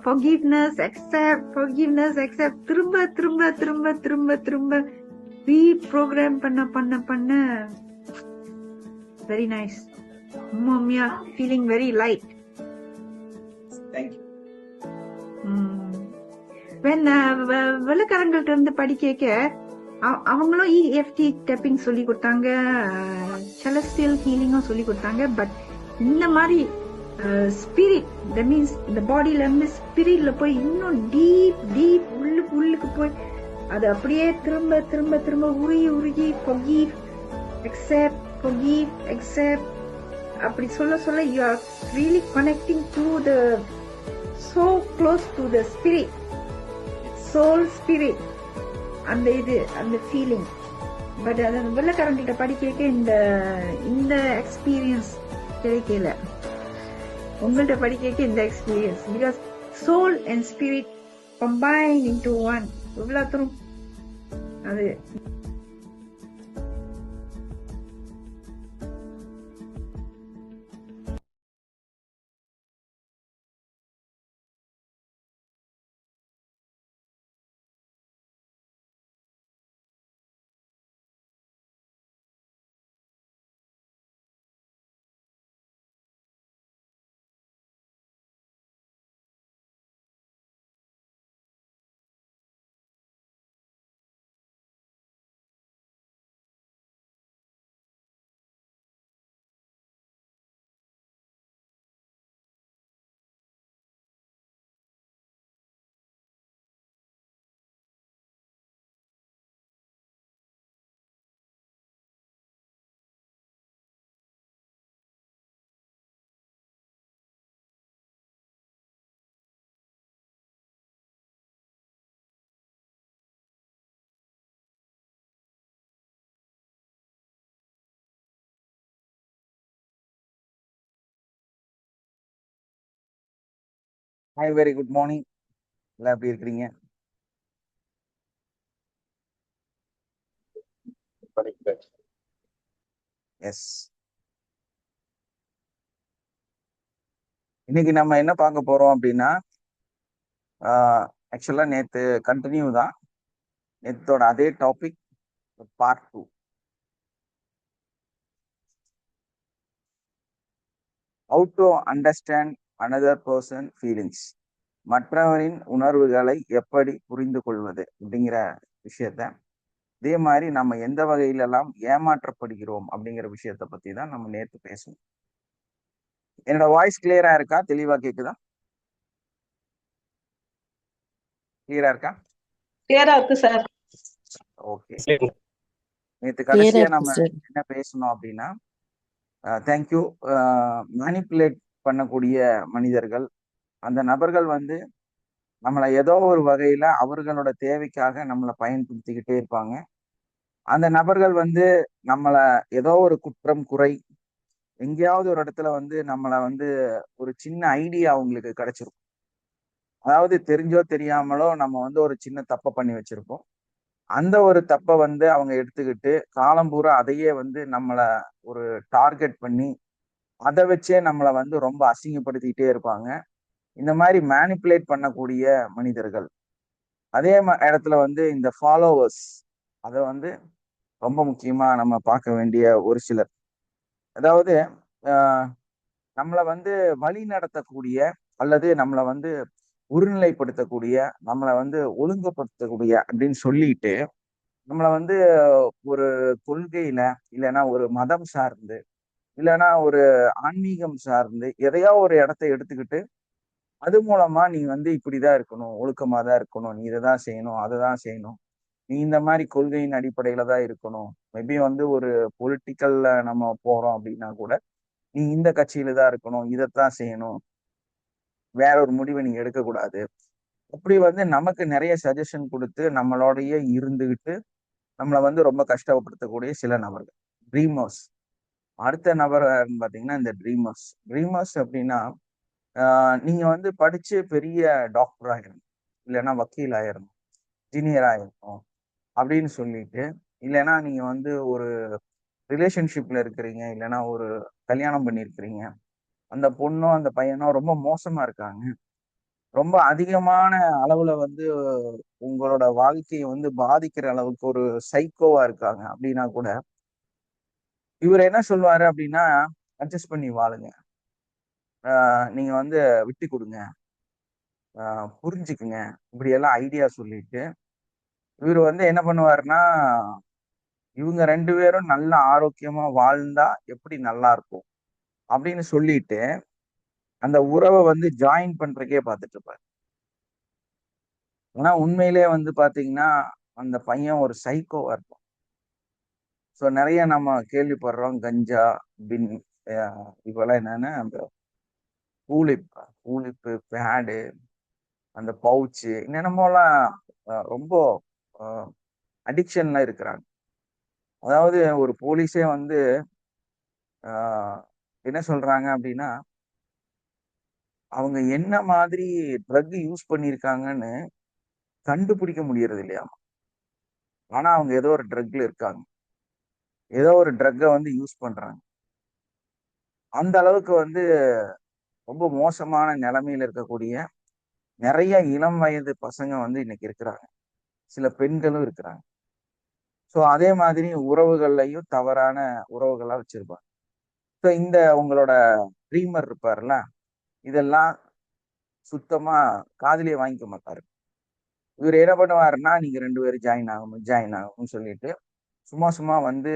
forgiveness, accept, திரும்ப திரும்ப திரும்ப திரும்ப திரும்ப ரீப்ரோக்ராம் பண்ண very nice. Momia feeling very light. Thank you. when வெள்ளக்காரங்கள்ட்ட இருந்து படிக்க அவங்களும் EFT டேப்பிங் சொல்லி கொடுத்தாங்க, செலஸ்டியல் ஹீலிங்கும் சொல்லி கொடுத்தாங்க. பட் இந்த மாதிரி ஸ்பிரிட், தட் மீன்ஸ் இந்த பாடியில இருந்து ஸ்பிரிட்ல போய் இன்னும் டீப் உள்ளுக்கு போய் அது அப்படியே திரும்ப திரும்ப திரும்ப உருகி forgive, accept அப்படி சொல்ல you are really connecting to the so close to the spirit, soul spirit, அந்த ஃபீலிங். பட் அது வெள்ளக்காரங்கிட்ட படிக்க இந்த எக்ஸ்பீரியன்ஸ் கிடைக்கல. உங்கள்கிட்ட படிக்க இந்த experience, because soul and spirit combine into one. இவ்வளோத்தரும் அது Hi, very good morning. எல்லாம் எப்படி இருக்கிறீங்க? எஸ், இன்னைக்கு நம்ம என்ன பார்க்க போறோம் அப்படின்னா, ஆக்சுவலா நேத்து கண்டினியூ தான், நேத்தோட அதே topic part 2. How to understand another person feelings, மற்றவரின் உணர்வுகளை எப்படி புரிந்து கொள்வது அப்படிங்கிற விஷயத்த, இதே மாதிரி நம்ம எந்த வகையிலெல்லாம் ஏமாற்றப்படுகிறோம் அப்படிங்கிற விஷயத்த பத்தி தான் நம்ம நேத்து பேசணும். என்னோட வாய்ஸ் கிளியரா இருக்கா? தெளிவா கேக்குதா? கிளியரா இருக்கா? கிளியரா இருக்கு சார். ஓகே. நேற்று கடைசியா நம்ம என்ன பேசணும் அப்படின்னா, தேங்க்யூ, மேனிப்புலேட் பண்ணக்கூடிய மனிதர்கள், அந்த நபர்கள் வந்து நம்மளை ஏதோ ஒரு வகையில அவர்களோட தேவைக்காக நம்மளை பயன்படுத்திக்கிட்டே இருப்பாங்க. அந்த நபர்கள் வந்து நம்மளை ஏதோ ஒரு குற்றம் குறை எங்கேயாவது ஒரு இடத்துல வந்து நம்மளை வந்து ஒரு சின்ன ஐடியா அவங்களுக்கு கிடைச்சிருக்கும். அதாவது தெரிஞ்சோ தெரியாமலோ நம்ம வந்து ஒரு சின்ன தப்பை பண்ணி வச்சிருப்போம். அந்த ஒரு தப்பை வந்து அவங்க எடுத்துக்கிட்டு காலம் பூரா அதையே வந்து நம்மளை ஒரு டார்கெட் பண்ணி அதை வச்சே நம்மளை வந்து ரொம்ப அசிங்கப்படுத்திக்கிட்டே இருப்பாங்க. இந்த மாதிரி மேனிப்புலேட் பண்ணக்கூடிய மனிதர்கள். அதே இடத்துல வந்து இந்த ஃபாலோவர்ஸ், அதை வந்து ரொம்ப முக்கியமா நம்ம பார்க்க வேண்டிய ஒரு சிலர். அதாவது நம்மளை வந்து வழி நடத்தக்கூடிய அல்லது நம்மளை வந்து ஒருநிலைப்படுத்தக்கூடிய, நம்மளை வந்து ஒழுங்குபடுத்தக்கூடிய அப்படின்னு சொல்லிட்டு நம்மளை வந்து ஒரு கொள்கையில இல்லைன்னா ஒரு மதம் சார்ந்து இல்லைன்னா ஒரு ஆன்மீகம் சார்ந்து எதையோ ஒரு இடத்த எடுத்துக்கிட்டு அது மூலமா நீ வந்து இப்படிதான் இருக்கணும், ஒழுக்கமா தான் இருக்கணும், நீ இதைதான் செய்யணும், அதைதான் செய்யணும், நீ இந்த மாதிரி கொள்கையின் அடிப்படையில தான் இருக்கணும். மேபி வந்து ஒரு பொலிட்டிக்கல்ல நம்ம போறோம் அப்படின்னா கூட நீ இந்த கட்சியில தான் இருக்கணும், இதைத்தான் செய்யணும், வேற ஒரு முடிவை நீங்க எடுக்கக்கூடாது. அப்படி வந்து நமக்கு நிறைய சஜஷன் கொடுத்து நம்மளோடய இருந்துகிட்டு நம்மளை வந்து ரொம்ப கஷ்டப்படுத்தக்கூடிய சில நபர்கள், ட்ரீமர்ஸ். அடுத்த நபர் பாத்தீங்கன்னா இந்த ட்ரீமர்ஸ் அப்படின்னா, நீங்க வந்து படிச்சு பெரிய டாக்டர் ஆயிரணும், இல்லைன்னா வக்கீல் ஆயிரணும், இன்ஜினியர் ஆயிரணும் அப்படின்னு சொல்லிட்டு, இல்லைன்னா நீங்க வந்து ஒரு ரிலேஷன்ஷிப்ல இருக்கிறீங்க, இல்லைன்னா ஒரு கல்யாணம் பண்ணியிருக்கிறீங்க, அந்த பொண்ணோ அந்த பையனோ ரொம்ப மோசமா இருக்காங்க, ரொம்ப அதிகமான அளவுல வந்து உங்களோட வாழ்க்கையை வந்து பாதிக்கிற அளவுக்கு ஒரு சைக்கோவா இருக்காங்க அப்படின்னா கூட இவர் என்ன சொல்லுவாரு அப்படின்னா, அட்ஜஸ்ட் பண்ணி வாழுங்க. நீங்க வந்து விட்டு கொடுங்க, புரிஞ்சுக்குங்க, இப்படி எல்லாம் ஐடியா சொல்லிட்டு இவர் வந்து என்ன பண்ணுவாருன்னா, இவங்க 2 பேரும் நல்ல ஆரோக்கியமா வாழ்ந்தா எப்படி நல்லா இருக்கும் அப்படின்னு சொல்லிட்டு அந்த உறவை வந்து ஜாயின் பண்றதுக்கே பார்த்துட்டு இருப்பாரு. ஆனா உண்மையிலேயே வந்து பாத்தீங்கன்னா அந்த பையன் ஒரு சைக்கோவா இருக்கும். ஸோ நிறைய நம்ம கேள்விப்படுறோம் கஞ்சா, பின், இப்பெல்லாம் என்னன்னா அந்த பூலிப் பூலிப்பு, பேடு, அந்த பவுச்சு என்னென்னமோலாம் ரொம்ப அடிக்ஷன்ல இருக்கிறாங்க. அதாவது ஒரு போலீஸே வந்து ஆஹ், என்ன சொல்றாங்க அப்படின்னா, அவங்க என்ன மாதிரி ட்ரக் யூஸ் பண்ணியிருக்காங்கன்னு கண்டுபிடிக்க முடியறது இல்லையா. ஆனா அவங்க ஏதோ ஒரு ட்ரக்ல இருக்காங்க, ஏதோ ஒரு ட்ரக்கை வந்து யூஸ் பண்றாங்க. அந்த அளவுக்கு வந்து ரொம்ப மோசமான நிலைமையில இருக்கக்கூடிய நிறைய இளம் வயது பசங்க வந்து இன்னைக்கு இருக்கிறாங்க. சில பெண்களும் இருக்கிறாங்க. ஸோ அதே மாதிரி உறவுகள்லையும் தவறான உறவுகளா வச்சிருப்பாங்க. ஸோ இந்த உங்களோட ட்ரீமர் இருப்பார்ல, இதெல்லாம் சுத்தமா காதுலயே வாங்கிக்க மாட்டாரு. இவர் என்ன பண்ணுவாருன்னா, நீங்க 2 பேரும் ஜாயின் ஆகணும்னு சொல்லிட்டு சும்மா சும்மா வந்து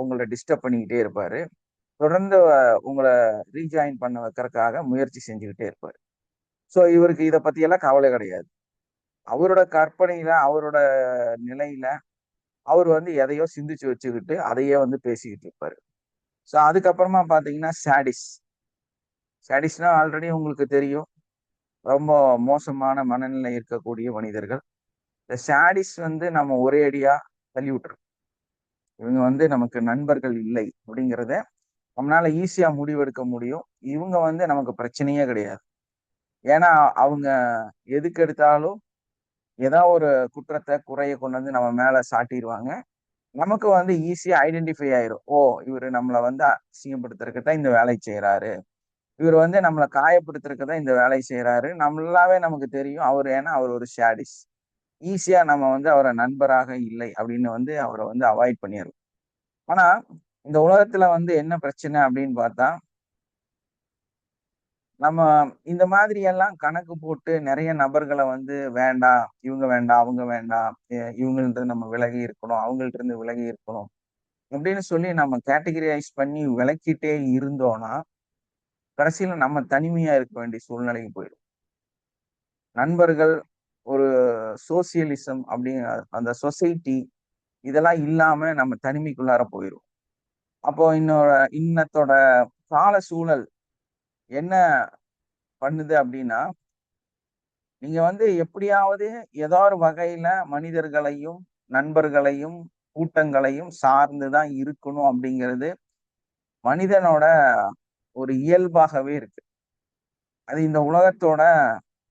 உங்களை டிஸ்டர்ப் பண்ணிக்கிட்டே இருப்பாரு. தொடர்ந்து உங்களை ரீஜாயின் பண்ண வைக்கிறதுக்காக முயற்சி செஞ்சுக்கிட்டே இருப்பாரு. ஸோ இவருக்கு இதை பத்தியெல்லாம் கவலை கிடையாது. அவரோட கற்பனையில, அவரோட நிலையில அவர் வந்து எதையோ சிந்திச்சு வச்சுக்கிட்டு அதையே வந்து பேசிக்கிட்டு இருப்பாரு. ஸோ அதுக்கப்புறமா பாத்தீங்கன்னா சாடிஸ்னா ஆல்ரெடி உங்களுக்கு தெரியும். ரொம்ப மோசமான மனநிலை இருக்கக்கூடிய மனிதர்கள். இந்த சாடிஸ் வந்து நம்ம ஒரே அடியா தள்ளி விட்டுரும். இவங்க வந்து நமக்கு நண்பர்கள் இல்லை அப்படிங்கிறத நம்மளால ஈஸியா முடிவெடுக்க முடியும். இவங்க வந்து நமக்கு பிரச்சனையே கிடையாது. ஏன்னா அவங்க எதுக்கு எடுத்தாலும் ஏதாவது ஒரு குற்றத்தை குறைய கொண்டு வந்து நம்ம மேல சாட்டிடுவாங்க. நமக்கு வந்து ஈஸியா ஐடென்டிஃபை ஆயிரும். ஓ, இவரு நம்மளை வந்து அசிங்கப்படுத்துறதுக்கு தான் இந்த வேலை செய்யறாரு, இவர் வந்து நம்மளை காயப்படுத்துறதுக்கு தான் இந்த வேலை செய்யறாரு, நம்மளாவே நமக்கு தெரியும் அவர். ஏன்னா அவர் ஒரு ஷாடிஸ். ஈஸியா நம்ம வந்து அவரை நண்பராக இல்லை அப்படின்னு வந்து அவரை வந்து அவாய்ட் பண்ணிடலாம். ஆனா இந்த உலகத்துல வந்து என்ன பிரச்சனை அப்படின்னு பார்த்தா, நம்ம இந்த மாதிரி எல்லாம் கணக்கு போட்டு நிறைய நபர்களை வந்து வேண்டாம், இவங்க வேண்டாம், அவங்க வேண்டாம், இவங்கள்ட்ட நம்ம விலகி இருக்கணும், அவங்கள்ட்ட இருந்து விலகி இருக்கணும் அப்படின்னு சொல்லி நம்ம கேட்டகரைஸ் பண்ணி விளக்கிட்டே இருந்தோம்னா கடைசியில நம்ம தனிமையா இருக்க வேண்டிய சூழ்நிலைக்கு போயிடும். நண்பர்கள், ஒரு சோசியலிசம் அப்படிங்கிற அந்த சொசைட்டி, இதெல்லாம் இல்லாம நம்ம தனிமைக்குள்ளார போயிடும். அப்போ இன்னத்தோட கால சூழல் என்ன பண்ணுது அப்படின்னா, நீங்க வந்து எப்படியாவது ஏதோ ஒரு வகையில மனிதர்களையும் நண்பர்களையும் கூட்டங்களையும் சார்ந்துதான் இருக்கணும் அப்படிங்கிறது மனிதனோட ஒரு இயல்பாகவே இருக்கு. அது இந்த உலகத்தோட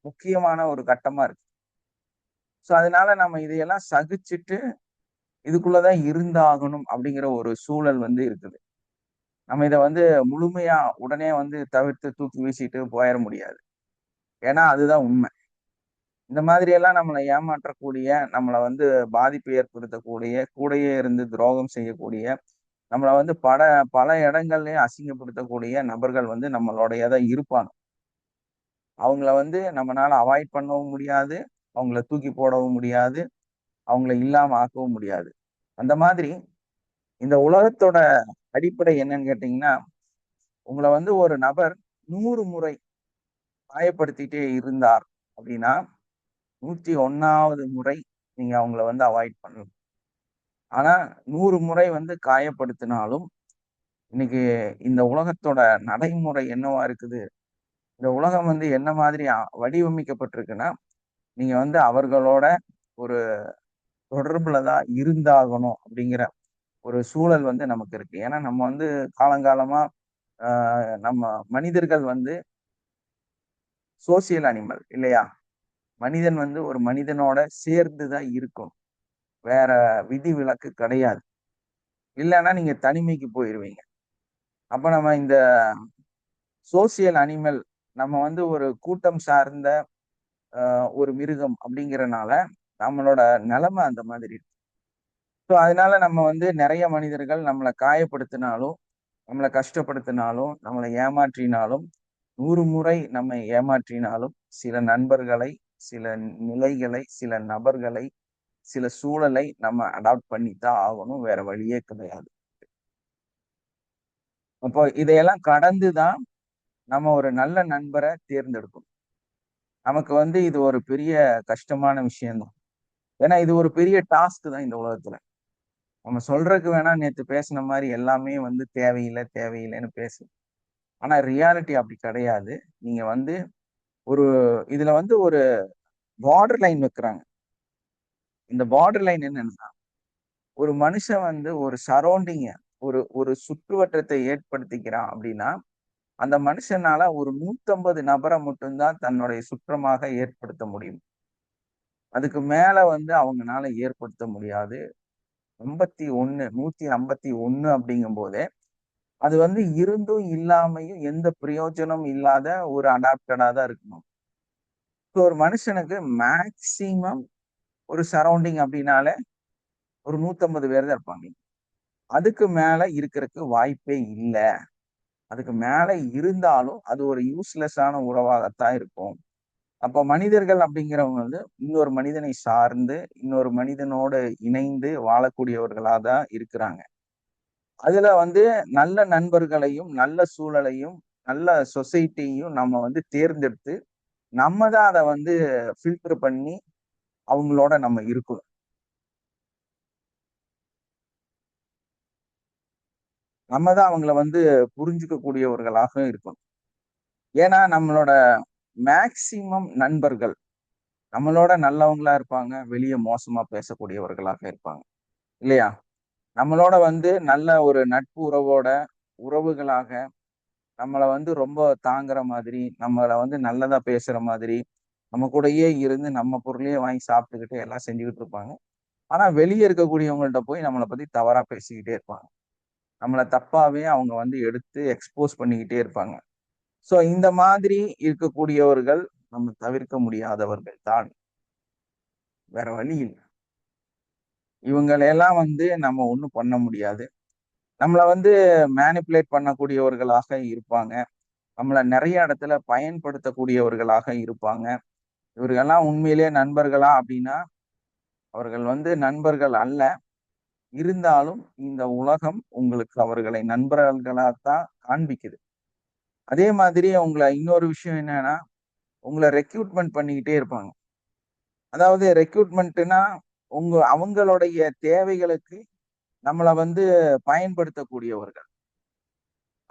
முக்கியமான ஒரு கட்டமா இருக்கு. ஸோ அதனால நம்ம இதையெல்லாம் சகிச்சுட்டு இதுக்குள்ளதான் இருந்தாகணும் அப்படிங்கிற ஒரு சூழல் வந்து இருக்குது. நம்ம இதை வந்து முழுமையா உடனே வந்து தவிர்த்து தூக்கி வீசிட்டு போயிட முடியாது. ஏன்னா அதுதான் உண்மை. இந்த மாதிரி எல்லாம் நம்மளை ஏமாற்றக்கூடிய, நம்மளை வந்து பாதிப்பு ஏற்படுத்தக்கூடிய, கூடயே இருந்து துரோகம் செய்யக்கூடிய, நம்மளை வந்து பல பல இடங்கள்லயும் அசிங்கப்படுத்தக்கூடிய நபர்கள் வந்து நம்மளோடையதான் இருப்பாங்க. அவங்கள வந்து நம்மளால அவாய்ட் பண்ணவும் முடியாது, அவங்கள தூக்கி போடவும் முடியாது, அவங்கள இல்லாம ஆக்கவும் முடியாது. அந்த மாதிரி இந்த உலகத்தோட அடிப்படை என்னன்னு கேட்டீங்கன்னா, உங்களை வந்து ஒரு நபர் 100 முறை காயப்படுத்திட்டே இருந்தார் அப்படின்னா 101வது முறை நீங்க அவங்கள வந்து அவாய்ட் பண்ணணும். ஆனா 100 முறை வந்து காயப்படுத்தினாலும் இன்னைக்கு இந்த உலகத்தோட நடைமுறை என்னவா இருக்குது, இந்த உலகம் வந்து என்ன மாதிரி வடிவமைக்கப்பட்டிருக்குன்னா, நீங்க வந்து அவர்களோட ஒரு தொடர்புலதான் இருந்தாகணும் அப்படிங்கிற ஒரு சூழல் வந்து நமக்கு இருக்கு. ஏன்னா நம்ம வந்து காலங்காலமா நம்ம மனிதர்கள் வந்து சோசியல் அனிமல் இல்லையா. மனிதன் வந்து ஒரு மனிதனோட சேர்ந்துதான் இருக்கும். வேற விதி விலக்கு கிடையாது. இல்லைன்னா நீங்க தனிமைக்கு போயிருவீங்க. அப்ப நம்ம இந்த சோசியல் அனிமல், நம்ம வந்து ஒரு கூட்டம் சார்ந்த ஒரு மிருகம் அப்படிங்கிறனால நம்மளோட நிலைமை அந்த மாதிரி இருக்கு. ஸோ அதனால நம்ம வந்து நிறைய மனிதர்கள் நம்மளை காயப்படுத்தினாலும், நம்மளை கஷ்டப்படுத்தினாலும், நம்மளை ஏமாற்றினாலும், 100 முறை நம்மை ஏமாற்றினாலும், சில நண்பர்களை, சில நிலைகளை, சில நபர்களை, சில சூழலை நம்ம அடாப்ட் பண்ணித்தான் ஆகணும். வேற வழியே கிடையாது. அப்போ இதையெல்லாம் கடந்துதான் நம்ம ஒரு நல்ல நண்பரை தேர்ந்தெடுக்கணும். நமக்கு வந்து இது ஒரு பெரிய கஷ்டமான விஷயம்தான். ஏன்னா இது ஒரு பெரிய டாஸ்க் தான் இந்த உலகத்துல. நம்ம சொல்றதுக்கு வேணா நேத்து பேசின மாதிரி எல்லாமே வந்து தேவையில்லை தேவையில்லைன்னு பேசு. ஆனா ரியாலிட்டி அப்படி கிடையாது. நீங்க வந்து ஒரு இதுல வந்து ஒரு பார்டர் லைன் வைக்கிறாங்க. இந்த பார்டர் லைன் என்னன்னா, ஒரு மனுஷன் வந்து ஒரு சரௌண்டிங்க ஒரு ஒரு சுற்றுவட்டத்தை ஏற்படுத்திக்கிறான் அப்படின்னா, அந்த மனுஷனால ஒரு 150 நபரை மட்டும்தான் தன்னுடைய சுற்றமாக ஏற்படுத்த முடியும். அதுக்கு மேல வந்து அவங்கனால ஏற்படுத்த முடியாது. 151 அப்படிங்கும் போதே அது வந்து இருந்தும் இல்லாமையும் எந்த பிரயோஜனம் இல்லாத ஒரு அடாப்டடா தான் இருக்கணும். ஒரு மனுஷனுக்கு மேக்சிமம் ஒரு சரௌண்டிங் அப்படின்னாலே ஒரு 150 பேர் தான் இருப்பாங்க. அதுக்கு மேல இருக்கிறதுக்கு வாய்ப்பே இல்ல. அதுக்கு மேல இருந்தாலும் அது ஒரு யூஸ்லெஸ்ஸான உறவாகத்தான் இருக்கும். அப்ப மனிதர்கள் அப்படிங்கிறவங்க வந்து இன்னொரு மனிதனை சார்ந்து, இன்னொரு மனிதனோடு இணைந்து வாழக்கூடியவர்களா தான் இருக்கிறாங்க. அதுல வந்து நல்ல நண்பர்களையும், நல்ல சூழலையும், நல்ல சொசைட்டியையும் நம்ம வந்து தேர்ந்தெடுத்து, நம்ம தான் அத வந்து ஃபில்டர் பண்ணி அவங்களோட நம்ம இருக்கணும். நம்ம தான் அவங்கள வந்து புரிஞ்சுக்க கூடியவர்களாக இருக்கணும். ஏன்னா நம்மளோட மேக்சிமம் நண்பர்கள் நம்மளோட நல்லவங்களா இருப்பாங்க, வெளிய மோசமா பேசக்கூடியவர்களாக இருப்பாங்க. இல்லையா? நம்மளோட வந்து நல்ல ஒரு நட்பு உறவோட உறவுகளாக நம்மள வந்து ரொம்ப தாங்குற மாதிரி, நம்மள வந்து நல்லதா பேசுற மாதிரி, நம்ம கூடயே இருந்து நம்ம பொருளையே வாங்கி சாப்பிட்டுக்கிட்டு எல்லாம் செஞ்சுக்கிட்டு இருப்பாங்க. ஆனா வெளிய இருக்கக்கூடியவங்கள்ட்ட போய் நம்மள பத்தி தவறா பேசிக்கிட்டே இருப்பாங்க. நம்மள தப்பாவே அவங்க வந்து எடுத்து எக்ஸ்போஸ் பண்ணிக்கிட்டே இருப்பாங்க. சோ இந்த மாதிரி இருக்கக்கூடியவர்கள் நம்ம தவிர்க்க முடியாதவர்கள் தான். வேற வழி இல்ல. இவங்களெல்லாம் வந்து நம்ம ஒண்ணும் பண்ண முடியாது. நம்மள வந்து மேனிபுலேட் பண்ணக்கூடியவர்களாக இருப்பாங்க. நம்மள நிறைய இடத்துல பயன்படுத்தக்கூடியவர்களாக இருப்பாங்க. இவர்களெல்லாம் உண்மையிலேயே நண்பர்களா அப்படின்னா, அவர்கள் வந்து நண்பர்கள் அல்ல. இருந்தாலும் இந்த உலகம் உங்களுக்கு அவர்களை நண்பர்களாத்தான் காண்பிக்குது. அதே மாதிரி உங்கள இன்னொரு விஷயம் என்னன்னா, உங்கள ரெக்ரூட்மெண்ட் பண்ணிக்கிட்டே இருப்பாங்க. அதாவது ரெக்ரூட்மெண்ட்னா, அவங்களுடைய தேவைகளுக்கு நம்மள வந்து பயன்படுத்தக்கூடியவர்கள்.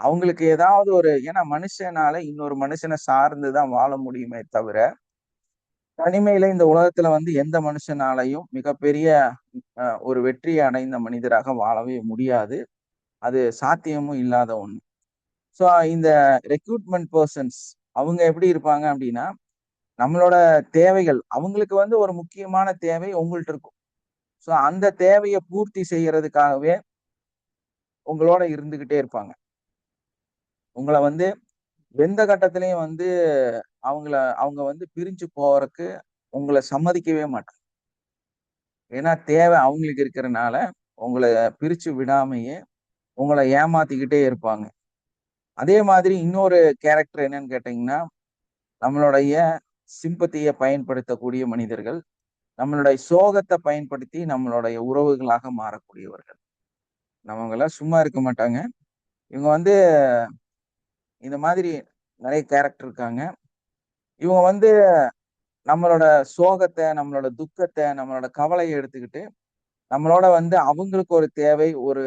அவங்களுக்கு ஏதாவது ஒரு ஏன்னா மனுஷனால இன்னொரு மனுஷனை சார்ந்து தான் வாழ முடியுமே தவிர, தனிமையில இந்த உலகத்துல வந்து எந்த மனுஷனாலையும் மிகப்பெரிய ஒரு வெற்றியை அடைந்த மனிதராக வாழவே முடியாது. அது சாத்தியமும் இல்லாத ஒண்ணு. ஸோ இந்த ரெக்ரூட்மெண்ட் பெர்சன்ஸ் அவங்க எப்படி இருப்பாங்க அப்படின்னா, நம்மளோட தேவைகள் அவங்களுக்கு வந்து ஒரு முக்கியமான தேவை உங்கள்ட்ட இருக்கும். ஸோ அந்த தேவைய பூர்த்தி செய்யறதுக்காகவே உங்களோட இருந்துகிட்டே இருப்பாங்க. உங்கள வந்து எந்த கட்டத்திலயும் வந்து அவங்க வந்து பிரிஞ்சு போறக்கு உங்கள சம்மதிக்கவே மாட்டாங்க. ஏன்னா தேவை அவங்களுக்கு இருக்கிறனால, உங்கள பிரிச்சு விடாமயே உங்கள ஏமாத்திக்கிட்டே இருப்பாங்க. அதே மாதிரி இன்னொரு கேரக்டர் என்னன்னு கேட்டீங்கன்னா, நம்மளுடைய சிம்பத்திய பயன்படுத்தக்கூடிய மனிதர்கள். நம்மளுடைய சோகத்த பயன்படுத்தி நம்மளுடைய உறவுகளாக மாறக்கூடியவர்கள். நம்மவங்கலாம் சும்மா இருக்க மாட்டாங்க. இவங்க வந்து இந்த மாதிரி நெறைய கேரக்டர் இருக்காங்க. இவங்க வந்து நம்மளோட சோகத்த, நம்மளோட துக்கத்த, நம்மளோட கவலைய எடுத்துக்கிட்டு, நம்மளோட வந்து அவங்களுக்கு ஒரு தேவை, ஒரு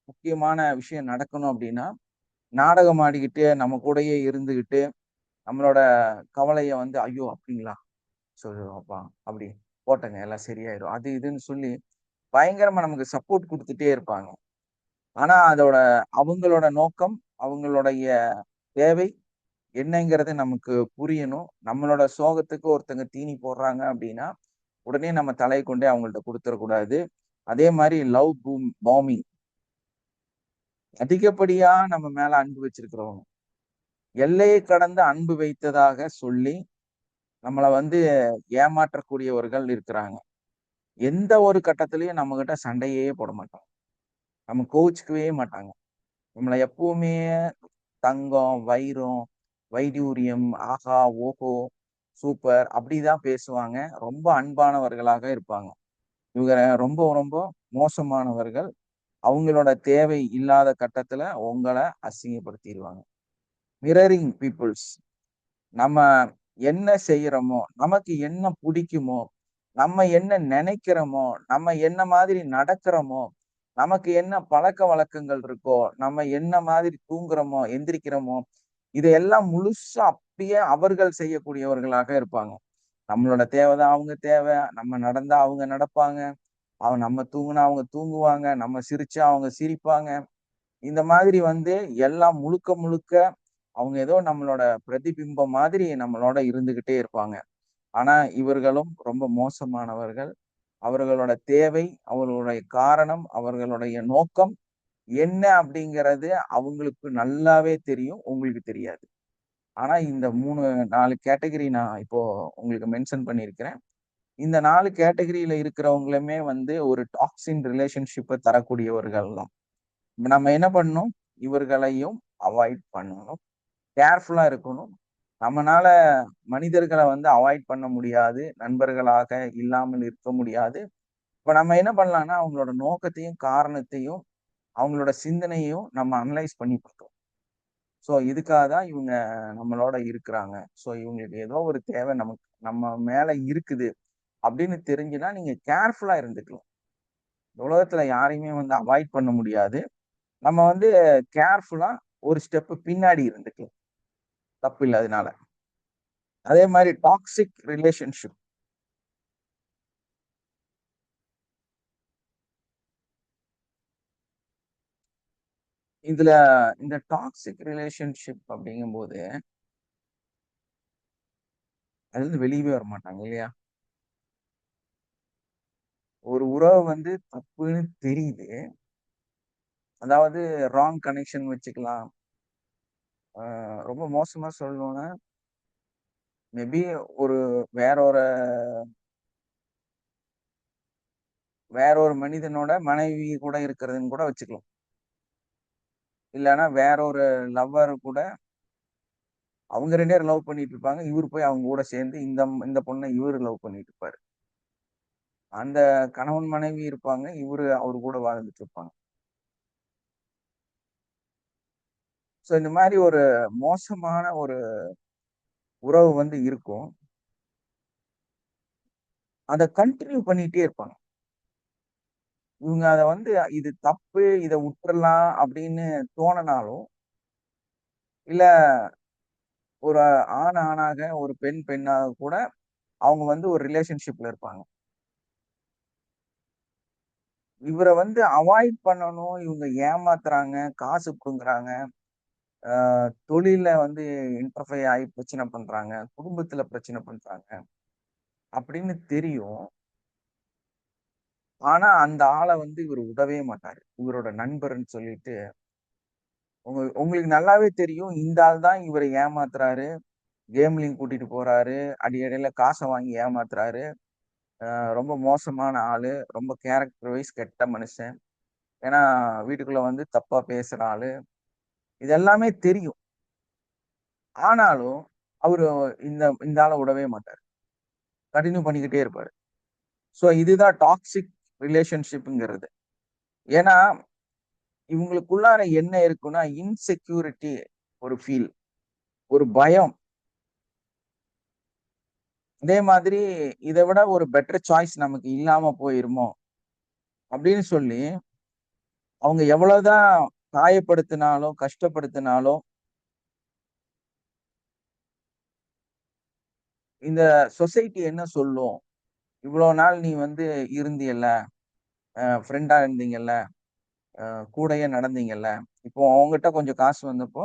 முக்கியமான விஷயம் நடக்கணும் அப்படின்னா, நாடகம் ஆடிக்கிட்டு, நம்ம கூடயே இருந்துகிட்டு, நம்மளோட கவலைய வந்து, "ஐயோ! அப்படிங்களா? சரி அப்பா அப்படி போட்டேங்க. எல்லாம் சரியாயிரும்." அது இதுன்னு சொல்லி பயங்கரமா நமக்கு சப்போர்ட் குடுத்துட்டே இருப்பாங்க. ஆனா அதோட அவங்களோட நோக்கம், அவங்களுடைய தேவை என்னங்கிறது நமக்கு புரியணும். நம்மளோட சோகத்துக்கு ஒருத்தங்க தீனி போடுறாங்க அப்படின்னா, உடனே நம்ம தலைய கொண்டே அவங்கள்ட்ட குடுத்துறக்கூடாது. அதே மாரி லவ் பாம்பிங் அதிகப்படியா நம்ம மேல அன்பு வச்சிருக்கிறவங்க. எல்லையை கடந்த அன்பு வைத்ததாக சொல்லி, நம்மளை வந்து ஏமாற்றக்கூடியவர்கள் இருக்கிறாங்க. எந்த ஒரு கட்டத்திலயும் நம்ம கிட்ட சண்டையே போட மாட்டாங்க. நம்ம கோவிச்சுக்கவே மாட்டாங்க. நம்மளை எப்பவுமே தங்கம், வைரம், வைடூரியம், ஆஹா, ஓஹோ, சூப்பர் அப்படிதான் பேசுவாங்க. ரொம்ப அன்பானவர்களாக இருப்பாங்க. இவங்க ரொம்ப ரொம்ப மோசமானவர்கள். அவங்களோட தேவை இல்லாத கட்டத்துல உங்களை அசிங்கப்படுத்திடுவாங்க. Mirroring peoples. நம்ம என்ன செய்யறோமோ, நமக்கு என்ன பிடிக்குமோ, நம்ம என்ன நினைக்கிறோமோ, நம்ம என்ன மாதிரி நடக்கிறோமோ, நமக்கு என்ன பழக்க வழக்கங்கள் இருக்கோ, நம்ம என்ன மாதிரி தூங்குறோமோ, எந்திரிக்கிறோமோ, இதையெல்லாம் முழுசா அப்படியே அவர்கள் செய்யக்கூடியவர்களாக இருப்பாங்க. நம்மளோட தேவைதான் அவங்க தேவை. நம்ம நடந்தா அவங்க நடப்பாங்க. நம்ம தூங்குனா அவங்க தூங்குவாங்க. நம்ம சிரிச்சா அவங்க சிரிப்பாங்க. இந்த மாதிரி வந்து எல்லாம் முழுக்க முழுக்க அவங்க ஏதோ நம்மளோட பிரதிபிம்பம் மாதிரி நம்மளோட இருந்துகிட்டே இருப்பாங்க. ஆனா இவர்களும் ரொம்ப மோசமானவர்கள். அவர்களோட தேவை, அவர்களுடைய காரணம், அவர்களுடைய நோக்கம் என்ன அப்படிங்கிறது அவங்களுக்கு நல்லாவே தெரியும். உங்களுக்கு தெரியாது. ஆனா இந்த 3, 4 கேட்டகரி நான் இப்போ உங்களுக்கு மென்ஷன் பண்ணியிருக்கிறேன். இந்த 4 கேட்டகரியில இருக்கிறவங்களுமே வந்து ஒரு டாக்ஸின் ரிலேஷன்ஷிப்ப தரக்கூடியவர்கள் தான். நம்ம என்ன பண்ணணும்? இவர்களையும் அவாய்ட் பண்ணணும். கேர்ஃபுல்லா இருக்கணும். நம்மனால மனிதர்கள வந்து அவாய்ட் பண்ண முடியாது. நண்பர்களாக இல்லாமல் இருக்க முடியாது. இப்ப நம்ம என்ன பண்ணலாம்னா, அவங்களோட நோக்கத்தையும், காரணத்தையும், அவங்களோட சிந்தனையையும் நம்ம அனலைஸ் பண்ணி பார்க்கணும். சோ இதுக்காக தான் இவங்க நம்மளோட இருக்கிறாங்க. சோ இவங்களுக்கு ஏதோ ஒரு தேவை நமக்கு நம்ம மேல இருக்குது அப்படின்னு தெரிஞ்சுனா, நீங்க கேர்ஃபுல்லா இருந்துக்கலாம். இந்த உலகத்துல யாரையுமே வந்து அவாய்ட் பண்ண முடியாது. நம்ம வந்து கேர்ஃபுல்லா ஒரு ஸ்டெப் பின்னாடி இருந்துக்கலாம். தப்பில்ல அதனால. அதே மாரி டாக்ஸிக் ரிலேஷன்ஷிப். இதுல இந்த டாக்ஸிக் ரிலேஷன்ஷிப் அப்படிங்கும்போது, அதுலருந்து வெளியவே வரமாட்டாங்க இல்லையா? ஒரு உறவு வந்து தப்புன்னு தெரியுது. அதாவது ராங் கனெக்ஷன் வச்சுக்கலாம். ரொம்ப மோசமா சொல்லணும்னா, மேபி ஒரு வேற ஒரு வேற ஒரு மனிதனோட மனைவி கூட இருக்கிறதுன்னு கூட வச்சுக்கலாம். இல்லன்னா வேற ஒரு லவ்வர் கூட அவங்க 2 பேரும் லவ் பண்ணிட்டு இருப்பாங்க. இவரு போய் அவங்க கூட சேர்ந்து இந்த பொண்ண இவரு லவ் பண்ணிட்டு இருப்பாரு. அந்த கணவன் மனைவி இருப்பாங்க. இவரு அவரு கூட வாழ்ந்துட்டு இருப்பாங்க. சோ இந்த மாரி ஒரு மோசமான ஒரு உறவு வந்து இருக்கும். அத கன்டின்யூ பண்ணிட்டே இருப்பாங்க. இவங்க அத வந்து இது தப்பு, இத உட்றலாம் அப்படின்னு தோணுனாலும், இல்ல ஒரு ஆண் ஆணாக, ஒரு பெண் பெண்ணாக கூட அவங்க வந்து ஒரு ரிலேஷன்ஷிப்ல இருப்பாங்க. இவர வந்து அவாய்ட் பண்ணணும், இவங்க ஏமாத்துறாங்க, காசு புடுங்குறாங்க, ஆ தொழில்ல வந்து இன்டர்ஃபைர் ஆயி பிரச்சனை பண்றாங்க, குடும்பத்துல பிரச்சனை பண்றாங்க அப்படின்னு தெரியும். ஆனா அந்த ஆள வந்து இவரு விடவே மாட்டாரு. இவரோட நண்பர்ன்னு சொல்லிட்டு, உங்களுக்கு நல்லாவே தெரியும். இந்த ஆள் தான் இவர ஏமாத்துறாரு. கேம்லிங் கூட்டிட்டு போறாரு. இடையில காச வாங்கி ஏமாத்துறாரு. ரொம்ப மோசமான ஆளு. ரொம்ப கேரக்டர் வைஸ் கெட்ட மனுஷன். ஏன்னா வீட்டுக்குள்ள வந்து தப்பா பேசுற ஆளு. இது எல்லாமே தெரியும். ஆனாலும் அவரு இந்த இந்த ஆள விடவே மாட்டாரு. கன்டின்யூ பண்ணிக்கிட்டே இருப்பாரு. சோ இதுதான் டாக்ஸிக் ரிலேஷன்ஷிப்ங்கிறது. ஏன்னா இவங்களுக்குள்ளார என்ன இருக்குன்னா, இன்செக்யூரிட்டி ஒரு ஃபீல், ஒரு பயம். அதே மாதிரி இத விட ஒரு பெட்டர் சாய்ஸ் நமக்கு இல்லாம போயிருமோ! அப்படின்னு சொல்லி, அவங்க எவ்வளவுதான் காயப்படுத்தினாலும், கஷ்டப்படுத்தினாலும், இந்த சொசைட்டி என்ன சொல்லும்? இவ்வளோ நாள் நீ வந்து இருந்தியல்ல, ஃப்ரெண்டா இருந்தீங்கல்ல, கூடயே நடந்தீங்கல்ல, இப்போ உன்கிட்ட கொஞ்சம் காசு வந்தப்போ,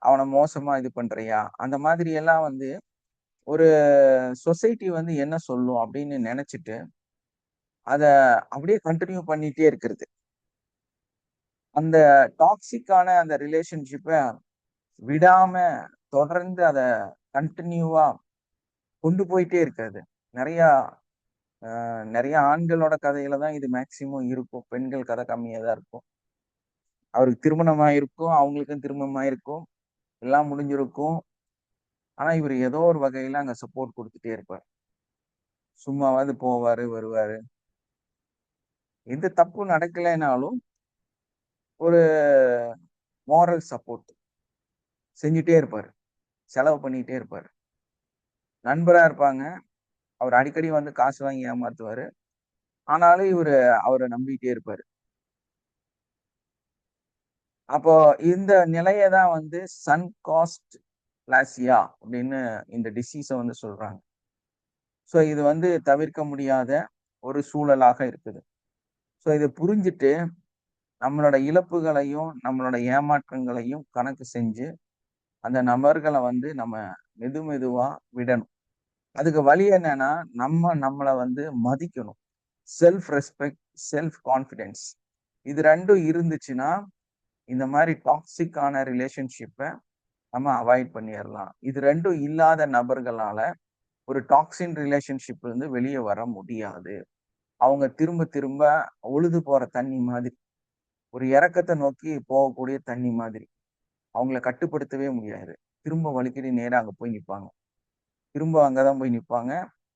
அவன மோசமா இது பண்றியா? அந்த மாதிரி எல்லாம் வந்து ஒரு சொசைட்டி வந்து என்ன சொல்லும்? அப்படின்னு நெனச்சுட்டு, அத அப்படியே கன்டின்யூ பண்ணிட்டே இருக்கிறது. அந்த டாக்ஸிக்கான அந்த ரிலேஷன்ஷிப்ப விடாம தொடர்ந்து அத கன்டினியூவா கொண்டு போயிட்டே இருக்காது. நிறைய நிறைய ஆண்களோட கதையில தான் இது மேக்சிமம் இருக்கும். பெண்கள் கதை கம்மியா தான் இருக்கும். அவருக்கு திருமணம் ஆயிருக்கும், அவங்களுக்கும் திருமணம் ஆயிருக்கும், எல்லாம் முடிஞ்சிருக்கும். ஆனா இவர் ஏதோ ஒரு வகையில அங்க சப்போர்ட் கொடுத்துட்டே இருப்பார். சும்மாவாவது போவாரு, வருவாரு. எந்த தப்பும் நடக்கலைனாலும் ஒரு மோரல் சப்போர்ட் செஞ்சுட்டே இருப்பாரு. செலவு பண்ணிட்டே இருப்பாரு. நண்பரா இருப்பாங்க. அவர் அடிக்கடி வந்து காசு வாங்கி ஏமாத்துவாரு. ஆனாலும் இவரு அவரை நம்பிட்டே இருப்பாரு. அப்போ இந்த நிலையை தான் வந்து சன் காஸ்ட் பிளாசியா அப்படின்னு இந்த டிசீஸை வந்து சொல்றாங்க. ஸோ இது வந்து தவிர்க்க முடியாத ஒரு சூழலாக இருக்குது. ஸோ இதை புரிஞ்சுட்டு நம்மளோட இழப்புகளையும் நம்மளோட ஏமாற்றங்களையும் கணக்கு செஞ்சு அந்த நபர்களை வந்து நம்ம மெதுவா விடணும். அதுக்கு வழி என்னன்னா, நம்மளை வந்து மதிக்கணும். செல்ஃப் ரெஸ்பெக்ட், செல்ஃப் கான்ஃபிடென்ஸ், இது ரெண்டும் இருந்துச்சுன்னா இந்த மாதிரி டாக்ஸிக்கான ரிலேஷன்ஷிப்பை நம்ம அவாய்ட் பண்ணிடலாம். இது ரெண்டும் இல்லாத நபர்களால ஒரு டாக்ஸின் ரிலேஷன்ஷிப் இருந்து வெளியே வர முடியாது. அவங்க திரும்ப திரும்ப உழுது போற தண்ணி மாதிரி, ஒரு இறக்கத்தை நோக்கி போகக்கூடிய தண்ணி மாதிரி. அவங்கள கட்டுப்படுத்தவே முடியாது. திரும்ப வலிக்கடி நேரா அங்க போய் நிற்பாங்க. திரும்ப அங்கதான் போய் நிற்பாங்க.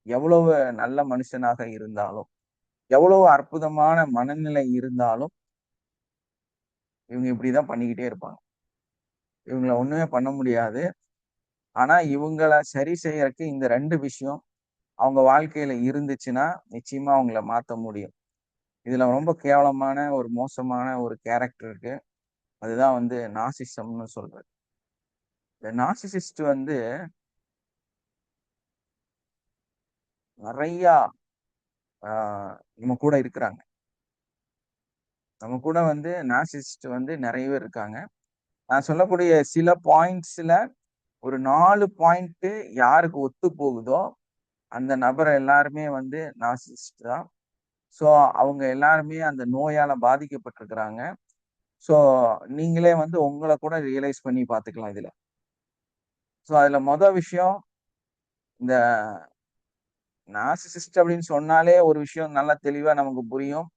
எவ்வளவு நல்ல மனுஷனாக இருந்தாலும், எவ்வளவு அற்புதமான மனநிலை இருந்தாலும் இவங்க இப்படிதான் பண்ணிக்கிட்டே இருப்பாங்க. இவங்கள ஒண்ணுமே பண்ண முடியாது. ஆனா இவங்கள சரி செய்யறதுக்கு இந்த 2 விஷயம் அவங்க வாழ்க்கையில இருந்துச்சுன்னா நிச்சயமா அவங்கள மாத்த முடியும். இதுல ரொம்ப கேவலமான ஒரு மோசமான ஒரு கேரக்டர் இருக்கு. அதுதான் வந்து நார்சிசம்னு சொல்றது. இந்த நார்சிசிஸ்ட் வந்து நிறைய நம்ம கூட இருக்கிறாங்க. நம்ம கூட வந்து நார்சிசிஸ்ட் வந்து நிறைய பேர் இருக்காங்க. நான் சொல்லக்கூடிய சில பாயிண்ட்ஸ்ல ஒரு 4 பாயிண்ட் யாருக்கு ஒத்து போகுதோ அந்த நபர் எல்லாருமே வந்து நார்சிசிஸ்ட் தான். ஸோ அவங்க எல்லாருமே அந்த நோயால பாதிக்கப்பட்டிருக்கிறாங்க. ஸோ நீங்களே வந்து உங்களை கூட ரியலைஸ் பண்ணி பார்த்துக்கலாம் இதுல. ஸோ அதுல விஷயம், இந்த நார்சிசிஸ்ட் அப்படின்னு சொன்னாலே ஒரு விஷயம் நல்லா தெளிவா நமக்கு புரியும்.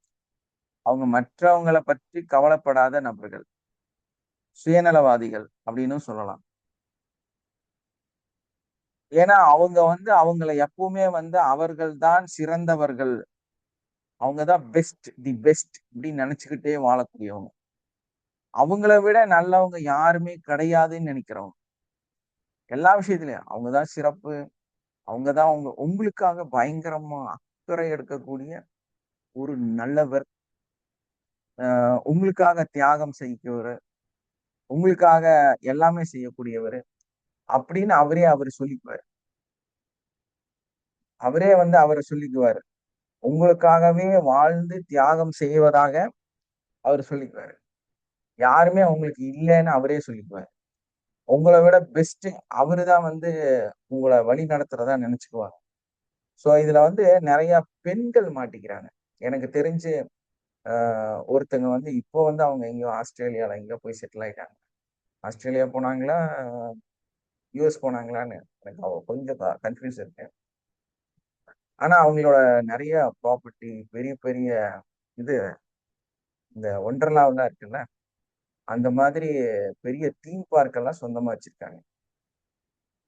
அவங்க மற்றவங்களை பற்றி கவலைப்படாத நபர்கள், சுயநலவாதிகள் அப்படின்னு சொல்லலாம். ஏன்னா அவங்க வந்து அவங்களை எப்பவுமே வந்து அவர்கள் தான் சிறந்தவர்கள், அவங்கதான் பெஸ்ட், தி பெஸ்ட் அப்படின்னு நினைச்சுக்கிட்டே வாழக்கூடியவங்க. அவங்கள விட நல்லவங்க யாருமே கிடையாதுன்னு நினைக்கிறவங்க. எல்லா விஷயத்திலயும் அவங்கதான் சிறப்பு, அவங்கதான் உங்களுக்காக பயங்கரமா அக்கறை எடுக்கக்கூடிய ஒரு நல்லவர், உங்களுக்காக தியாகம் செய்யவர், உங்களுக்காக எல்லாமே செய்யக்கூடியவர் அப்படின்னு அவரை சொல்லிக்குவார். அவரே வந்து அவரை சொல்லிக்குவாரு. உங்களுக்காகவே வாழ்ந்து தியாகம் செய்வதாக அவர் சொல்லிக்குவாரு. யாருமே உங்களுக்கு இல்லைன்னு அவரே சொல்லிக்குவாரு. உங்களை விட பெஸ்ட் அவருதான் வந்து உங்களை வழி நடத்துறதா நினைச்சுக்குவாங்க. சோ இதுல வந்து நிறைய பெண்கள் மாட்டிக்கிறாங்க. எனக்கு தெரிஞ்சு ஒருத்தங்க வந்து இப்போ வந்து அவங்க எங்கேயோ ஆஸ்திரேலியால எங்கேயோ போய் செட்டில் ஆயிட்டாங்க. ஆஸ்திரேலியா போனாங்களா, யூஎஸ் போனாங்களான்னு எனக்கு கொஞ்சம் கன்ஃபியூஸ் இருக்கு. ஆனா அவங்களோட நிறைய ப்ராப்பர்ட்டி, பெரிய பெரிய இது, இந்த ஒண்டர்லாவெல்லாம் இருக்குல்ல, அந்த மாதிரி பெரிய தீம் பார்க் எல்லாம் சொந்தமா வச்சிருக்காங்க.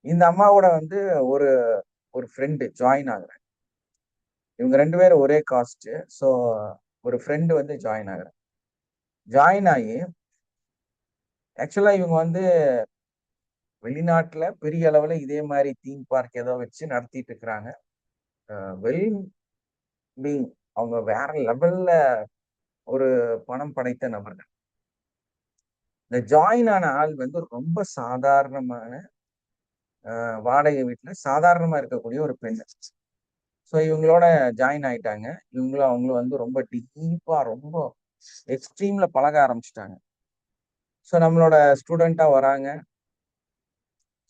இந்த அம்மாவோட வந்து ஒரு ஒரு ஃப்ரெண்டு ஜாயின் ஆகுறாங்க. இவங்க 2 பேரும் ஒரே காஸ்ட். ஸோ ஒரு ஃப்ரெண்டு வந்து ஜாயின் ஆகுறாங்க. ஜாயின் ஆகி ஆக்சுவலா இவங்க வந்து வெளிநாட்டுல பெரிய அளவுல இதே மாதிரி தீம் பார்க் ஏதோ வச்சு நடத்திட்டு இருக்கிறாங்க. வெல் பீங், அவங்க வேற லெவல்ல ஒரு பணம் படைத்த நபர்கள். இந்த ஜாயின் ஆன ஆள் வந்து ரொம்ப சாதாரணமான வாடகை வீட்டுல சாதாரணமா இருக்கக்கூடிய ஒரு பெண். ஸோ இவங்களோட ஜாயின் ஆயிட்டாங்க. அவங்களும் வந்து ரொம்ப டீப்பா, ரொம்ப எக்ஸ்ட்ரீம்ல பழக ஆரம்பிச்சிட்டாங்க. ஸோ நம்மளோட ஸ்டூடெண்டா வராங்க.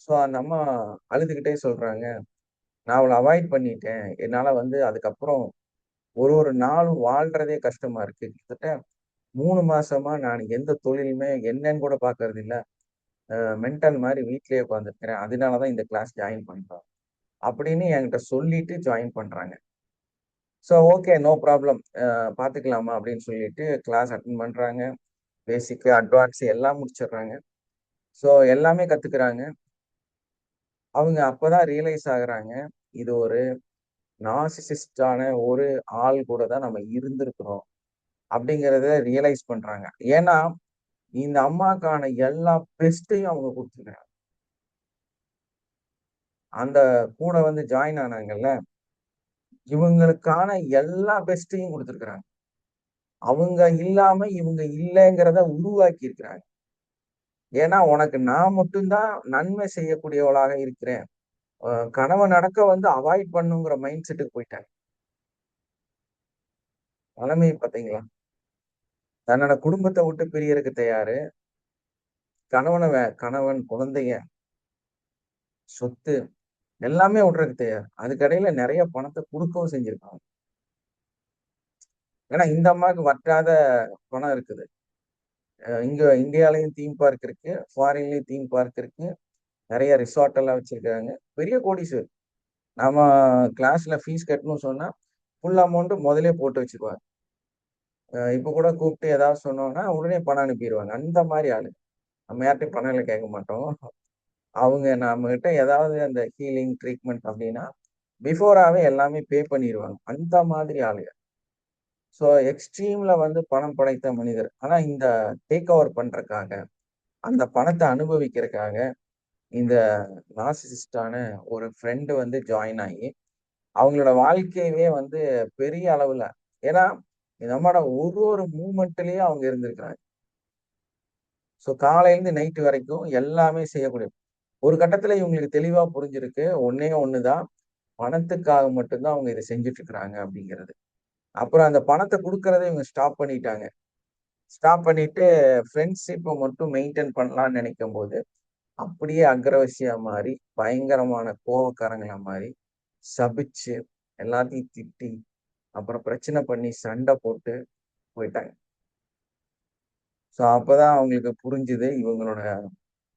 ஸோ அந்த அம்மா அழுதுகிட்டே சொல்றாங்க, நான் அவளை அவாய்ட் பண்ணிட்டேன். என்னால வந்து அதுக்கப்புறம் ஒரு நாளும் வாழ்றதே கஷ்டமா இருக்கு. கிட்டத்தட்ட 3 மாசமா நான் எந்த தொழிலுமே என்னன்னு கூட பாக்குறது இல்ல. மென்டல் மாதிரி வீட்லயே உட்காந்துருக்கிறேன். அதனாலதான் இந்த கிளாஸ் ஜாயின் பண்றோம். அப்படின்னு என்கிட்ட சொல்லிட்டு ஜாயின் பண்றாங்க. ஸோ ஓகே, நோ ப்ராப்ளம், பார்த்துக்கலாமா அப்படின்னு சொல்லிட்டு கிளாஸ் அட்டன் பண்றாங்க. பேசிக், அட்வான்ஸ் எல்லாம் முடிச்சிடுறாங்க. ஸோ எல்லாமே கத்துக்கிறாங்க. அவங்க அப்பதான் ரியலைஸ் ஆகுறாங்க, இது ஒரு நார்சிசிஸ்டான ஒரு ஆள் கூட தான் நம்ம இருந்திருக்கிறோம் அப்படிங்கிறத ரியலைஸ் பண்றாங்க. ஏன்னா இந்த அம்மாக்கான எல்லா பெஸ்ட்டையும் அவங்க கொடுத்துருக்காங்க. அந்த கூட வந்து ஜாயின் ஆனாங்கல்ல, இவங்களுக்கான எல்லா பெஸ்ட்டையும் கொடுத்துருக்காங்க. அவங்க இல்லாம இவங்க இல்லைங்கிறத உருவாக்கி இருக்கிறாங்க. ஏன்னா உனக்கு நான் மட்டும்தான் நன்மை செய்யக்கூடியவளாக இருக்கிறேன். கனவு நடக்க வந்து அவாய்ட் பண்ணுங்கிற மைண்ட் செட்டுக்கு போயிட்டாங்க. நிலைமை பாத்தீங்களா? தன்னோட குடும்பத்தை விட்டு பிரியறதுக்கு தயாரு. கணவன், குழந்தைய, சொத்து எல்லாமே விடுறதுக்கு தயார். அதுக்கடையில நிறைய பணத்தை கொடுக்கவும் செஞ்சிருக்காங்க. ஏன்னா இந்த அம்மாவுக்கு வற்றாத பணம் இருக்குது. இங்க இந்தியாலயும் தீம் பார்க் இருக்கு, ஃபாரின்லயும் தீம் பார்க் இருக்கு, நிறைய ரிசார்ட் எல்லாம் வச்சிருக்காங்க. பெரிய கோடீஸ்வரர். நாம கிளாஸ்ல ஃபீஸ் கட்டணும்னு சொன்னா ஃபுல் அமௌண்ட் முதலே போட்டு வச்சுக்குவாங்க. இப்ப கூட கூப்பிட்டு ஏதாவது சொன்னோம்னா உடனே பணம் அனுப்பிடுவாங்க. அந்த மாதிரி ஆளு. நம்ம யார்கிட்டயும் பணம் எல்லாம் கேட்க மாட்டோம். அவங்க நம்ம கிட்ட ஏதாவது அந்த ஹீலிங் ட்ரீட்மெண்ட் அப்படின்னா பிஃபோராவே எல்லாமே பே பண்ணிடுவாங்க. அந்த மாதிரி ஆளுங்க. ஸோ எக்ஸ்ட்ரீம்ல வந்து பணம் படைத்த மனிதர். ஆனா இந்த டேக் ஓவர் பண்றதுக்காக, அந்த பணத்தை அனுபவிக்கிறதுக்காக இந்த நார்சிசிஸ்டான ஒரு ஃப்ரெண்டு வந்து ஜாயின் ஆகி அவங்களோட வாழ்க்கையவே வந்து பெரிய அளவுல, ஏன்னா நம்மளோட ஒரு மூமெண்ட்லயும் அவங்க இருந்திருக்கிறாங்க. ஸோ காலையிலேருந்து நைட்டு வரைக்கும் எல்லாமே செய்யக்கூடிய ஒரு கட்டத்துல இவங்களுக்கு தெளிவா புரிஞ்சிருக்கு, ஒன்னே ஒண்ணுதான், பணத்துக்காக மட்டும்தான் அவங்க இதை செஞ்சுட்டு இருக்கிறாங்க அப்படிங்கிறது. அப்புறம் அந்த பணத்தை கொடுக்கறதை இவங்க ஸ்டாப் பண்ணிட்டாங்க. ஸ்டாப் பண்ணிட்டு ஃப்ரெண்ட்ஷிப்பை மட்டும் மெயின்டைன் பண்ணலாம்னு நினைக்கும் போது அப்படியே அக்ரவசியா மாறி பயங்கரமான கோவக்காரங்களா மாறி சபிச்சு எல்லாத்தையும் திட்டி அப்புறம் பிரச்சனை பண்ணி சண்டை போட்டு போயிட்டாங்க. ஸோ அப்பதான் அவங்களுக்கு புரிஞ்சுது இவங்களோட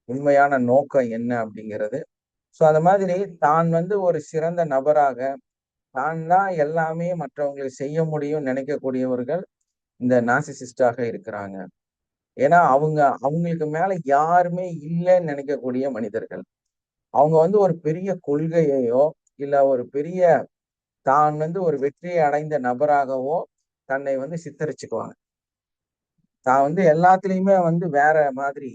உண்மையான நோக்கம் என்ன அப்படிங்கிறது. ஸோ அந்த மாதிரி தான் வந்து ஒரு சிறந்த நபராக, தான் தான் எல்லாமே மற்றவங்களுக்கு செய்ய முடியும் நினைக்கக்கூடியவர்கள் இந்த நார்சிசிஸ்டாக இருக்கிறாங்க. ஏன்னா அவங்களுக்கு மேல யாருமே இல்லைன்னு நினைக்கக்கூடிய மனிதர்கள். அவங்க வந்து ஒரு பெரிய கொள்கையையோ இல்ல ஒரு பெரிய தான் வந்து ஒரு வெற்றியை அடைந்த நபராகவோ தன்னை வந்து சித்தரிச்சுக்குவாங்க. தான் வந்து எல்லாத்துலயுமே வந்து வேற மாதிரி,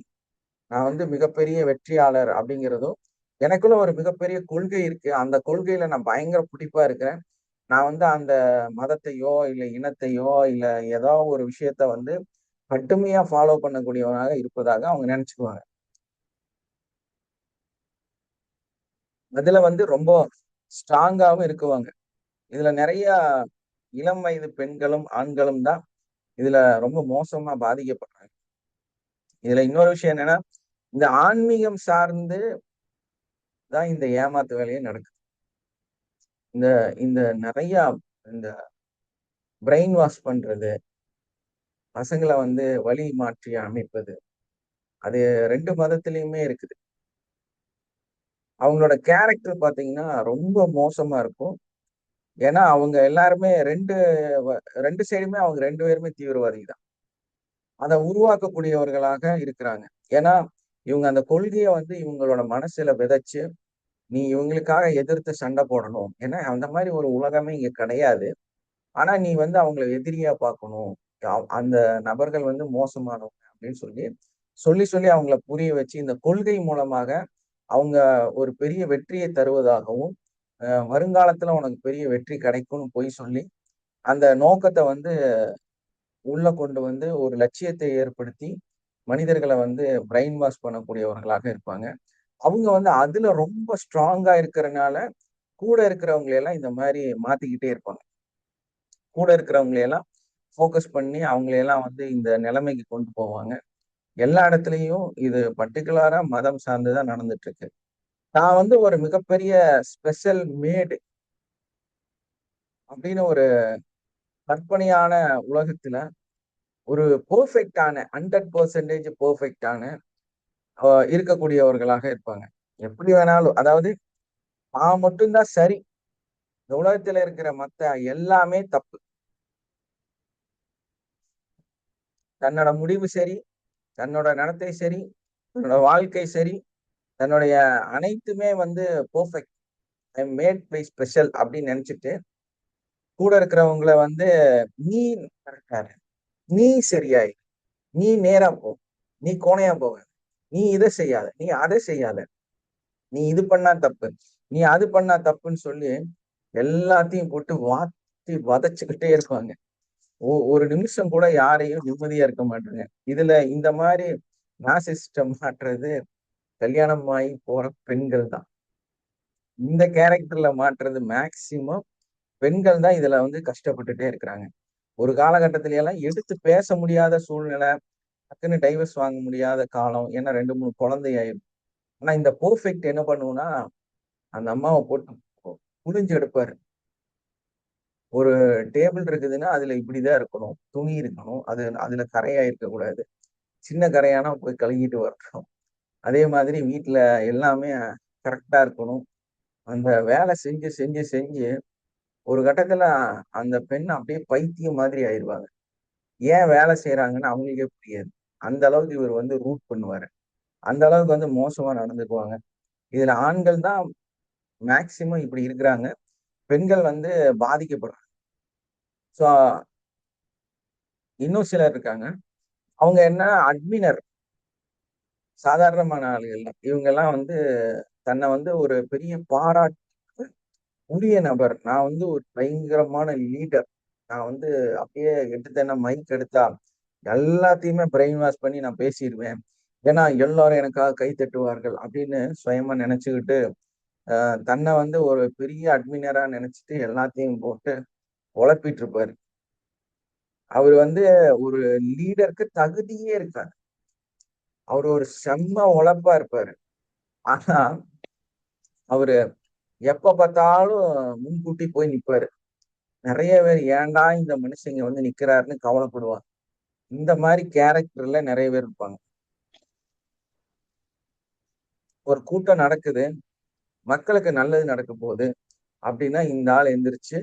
நான் வந்து மிகப்பெரிய வெற்றியாளர் அப்படிங்கிறதும், எனக்குள்ள ஒரு மிகப்பெரிய கொள்கை இருக்கு, அந்த கொள்கையில நான் பயங்கர பிடிப்பா இருக்கிறேன், நான் வந்து அந்த மதத்தையோ இல்ல இனத்தையோ இல்ல ஏதோ ஒரு விஷயத்த வந்து கடுமையா ஃபாலோ பண்ணக்கூடியவனாக இருப்பதாக அவங்க நினைச்சுக்குவாங்க. அதுல வந்து ரொம்ப ஸ்ட்ராங்காவும் இருக்குவாங்க. இதுல நிறைய இளம் வயது பெண்களும் ஆண்களும் தான் இதுல ரொம்ப மோசமா பாதிக்கப்படுறாங்க. இதுல இன்னொரு விஷயம் என்னன்னா, இந்த ஆன்மீகம் சார்ந்து தான் இந்த ஏமாத்து வேலையே நடக்குது. இந்த இந்த நிறைய இந்த பிரெயின் வாஷ் பண்றது, பசங்கள வந்து வழி மாற்றி அமைப்பது, அது 2 மதத்திலயுமே இருக்குது. அவங்களோட கேரக்டர் பாத்தீங்கன்னா ரொம்ப மோசமா இருக்கும். ஏன்னா அவங்க எல்லாருமே 2 சைடுமே அவங்க 2 பேருமே தீவிரவாதி தான். அதை உருவாக்கக்கூடியவர்களாக இருக்கிறாங்க. ஏன்னா இவங்க அந்த கொள்கையை வந்து இவங்களோட மனசுல விதைச்சு, நீ இவங்களுக்காக எதிர்த்து சண்டை போடணும். ஏன்னா அந்த மாதிரி ஒரு உலகமே இங்க கிடையாது. ஆனா நீ வந்து அவங்கள எதிரியா பார்க்கணும். அந்த நபர்கள் வந்து மோசமானவங்க அப்படின்னு சொல்லி சொல்லி சொல்லி அவங்கள புரிய வச்சு இந்த கொள்கை மூலமாக அவங்க ஒரு பெரிய வெற்றியை தருவதாகவும், வருங்காலத்துல உனக்கு பெரிய வெற்றி கிடைக்கும்னு பொய் சொல்லி அந்த நோக்கத்தை வந்து உள்ள கொண்டு வந்து ஒரு லட்சியத்தை ஏற்படுத்தி மனிதர்களை வந்து பிரெயின் வாஷ் பண்ணக்கூடியவர்களாக இருப்பாங்க. அவங்க வந்து அதுல ரொம்ப ஸ்ட்ராங்கா இருக்கிறனால கூட இருக்கிறவங்களை எல்லாம் இந்த மாதிரி மாத்திக்கிட்டே இருப்பாங்க. கூட இருக்கிறவங்களை எல்லாம் ஃபோக்கஸ் பண்ணி அவங்களையெல்லாம் வந்து இந்த நிலைமைக்கு கொண்டு போவாங்க. எல்லா இடத்துலயும் இது பர்ட்டிகுலரா மதம் சார்ந்துதான் நடந்துட்டு இருக்கு. நான் வந்து ஒரு மிகப்பெரிய ஸ்பெஷல் மேடு அப்படின்னு ஒரு கற்பனையான உலகத்துல ஒரு பெர்ஃபெக்டான 100% பெர்ஃபெக்டான இருக்கக்கூடியவர்களாக இருப்பாங்க. எப்படி வேணாலும், அதாவது நான் மட்டும்தான் சரி, இந்த உலகத்துல இருக்கிற மத்த எல்லாமே தப்பு. தன்னோட முடிவு சரி, தன்னோட நடத்தை சரி, தன்னோட வாழ்க்கை சரி, தன்னுடைய அனைத்துமே வந்து perfect, I am made by special அப்படின்னு நினைச்சிட்டு கூட இருக்கிறவங்கள வந்து நீ கரெக்டா இரு, நீ சரியாய், நீ நேரா போ, நீ கோணையா போக, நீ இதை செய்யாத, நீ அதை செய்யாத, நீ இது பண்ணா தப்பு, நீ அது பண்ணா தப்புன்னு சொல்லி எல்லாத்தையும் போட்டு வாத்தி வதச்சுக்கிட்டே இருப்பாங்க. ஒரு நிமிஷம் கூட யாரையும் நிம்மதியா இருக்க மாட்டாங்க. இதுல இந்த மாதிரி நார்சிசிஸ்ட மாற்றுறது கல்யாணம் ஆகி போற பெண்கள் தான். இந்த கேரக்டர்ல மாற்றுறது மேக்சிமம் பெண்கள் தான் இதுல வந்து கஷ்டப்பட்டுட்டே இருக்கிறாங்க. ஒரு காலகட்டத்தில எல்லாம் எடுத்து பேச முடியாத சூழ்நிலை, டக்குன்னு டைவர்ஸ் வாங்க முடியாத காலம். ஏன்னா 2, 3 குழந்தை ஆயிரும். ஆனா இந்த பெர்ஃபெக்ட் என்ன பண்ணுவோம்னா, அந்த அம்மாவை போட்டு புழிஞ்சு எடுப்பாரு. ஒரு டேபிள் இருக்குதுன்னா அதுல இப்படிதான் இருக்கணும், துணி இருக்கணும், அதுல கரையா இருக்கக்கூடாது, சின்ன கரையானா போய் கழுவிட்டு வரணும். அதே மாதிரி வீட்டுல எல்லாமே கரெக்டா இருக்கணும். அந்த வேலை செஞ்சு செஞ்சு செஞ்சு ஒரு கட்டத்துல அந்த பெண் அப்படியே பைத்தியம் மாதிரி ஆயிடுவாங்க. ஏன் வேலை செய்யறாங்கன்னு அவங்களுக்கே புரியாது. அந்த அளவுக்கு இவர் வந்து ரூட் பண்ணுவாரு. அந்த அளவுக்கு வந்து மோசமா நடந்துக்குவாங்க. இதுல ஆண்கள் தான் மேக்சிமம் இப்படி இருக்கிறாங்க. பெண்கள் வந்து பாதிக்கப்படுறாங்க. ஸோ இன்னும் சிலர் இருக்காங்க. அவங்க என்ன அட்மினர், சாதாரணமான ஆளுகள் தான். இவங்க எல்லாம் வந்து தன்னை வந்து ஒரு பெரிய பாராட்டு உரிய நபர். நான் வந்து ஒரு பயங்கரமான லீடர். நான் வந்து அப்படியே எடுத்தேன்னா மைக் எடுத்தா எல்லாத்தையுமே பிரெயின் வாஷ் பண்ணி நான் பேசிடுவேன். ஏன்னா எல்லாரும் எனக்காக கை தட்டுவார்கள் அப்படின்னு சுயமா நினைச்சுக்கிட்டு தன்னை வந்து ஒரு பெரிய அட்மினரா நினைச்சிட்டு எல்லாத்தையும் போட்டு உழப்பிட்டு இருப்பாரு. அவர் வந்து ஒரு லீடருக்கு தகுதியே இருக்காது. அவர் ஒரு செம்ம உழைப்பா இருப்பாரு. ஆனா அவரு எப்ப பார்த்தாலும் முன்கூட்டி போய் நிப்பாரு. நிறைய பேர் ஏன்டா இந்த மனுஷங்க வந்து நிக்கிறாருன்னு கவலைப்படுவாங்க. இந்த மாதிரி கேரக்டர்ல நிறைய பேர் இருப்பாங்க. ஒரு கூட்டம் நடக்குது, மக்களுக்கு நல்லது நடக்க போகுது அப்படின்னா இந்த ஆள் எந்திரிச்சு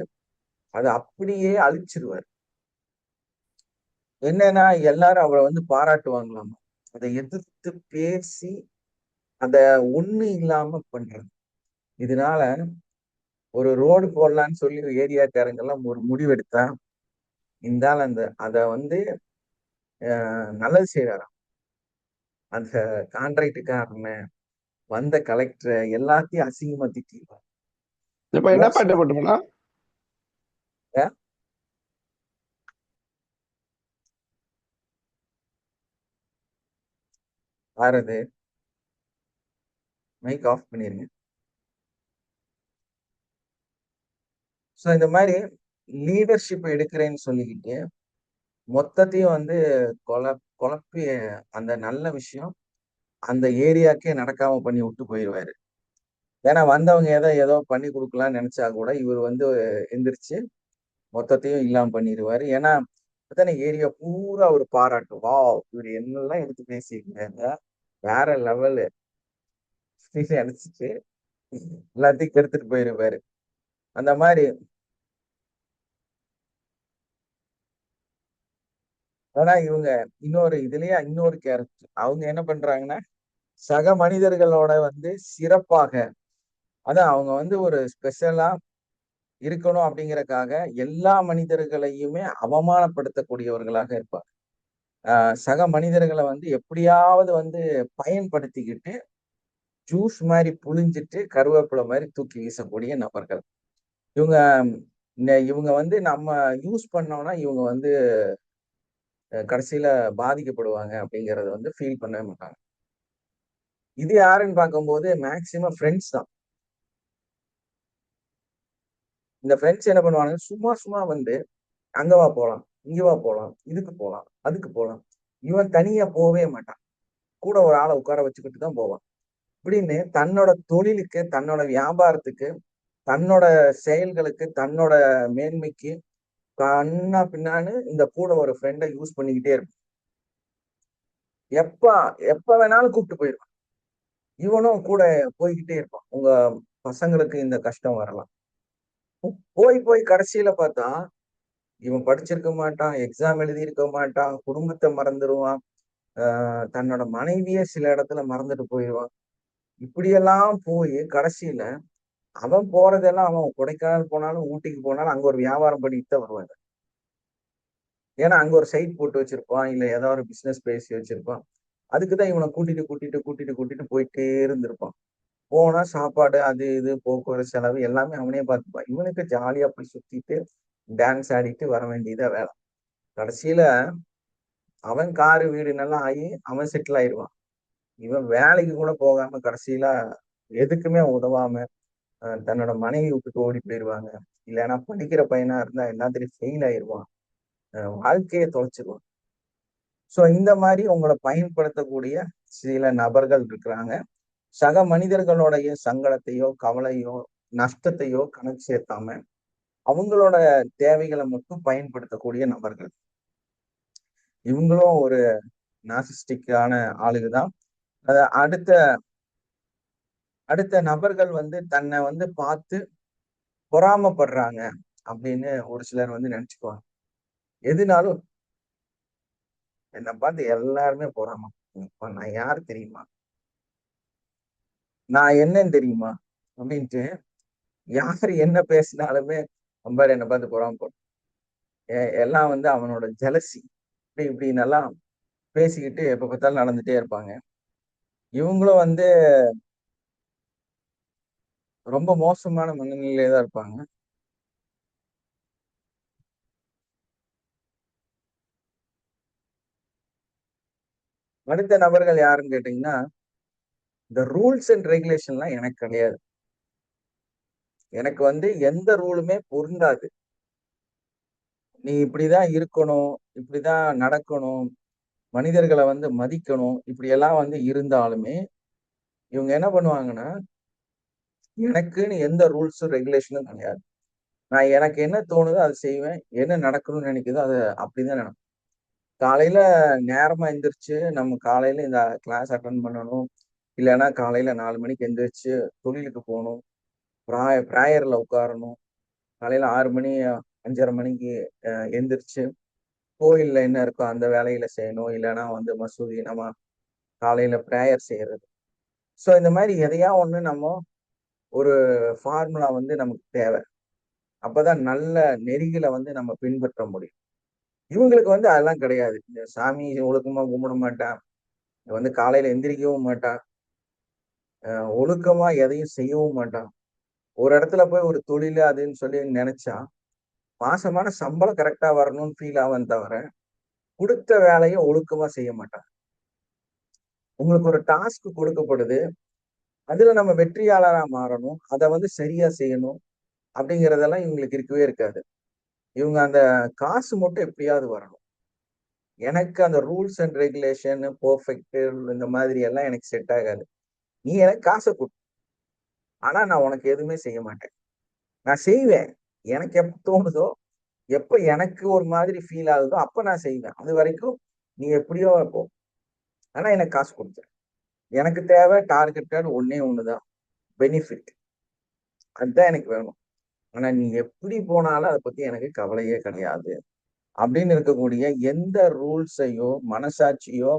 அதை அப்படியே அழிச்சிருவாரு. என்னன்னா எல்லாரும் அவரை வந்து பாராட்டுவாங்களாமா. அதை எதிர்த்து பேசி அத ஒண்ணு இல்லாம பண்றது. இதனால ஒரு ரோடு போடலான்னு சொல்லி ஏரியாக்காரங்க எல்லாம் ஒரு முடிவெடுத்தா இந்த ஆள் அத வந்து நல்லது செய்வாராம். அந்த கான்ட்ராக்டுக்காரன, வந்த கலெக்டர் எல்லாத்தையும் அசிங்கமா திட்டிடுவார். இப்ப என்ன பாட்டு போட்டு போனா ஆறது மைக் ஆஃப் பண்ணிருங்க. ஸோ இந்த மாதிரி லீடர்ஷிப் எடுக்கிறேன்னு சொல்லிக்கிட்டு மொத்தத்தையும் வந்து குழப்பி அந்த நல்ல விஷயம் அந்த ஏரியாக்கே நடக்காம பண்ணி விட்டு போயிடுவாரு. ஏன்னா வந்தவங்க ஏதோ பண்ணி கொடுக்கலாம்னு நினைச்சா கூட இவர் வந்து எந்திரிச்சு மொத்தத்தையும் இல்லாம பண்ணிடுவாரு. ஏன்னா ஏரியா பூரா ஒரு பாராட்டு, வா இவர் என்னெல்லாம் எடுத்து பேசியிருக்காங்க, வேற லெவலு நினைச்சிட்டு எல்லாத்தையும் கெடுத்துட்டு போயிருப்பாரு. அந்த மாதிரி ஆனா இவங்க இன்னொரு கேரக்டர். அவங்க என்ன பண்றாங்கன்னா சக மனிதர்களோட வந்து சிறப்பாக, அதான் அவங்க வந்து ஒரு ஸ்பெஷலா இருக்கணும் அப்படிங்கறக்காக எல்லா மனிதர்களையுமே அவமானப்படுத்தக்கூடியவர்களாக இருப்பாங்க. சக மனிதர்களை வந்து எப்படியாவது வந்து பயன்படுத்திக்கிட்டு ஜூஸ் மாதிரி புழிஞ்சிட்டு கருவேப்பிலை மாதிரி தூக்கி வீசக்கூடிய நபர்கள் இவங்க. இவங்க வந்து நம்ம யூஸ் பண்ணோம்னா இவங்க வந்து கடைசியில பாதிக்கப்படுவாங்க அப்படிங்கறத வந்து ஃபீல் பண்ணவே மாட்டாங்க. இது யாருன்னு பார்க்கும்போது மேக்சிமம் ஃப்ரெண்ட்ஸ் தான். இந்த ஃப்ரெண்ட்ஸ் என்ன பண்ணுவாங்க, சும்மா சும்மா வந்து அங்கவா போலாம், இங்கவா போலாம், இதுக்கு போலாம், அதுக்கு போலாம். இவன் தனியா போவே மாட்டான், கூட ஒரு ஆளை உட்கார வச்சுக்கிட்டு தான் போவான். இப்படின்னு தன்னோட தொழிலுக்கு, தன்னோட வியாபாரத்துக்கு, தன்னோட செயல்களுக்கு, தன்னோட மேன்மைக்கு கண்ணா பின்னான்னு இந்த கூட ஒரு ஃப்ரெண்டை யூஸ் பண்ணிக்கிட்டே இருப்பான். எப்ப எப்ப வேணாலும் கூப்பிட்டு போயிடுவான். இவனும் கூட போய்கிட்டே இருப்பான். உங்க பசங்களுக்கு இந்த கஷ்டம் வரலாம். போய் போய் கடைசியில பார்த்தா இவன் படிச்சிருக்க மாட்டான், எக்ஸாம் எழுதியிருக்க மாட்டான், குடும்பத்தை மறந்துடுவான், தன்னோட மனைவியே சில இடத்துல மறந்துட்டு போயிடுவான். இப்படியெல்லாம் போய் கடைசியில அவன் போறதெல்லாம் அவன் கொடைக்கானல் போனாலும் ஊட்டிக்கு போனாலும் அங்க ஒரு வியாபாரம் பண்ணிட்டு தான் வருவாங்க. ஏன்னா அங்க ஒரு சைட் போட்டு வச்சிருப்பான், இல்ல ஏதாவது ஒரு பிசினஸ் பேசி வச்சிருப்பான். அதுக்குதான் இவனை கூட்டிட்டு போயிட்டே இருந்திருப்பான். போனா சாப்பாடு அது இது போக்குவரத்து செலவு எல்லாமே அவனே பார்த்துப்பான். இவனுக்கு ஜாலியா போய் சுத்திட்டு டான்ஸ் ஆடிட்டு வர வேண்டியதா வேலை. கடைசியில அவன் காரு வீடு நல்லா ஆகி அவன் செட்டில் ஆயிடுவான். இவன் வேலைக்கு கூட போகாம கடைசியில எதுக்குமே உதவாம தன்னோட மனைவி விட்டுட்டு ஓடி போயிடுவாங்க. இல்லைன்னா படிக்கிற பையனா இருந்தா எல்லாத்திலையும் ஃபெயில் ஆயிடுவான். வாழ்க்கையை தொலைச்சிருவான். சோ இந்த மாதிரி உங்களை பயன்படுத்தக்கூடிய சில நபர்கள் இருக்கிறாங்க. சக மனிதர்களுடைய சங்கடத்தையோ கவலையோ நஷ்டத்தையோ கணக்கு சேர்த்தாம அவங்களோட தேவைகளை மட்டும் பயன்படுத்தக்கூடிய நபர்கள். இவங்களும் ஒரு நாசிஸ்டிக்கான ஆளுகுதான். அடுத்த அடுத்த நபர்கள் தன்னை பார்த்து பொறாமப்படுறாங்க அப்படின்னு ஒரு சிலர் நினைச்சுக்குவாங்க. எதுனாலும் என்னை பார்த்து எல்லாருமே பொறாம, நான் யாரு தெரியுமா, நான் என்னன்னு தெரியுமா அப்படின்ட்டு யாரு என்ன பேசினாலுமே அம்பாரு என்னை பார்த்து பொறாமப்படும். எல்லாம் அவனோட ஜெலசி இப்படின்னு எல்லாம் பேசிக்கிட்டு எப்ப பார்த்தாலும் நடந்துட்டே இருப்பாங்க. இவங்களும் ரொம்ப மோசமான மனநிலையில தான் இருப்பாங்க. அடுத்த நபர்கள் யாருன்னு கேட்டீங்கன்னா, இந்த ரூல்ஸ் அண்ட் ரெகுலேஷன்லாம் எனக்கு கிடையாது. எனக்கு எந்த ரூலுமே பொருந்தாது. நீ இப்படிதான் இருக்கணும், இப்படிதான் நடக்கணும், மனிதர்களை மதிக்கணும், இப்படி எல்லாம் இருந்தாலுமே இவங்க என்ன பண்ணுவாங்கன்னா, எனக்குன்னு எந்த ரூல்ஸும் ரெகுலேஷனும் கிடையாது. நான் எனக்கு என்ன தோணுதோ அதை செய்வேன். என்ன நடக்கணும்னு நினைக்குதோ அதை அப்படிதான் நடக்கும். காலையில நேரமா எந்திரிச்சு நம்ம காலையில இந்த கிளாஸ் அட்டன் பண்ணணும். இல்லைன்னா காலையில 4 மணிக்கு எந்திரிச்சு தொழிலுக்கு போகணும். ப்ராயர்ல உட்காரணும். காலையில 6 மணி 5:30 மணிக்கு எந்திரிச்சு கோயில்ல என்ன இருக்கோ அந்த வேலையில செய்யணும். இல்லைன்னா மசூதி நம்ம காலையில ப்ரேயர் செய்யறது. ஸோ இந்த மாதிரி எதையா ஒண்ணு நம்ம ஒரு ஃபார்முலா நமக்கு தேவை. அப்பதான் நல்ல நெறிகளை நம்ம பின்பற்ற முடியும். இவங்களுக்கு அதெல்லாம் கிடையாது. இந்த சாமி ஒழுக்கமா கும்பிட மாட்டான், காலையில எந்திரிக்கவும் மாட்டான், ஒழுக்கமா எதையும் செய்யவும் மாட்டான். ஒரு இடத்துல போய் ஒரு தொழில் அதுன்னு சொல்லி நினைச்சா மாசமான சம்பளம் கரெக்டா வரணும்னு ஃபீல் ஆவன் தவிர கொடுத்த வேலையை ஒழுக்கமா செய்ய மாட்டான். உங்களுக்கு ஒரு டாஸ்க் கொடுக்கப்படுது, அதுல நம்ம வெற்றியாளரா மாறணும், அதை சரியா செய்யணும் அப்படிங்கறதெல்லாம் இவங்களுக்கு இருக்கவே இருக்காது. இவங்க அந்த காசு மட்டும் எப்படியாவது வரணும். எனக்கு அந்த ரூல்ஸ் அண்ட் ரெகுலேஷன் பெர்ஃபெக்ட் இந்த மாதிரி எல்லாம் எனக்கு செட் ஆகாது. நீ எனக்கு காசை கொடு, ஆனா நான் உனக்கு எதுவுமே செய்ய மாட்டேன். நான் செய்வேன், எனக்கு எப்ப தோணுதோ, எப்ப எனக்கு ஒரு மாதிரி ஃபீல் ஆகுதோ அப்ப நான் செய்வேன். அது வரைக்கும் நீ எப்படியோ போ, ஆனா எனக்கு காசு கொடுத்த. எனக்கு தேவை டார்கெட்டட் ஒன்னே ஒண்ணுதான், பெனிஃபிட். அதுதான் எனக்கு வேணும். ஆனா நீ எப்படி போனாலும் அதை பத்தி எனக்கு கவலையே கிடையாது அப்படின்னு இருக்கக்கூடிய எந்த ரூல்ஸையோ மனசாட்சியோ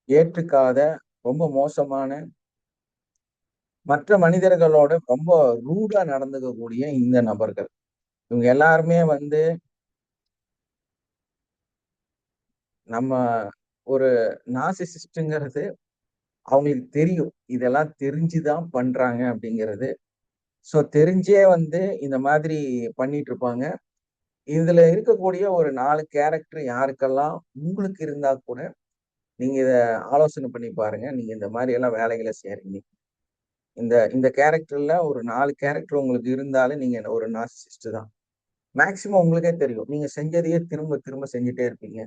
ஏற்றுக்காத ரொம்ப மோசமான மற்ற மனிதர்களோட ரொம்ப ரூடா நடந்துக்கக்கூடிய இந்த நபர்கள், இவங்க எல்லாருமே நம்ம ஒரு நார்சிசிஸ்ட்ங்கிறது அவங்களுக்கு தெரியும். இதெல்லாம் தெரிஞ்சுதான் பண்றாங்க அப்படிங்கிறது. சோ தெரிஞ்சே இந்த மாதிரி பண்ணிட்டு இருப்பாங்க. இதுல இருக்கக்கூடிய ஒரு 4 கேரக்டர் யாருக்கெல்லாம் உங்களுக்கு இருந்தா கூட நீங்க இத ஆலோசனை பண்ணி பாருங்க. நீங்க இந்த மாதிரி எல்லாம் வேலைகளை செய்றீங்க. இந்த இந்த கேரக்டர்ல ஒரு 4 கேரக்டர் உங்களுக்கு இருந்தாலே நீங்க ஒரு நார்சிசிஸ்ட் தான். மேக்சிமம் உங்களுக்கே தெரியும். நீங்க செஞ்சதையே திரும்ப திரும்ப செஞ்சுட்டே இருப்பீங்க.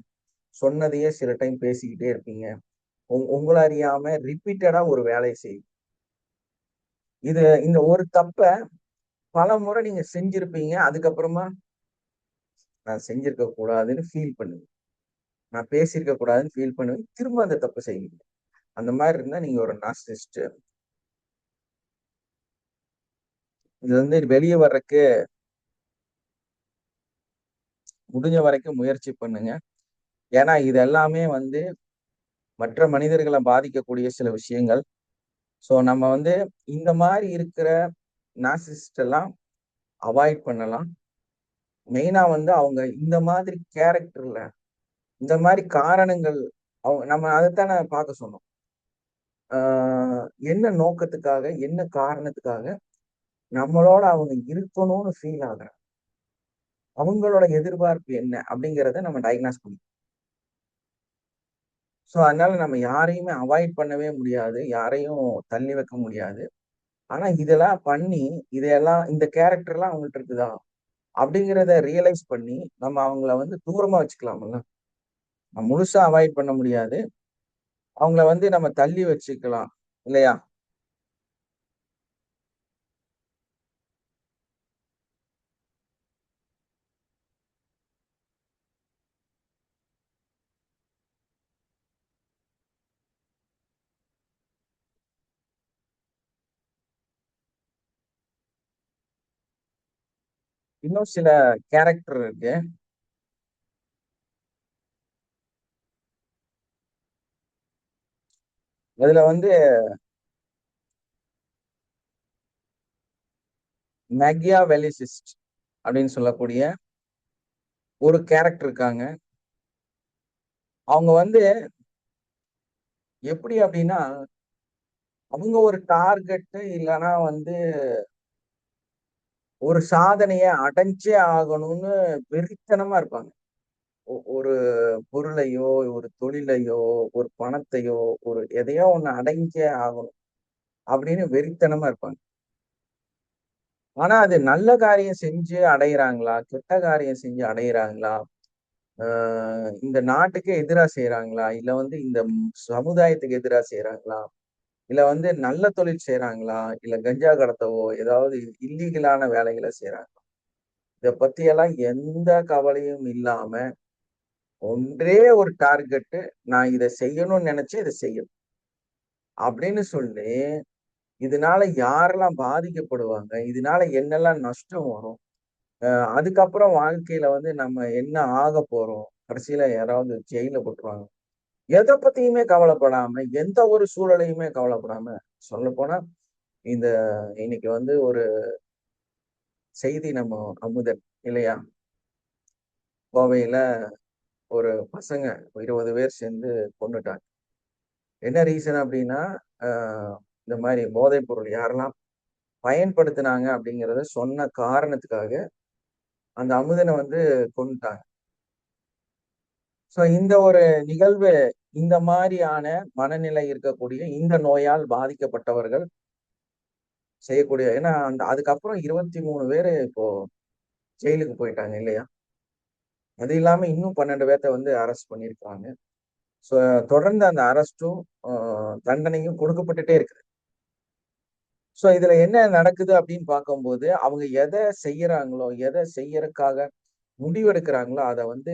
சொன்னதையே சில டைம் பேசிக்கிட்டே இருப்பீங்க. உங்களை அறியாம ரிப்பீட்டடா ஒரு வேலையை செய்யும். இந்த ஒரு தப்ப பல முறை நீங்க செஞ்சிருப்பீங்க. அதுக்கப்புறமா நான் செஞ்சிருக்க கூடாதுன்னு ஃபீல் பண்ணுவீங்க. நான் பேசியிருக்க கூடாதுன்னு ஃபீல் பண்ணுவீங்க. திரும்ப அந்த தப்பு செய்வீங்க. அந்த மாதிரி இருந்தா நீங்க ஒரு நார்சிசிஸ்ட். இதுல இருந்து வெளியே வர்றதுக்கு முடிஞ்ச வரைக்கும் முயற்சி பண்ணுங்க. ஏன்னா இது எல்லாமே வந்து மற்ற மனிதர்களை பாதிக்கக்கூடிய சில விஷயங்கள். ஸோ நம்ம வந்து இந்த மாதிரி இருக்கிற நார்சிசிஸ்ட் எல்லாம் அவாய்ட் பண்ணலாம். மெயினா வந்து அவங்க இந்த மாதிரி கேரக்டர்ல இந்த மாதிரி காரணங்கள் அவங்க நம்ம அதைத்தானே பார்க்க சொன்னோம். என்ன நோக்கத்துக்காக என்ன காரணத்துக்காக நம்மளோட அவங்க இருக்கணும்னு ஃபீல் ஆகுறாங்க, அவங்களோட எதிர்பார்ப்பு என்ன அப்படிங்கிறத நம்ம டயக்னாஸ் பண்ணணும். ஸோ அதனால நம்ம யாரையுமே அவாய்ட் பண்ணவே முடியாது, யாரையும் தள்ளி வைக்க முடியாது. ஆனா இதெல்லாம் பண்ணி இதையெல்லாம் இந்த கேரக்டர்லாம் அவங்கள்ட்ட இருக்குதா அப்படிங்கிறத ரியலைஸ் பண்ணி நம்ம அவங்கள வந்து தூரமா வச்சுக்கலாம்ல. நம்ம முழுசா அவாய்ட் பண்ண முடியாது, அவங்கள வந்து நம்ம தள்ளி வச்சுக்கலாம் இல்லையா? இன்னும் சில கேரக்டர் இருக்கு. அதுல வந்து மேக்கியாவெலிசிஸ்ட் அப்படின்னு சொல்லக்கூடிய ஒரு கேரக்டர் இருக்காங்க. அவங்க வந்து எப்படி அப்படின்னா, அவங்க ஒரு டார்கெட் இல்லைன்னா வந்து ஒரு சாதனையை அடைஞ்சே ஆகணும்னு வெறித்தனமா இருப்பாங்க. ஒரு பொருளையோ ஒரு தொழிலையோ ஒரு பணத்தையோ ஒரு எதையோ ஒண்ணு அடைஞ்சே ஆகணும் அப்படின்னு வெறித்தனமா இருப்பாங்க. ஆனா அது நல்ல காரியம் செஞ்சு அடையிறாங்களா, கெட்ட காரியம் செஞ்சு அடையிறாங்களா, இந்த நாட்டுக்கு எதிரா செய்யறாங்களா, இல்ல வந்து இந்த சமுதாயத்துக்கு எதிரா செய்யறாங்களா, இல்ல வந்து நல்ல தொழில் செய்யறாங்களா, இல்ல கஞ்சா கடத்தவோ ஏதாவது இல்லீகலான வேலைகளை செய்யறாங்களா, இத பத்தி எல்லாம் எந்த கவலையும் இல்லாம ஒன்றே ஒரு டார்கெட், நான் இதை செய்யணும்னு நினைச்சு இதை செய்யணும் அப்படின்னு சொல்லி, இதனால யாரெல்லாம் பாதிக்கப்படுவாங்க, இதனால என்னெல்லாம் நஷ்டம் வரும், அதுக்கப்புறம் வாழ்க்கையில வந்து நம்ம என்ன ஆக போறோம், கடைசியில யாராவது ஜெயில போட்டுருவாங்க, எதை பத்தியுமே கவலைப்படாம எந்த ஒரு சூழலையுமே கவலைப்படாம, சொல்ல போனா இந்த இன்னைக்கு வந்து ஒரு செய்தி நம்ம அமுதன் இல்லையா, கோவையில ஒரு பசங்க 20 பேர் சேர்ந்து கொன்னுட்டாங்க. என்ன ரீசன் அப்படின்னா, இந்த மாதிரி போதைப் பொருள் யாரெல்லாம் பயன்படுத்தினாங்க அப்படிங்கிறத சொன்ன காரணத்துக்காக அந்த அமுதனை வந்து கொன்னுட்டாங்க. ஸோ இந்த ஒரு நிகழ்வு, இந்த மாதிரியான மனநிலை இருக்கக்கூடிய இந்த நோயால் பாதிக்கப்பட்டவர்கள் செய்யக்கூடிய, ஏன்னா அந்த அதுக்கப்புறம் 23 பேரு இப்போ ஜெயிலுக்கு போயிட்டாங்க இல்லையா? அது இல்லாம இன்னும் 12 பேர்த்த வந்து அரெஸ்ட் பண்ணியிருக்காங்க. ஸோ தொடர்ந்து அந்த அரெஸ்ட்டும் தண்டனையும் கொடுக்கப்பட்டுட்டே இருக்குது. ஸோ இதுல என்ன நடக்குது அப்படின்னு பார்க்கும்போது, அவங்க எதை செய்யறாங்களோ, எதை செய்யறதுக்காக முடிவெடுக்கிறாங்களோ, அதை வந்து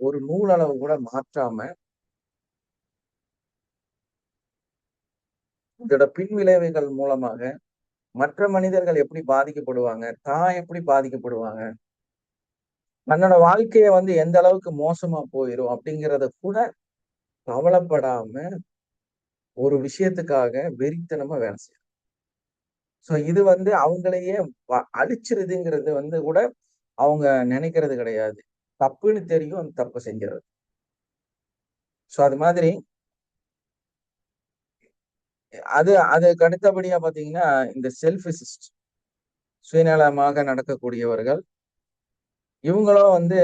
ஒரு நூலளவு கூட மாற்றாம இதோட பின்விளைவுகள் மூலமாக மற்ற மனிதர்கள் எப்படி பாதிக்கப்படுவாங்க, தான் எப்படி பாதிக்கப்படுவாங்க, தன்னோட வாழ்க்கைய வந்து எந்த அளவுக்கு மோசமா போயிரும் அப்படிங்கிறத கூட கவலைப்படாம ஒரு விஷயத்துக்காக வெறித்தனமா வேலை செய்யும். ஸோ இது வந்து அவங்களையே அழிச்சிருதுங்கிறது வந்து கூட அவங்க நினைக்கிறது கிடையாது. தப்புன்னு தெரியும், அந்த தப்பு செஞ்சிடறது. ஸோ அது மாதிரி அதுக்கு அடுத்தபடியா பாத்தீங்கன்னா, இந்த செல்ஃபிசிஸ்ட் சுயநலமாக நடக்கக்கூடியவர்கள், இவங்களும் வந்து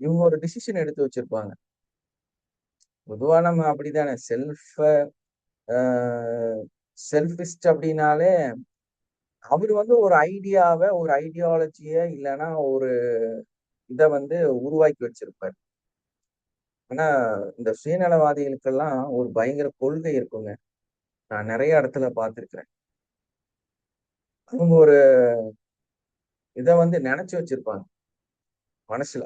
இவங்க ஒரு டிசிஷன் எடுத்து வச்சிருப்பாங்க. பொதுவா நம்ம அப்படித்தானே செல்ஃபிஸ்ட் அப்படின்னாலே அவர் வந்து ஒரு ஐடியாவ ஒரு ஐடியாலஜிய இல்லைன்னா ஒரு இதை வந்து உருவாக்கி வச்சிருப்பார். ஆனா இந்த சுயநலவாதிகளுக்கெல்லாம் ஒரு பயங்கர கொள்கை இருக்குங்க. நான் நிறைய இடத்துல பார்த்திருக்கிறேன். அவங்க ஒரு இதை வந்து நினைச்சு வச்சிருப்பாங்க மனசுல.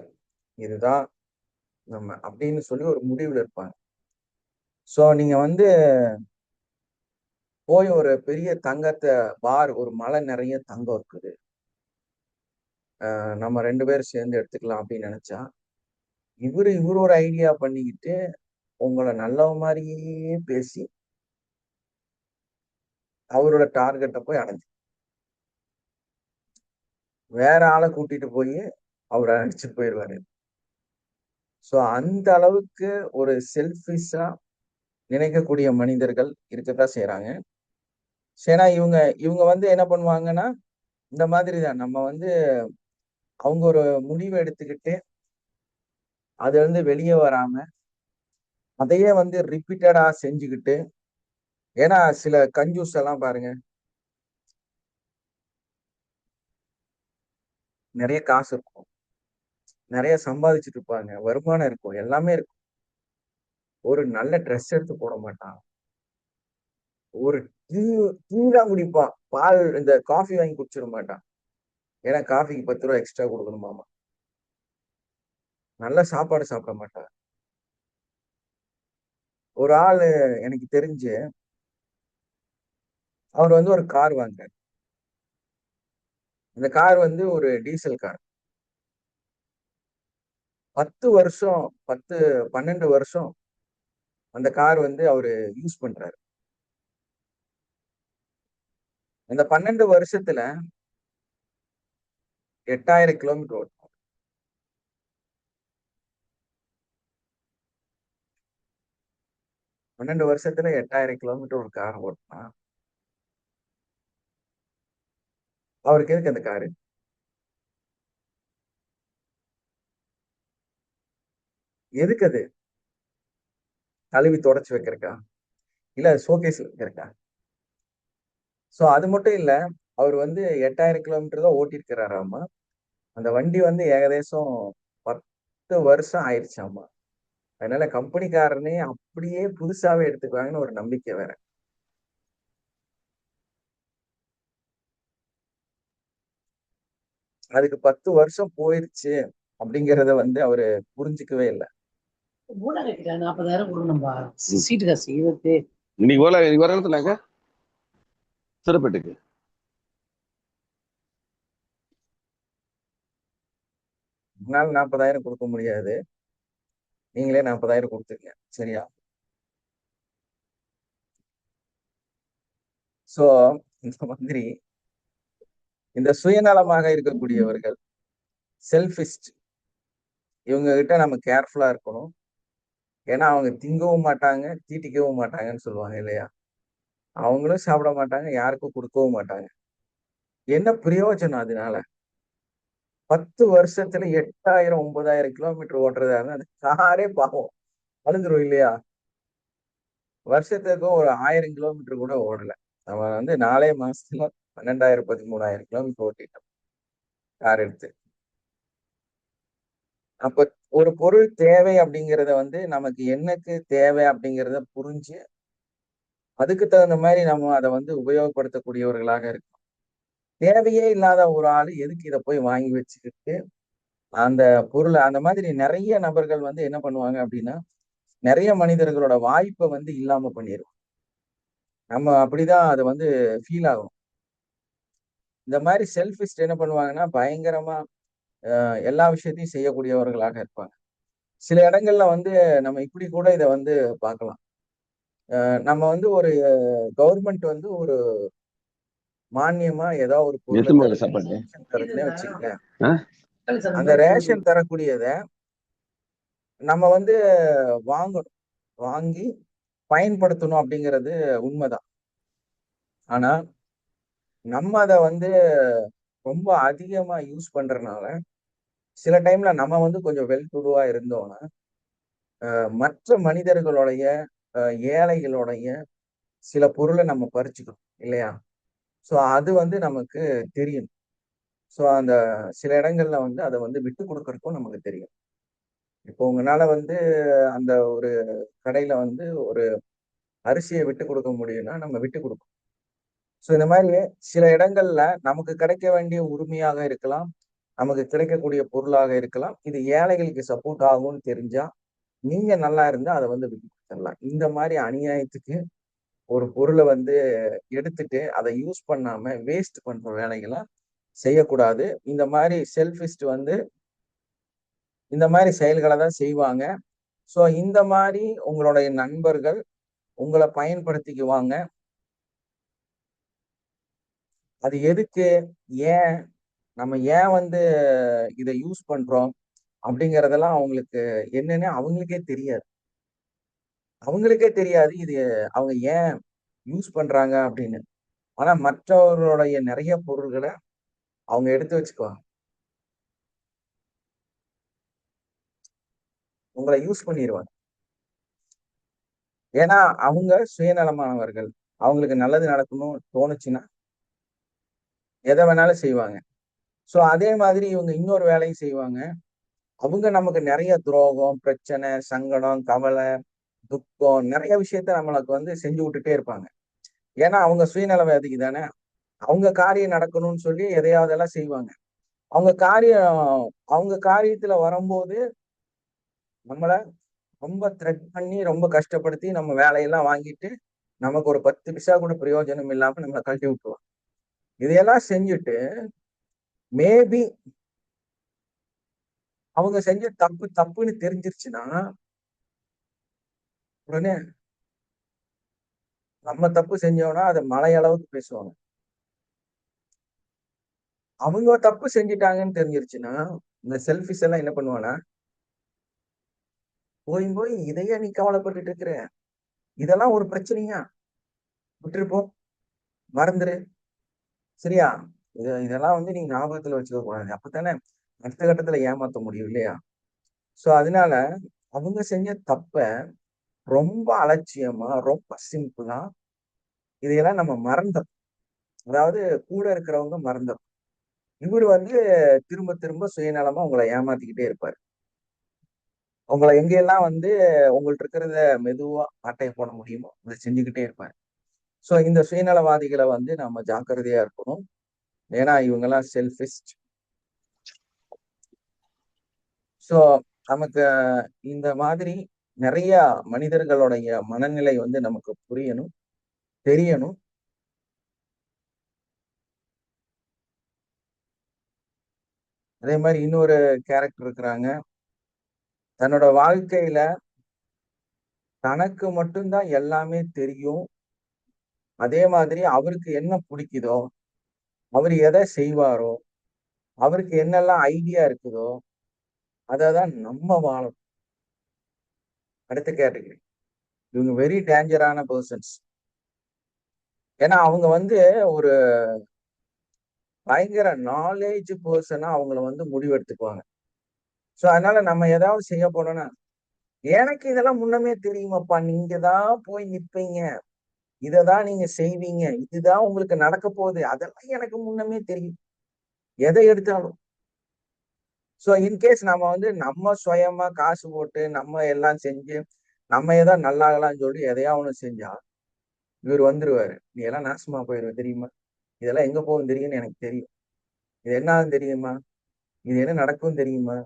இதுதான் நம்ம அப்படின்னு சொல்லி ஒரு முடிவுல இருப்பாங்க. சோ நீங்க வந்து போய் ஒரு பெரிய தங்கத்தை ஒரு மலை நிறைய தங்கம் இருக்குது, நம்ம 2 பேரும் சேர்ந்து எடுத்துக்கலாம் அப்படின்னு நினைச்சா, இவரு ஒரு ஐடியா பண்ணிக்கிட்டு உங்களை நல்ல மாதிரியே பேசி அவரோட டார்கெட்டை போய் அடைஞ்சு வேற ஆளை கூட்டிட்டு போய் அவரை அடிச்சு போயிடுவாரு. சோ அந்த அளவுக்கு ஒரு செல்ஃபிஷா நினைக்கக்கூடிய மனிதர்கள் இருக்கத்தான் செய்யறாங்க. ஏன்னா இவங்க வந்து என்ன பண்ணுவாங்கன்னா, இந்த மாதிரிதான் நம்ம வந்து அவங்க ஒரு முடிவை எடுத்துக்கிட்டு அதுல இருந்து வெளியே வராம அதையே வந்து ரிப்பீட்டடா செஞ்சுக்கிட்டு, ஏன்னா சில கஞ்சூஸ் எல்லாம் பாருங்க, நிறைய காசு இருக்கும், நிறைய சம்பாதிச்சுட்டு இருப்பாங்க, வருமானம் இருக்கும், எல்லாமே இருக்கும். ஒரு நல்ல ட்ரெஸ் எடுத்து போட மாட்டான், ஒரு டீ டீ தான் குடிப்பான், பால் இந்த காஃபி வாங்கி குடிச்சிட மாட்டான், ஏன்னா காஃபிக்கு 10 ரூபா எக்ஸ்ட்ரா கொடுக்கணுமாமா. நல்ல சாப்பாடு சாப்பிட மாட்டான். ஒரு ஆளு எனக்கு தெரிஞ்சு அவர் வந்து ஒரு கார் வாங்குறாரு. இந்த கார் வந்து ஒரு டீசல் கார். 12 வருஷம் அந்த கார் வந்து அவரு யூஸ் பண்றாரு. இந்த 12 வருஷத்துல 8000 கிலோமீட்டர் ஓடும். 12 வருஷத்துல 8000 கிலோமீட்டர் ஒரு கார் ஓட்டினா அவருக்கு எதுக்கு அந்த காரு? எதுக்கு அது? கழுவி தொடச்சு வைக்கிறக்கா, இல்ல ஷோகேஸ் வைக்கிறக்கா? சோ அது மட்டும் இல்ல, அவர் வந்து 8000 கிலோமீட்டர் தான் ஓட்டி இருக்கிறாராமா. அந்த வண்டி வந்து ஏகதேசம் 10 வருஷம் ஆயிடுச்சாமா. அதனால கம்பெனிக்காரனே அப்படியே புதுசாவே எடுத்துக்குவாங்கன்னு ஒரு நம்பிக்கை வேற. அதுக்கு 10 வருஷம் போயிருச்சு அப்படிங்கறத வந்து அவரு புரிஞ்சுக்கவே இல்லை. இன்னைக்கு வர இடத்துலங்க சிறப்பேட்டுக்கு என்னால 40,000 கொடுக்க முடியாது, நீங்களே 40,000 கொடுத்துருங்க, சரியா? சோ இந்த மாதிரி இந்த சுயநலமாக இருக்கக்கூடியவர்கள், செல்ஃபிஸ்ட், இவங்க கிட்ட நம்ம கேர்ஃபுல்லா இருக்கணும். ஏன்னா அவங்க திங்கவும் மாட்டாங்க, தீட்டிக்கவும் மாட்டாங்கன்னு சொல்லுவாங்க இல்லையா? அவங்களும் சாப்பிட மாட்டாங்க, யாருக்கும் கொடுக்கவும் மாட்டாங்க. என்ன பிரயோஜனம் அதனால? 10 வருஷத்துல 8000 9000 கிலோமீட்டர் ஓட்டுறதா இருந்தா அந்த காரே பாவம் அழுந்துரும் இல்லையா? வருஷத்துக்கு ஒரு 1000 கிலோமீட்டர் கூட ஓடல. நம்ம வந்து 4 மாசத்துல 12,000 13,000 கிலோமீட்டர் ஓட்டிட்டோம் கார் எடுத்து. அப்ப ஒரு பொருள் தேவை அப்படிங்கிறத வந்து நமக்கு என்னக்கு தேவை அப்படிங்கிறத புரிஞ்சு அதுக்கு தகுந்த மாதிரி நம்ம அதை வந்து உபயோகப்படுத்தக்கூடியவர்களாக இருக்கணும். தேவையே இல்லாத ஒரு ஆளு எதுக்கு இதை போய் வாங்கி வச்சுக்கிட்டு அந்த பொருளை, அந்த மாதிரி நிறைய நபர்கள் வந்து என்ன பண்ணுவாங்க அப்படின்னா, நிறைய மனிதர்களோட வாய்ப்பை வந்து இல்லாம பண்ணிடும். நம்ம அப்படிதான் அதை வந்து ஃபீல் ஆகும். இந்த மாதிரி செல்ஃபிஸ்ட் என்ன பண்ணுவாங்கன்னா பயங்கரமா எல்லா விஷயத்தையும் செய்யக்கூடியவர்களாக இருப்பாங்க. சில இடங்கள்ல வந்து நம்ம இப்படி கூட இதை வந்து பார்க்கலாம். நம்ம வந்து ஒரு கவர்மெண்ட் வந்து ஒரு மானியமா ஏதாவது ஒரு பொருளை தருதுன்னே வச்சுக்கலேன். அந்த ரேஷன் தரக்கூடியத நம்ம வந்து வாங்கணும், வாங்கி பயன்படுத்தணும் அப்படிங்கிறது உண்மைதான். ஆனா நம்ம அதை வந்து ரொம்ப அதிகமா யூஸ் பண்றதுனால சில டைம்ல நம்ம வந்து கொஞ்சம் வெல் டுடுவா இருந்தோம்னா மற்ற மனிதர்களுடைய ஏழைகளுடைய சில பொருளை நம்ம பறிச்சுக்கணும் இல்லையா? சோ அது வந்து நமக்கு தெரியும். சோ அந்த சில இடங்கள்ல வந்து அதை வந்து விட்டு கொடுக்கறதுக்கும் நமக்கு தெரியும். இப்போ உங்களால வந்து அந்த ஒரு கடையில வந்து ஒரு அரிசியை விட்டு கொடுக்க முடியும்னா நம்ம விட்டு கொடுப்போம். சோ இந்த மாதிரி சில இடங்கள்ல நமக்கு கிடைக்க வேண்டிய உரிமையாக இருக்கலாம், நமக்கு கிடைக்கக்கூடிய பொருளாக இருக்கலாம், இது ஏழைகளுக்கு சப்போர்ட் ஆகும்னு தெரிஞ்சா நீங்க நல்லா இருந்தா அதை வந்து விட்டு கொடுத்துடலாம். இந்த மாதிரி அநியாயத்துக்கு ஒரு பொருளை வந்து எடுத்துட்டு அதை யூஸ் பண்ணாம வேஸ்ட் பண்ற வேலைகளை செய்யக்கூடாது. இந்த மாதிரி செல்ஃபிஸ்ட் வந்து இந்த மாதிரி செயல்களை தான் செய்வாங்க. ஸோ இந்த மாதிரி உங்களுடைய நண்பர்கள் உங்களை பயன்படுத்திக்குவாங்க. அது எதுக்கு, ஏன், நம்ம ஏன் வந்து இதை யூஸ் பண்றோம் அப்படிங்கறதெல்லாம் அவங்களுக்கு என்னன்னு அவங்களுக்கே தெரியாது. அவங்களுக்கே தெரியாது இது அவங்க ஏன் யூஸ் பண்றாங்க அப்படின்னு. ஆனா மற்றவர்களுடைய நிறைய பொருள்களை அவங்க எடுத்து வச்சுக்குவாங்க. உங்களை யூஸ் பண்ணிடுவாங்க. ஏன்னா அவங்க சுயநலமானவர்கள். அவங்களுக்கு நல்லது நடக்கணும்னு தோணுச்சுன்னா எதை வேணாலும் செய்வாங்க. சோ அதே மாதிரி இவங்க இன்னொரு வேலையும் செய்வாங்க. அவங்க நமக்கு நிறைய துரோகம், பிரச்சனை, சங்கடம், கவலை, துக்கம், நிறைய விஷயத்த நம்மளுக்கு வந்து செஞ்சு விட்டுட்டே இருப்பாங்க. ஏன்னா அவங்க சுயநலவாதிக்கு தானே. அவங்க காரியம் நடக்கணும்னு சொல்லி எதையாவதெல்லாம் செய்வாங்க. அவங்க காரியம் அவங்க காரியத்துல வரும்போது நம்மள ரொம்ப த்ரெட் பண்ணி ரொம்ப கஷ்டப்படுத்தி நம்ம வேலையெல்லாம் வாங்கிட்டு நமக்கு ஒரு 10 பைசா கூட பிரயோஜனம் இல்லாம நம்மளை கழட்டி விட்டுருவாங்க. இதையெல்லாம் செஞ்சுட்டு மேபி அவங்க செஞ்ச தப்பு தப்புன்னு தெரிஞ்சிருச்சுன்னா உடனே நம்ம தப்பு செஞ்சோம்னா அதை மலை அளவுக்கு பேசுவாங்க. அவங்க தப்பு செஞ்சுட்டாங்கன்னு தெரிஞ்சிருச்சுன்னா இந்த செல்ஃபிஸ் எல்லாம் என்ன பண்ணுவானா, போய் போய் இதையே நீ கவலைப்பட்டுட்டு இருக்கிற, இதெல்லாம் ஒரு பிரச்சனையா, விட்டுருப்போம், மறந்துரு, சரியா, இதெல்லாம் வந்து நீங்க ஞாபகத்துல வச்சுக்க கூடாது. அப்பதானே அடுத்த கட்டத்துல ஏமாத்த முடியும் இல்லையா? சோ அதனால அவங்க செஞ்ச தப்ப ரொம்ப அலட்சியமா ரொம்ப சிம்பிளா இதையெல்லாம் நம்ம மறந்தோம். அதாவது கூட இருக்கிறவங்க மறந்தோம். இவர் வந்து திரும்ப திரும்ப சுயநலமா உங்களை ஏமாத்திக்கிட்டே இருப்பாரு. உங்களை எங்கெல்லாம் வந்து உங்கள்ட்ட இருக்கிறத மெதுவா ஆட்டைய போட முடியுமோ அதை செஞ்சுக்கிட்டே இருப்பாரு. சோ இந்த சுயநலவாதிகளை வந்து நம்ம ஜாக்கிரதையா இருக்கணும். ஏன்னா இவங்கெல்லாம் செல்ஃபிஸ்ட். சோ நமக்கு இந்த மாதிரி நிறைய மனிதர்களுடைய மனநிலை வந்து நமக்கு புரியணும், தெரியணும். அதே மாதிரி இன்னொரு கேரக்டர் இருக்கிறாங்க. தன்னோட வாழ்க்கையில தனக்கு மட்டும்தான் எல்லாமே தெரியும். அதே மாதிரி அவருக்கு என்ன பிடிக்குதோ, அவர் எதை செய்வாரோ, அவருக்கு என்னெல்லாம் ஐடியா இருக்குதோ அததான் நம்ம வாழணும். அடுத்த கேட்டகரி இவங்க வெரி டேஞ்சரான பர்சன்ஸ். ஏன்னா அவங்க வந்து ஒரு பயங்கர நாலேஜ் பர்சனா அவங்கள வந்து முடிவெடுத்துக்குவாங்க. சோ அதனால நம்ம ஏதாவது செய்ய போனோம்னா, எனக்கு இதெல்லாம் முன்னமே தெரியுமாப்பா, நீங்க தான் போய் நிப்பீங்க, இததான் நீங்க செய்வீங்க, இதுதான் உங்களுக்கு நடக்க போகுது, அதெல்லாம் எனக்கு முன்னமே தெரியும், எதை எடுத்தாலும். சோ இன்கேஸ் நம்ம வந்து நம்ம சுயமா காசு போட்டு நம்ம எல்லாம் செஞ்சு நம்ம ஏதோ நல்லாகலாம்னு சொல்லி எதையா ஒண்ணு செஞ்சா இவர் வந்துருவாரு. நீ எல்லாம் நாசமா போயிருவ தெரியுமா, இதெல்லாம் எங்க போகும் தெரியும்னு எனக்கு தெரியும், இது என்ன ஆகும் தெரியுமா, இது என்ன நடக்கும் தெரியுமா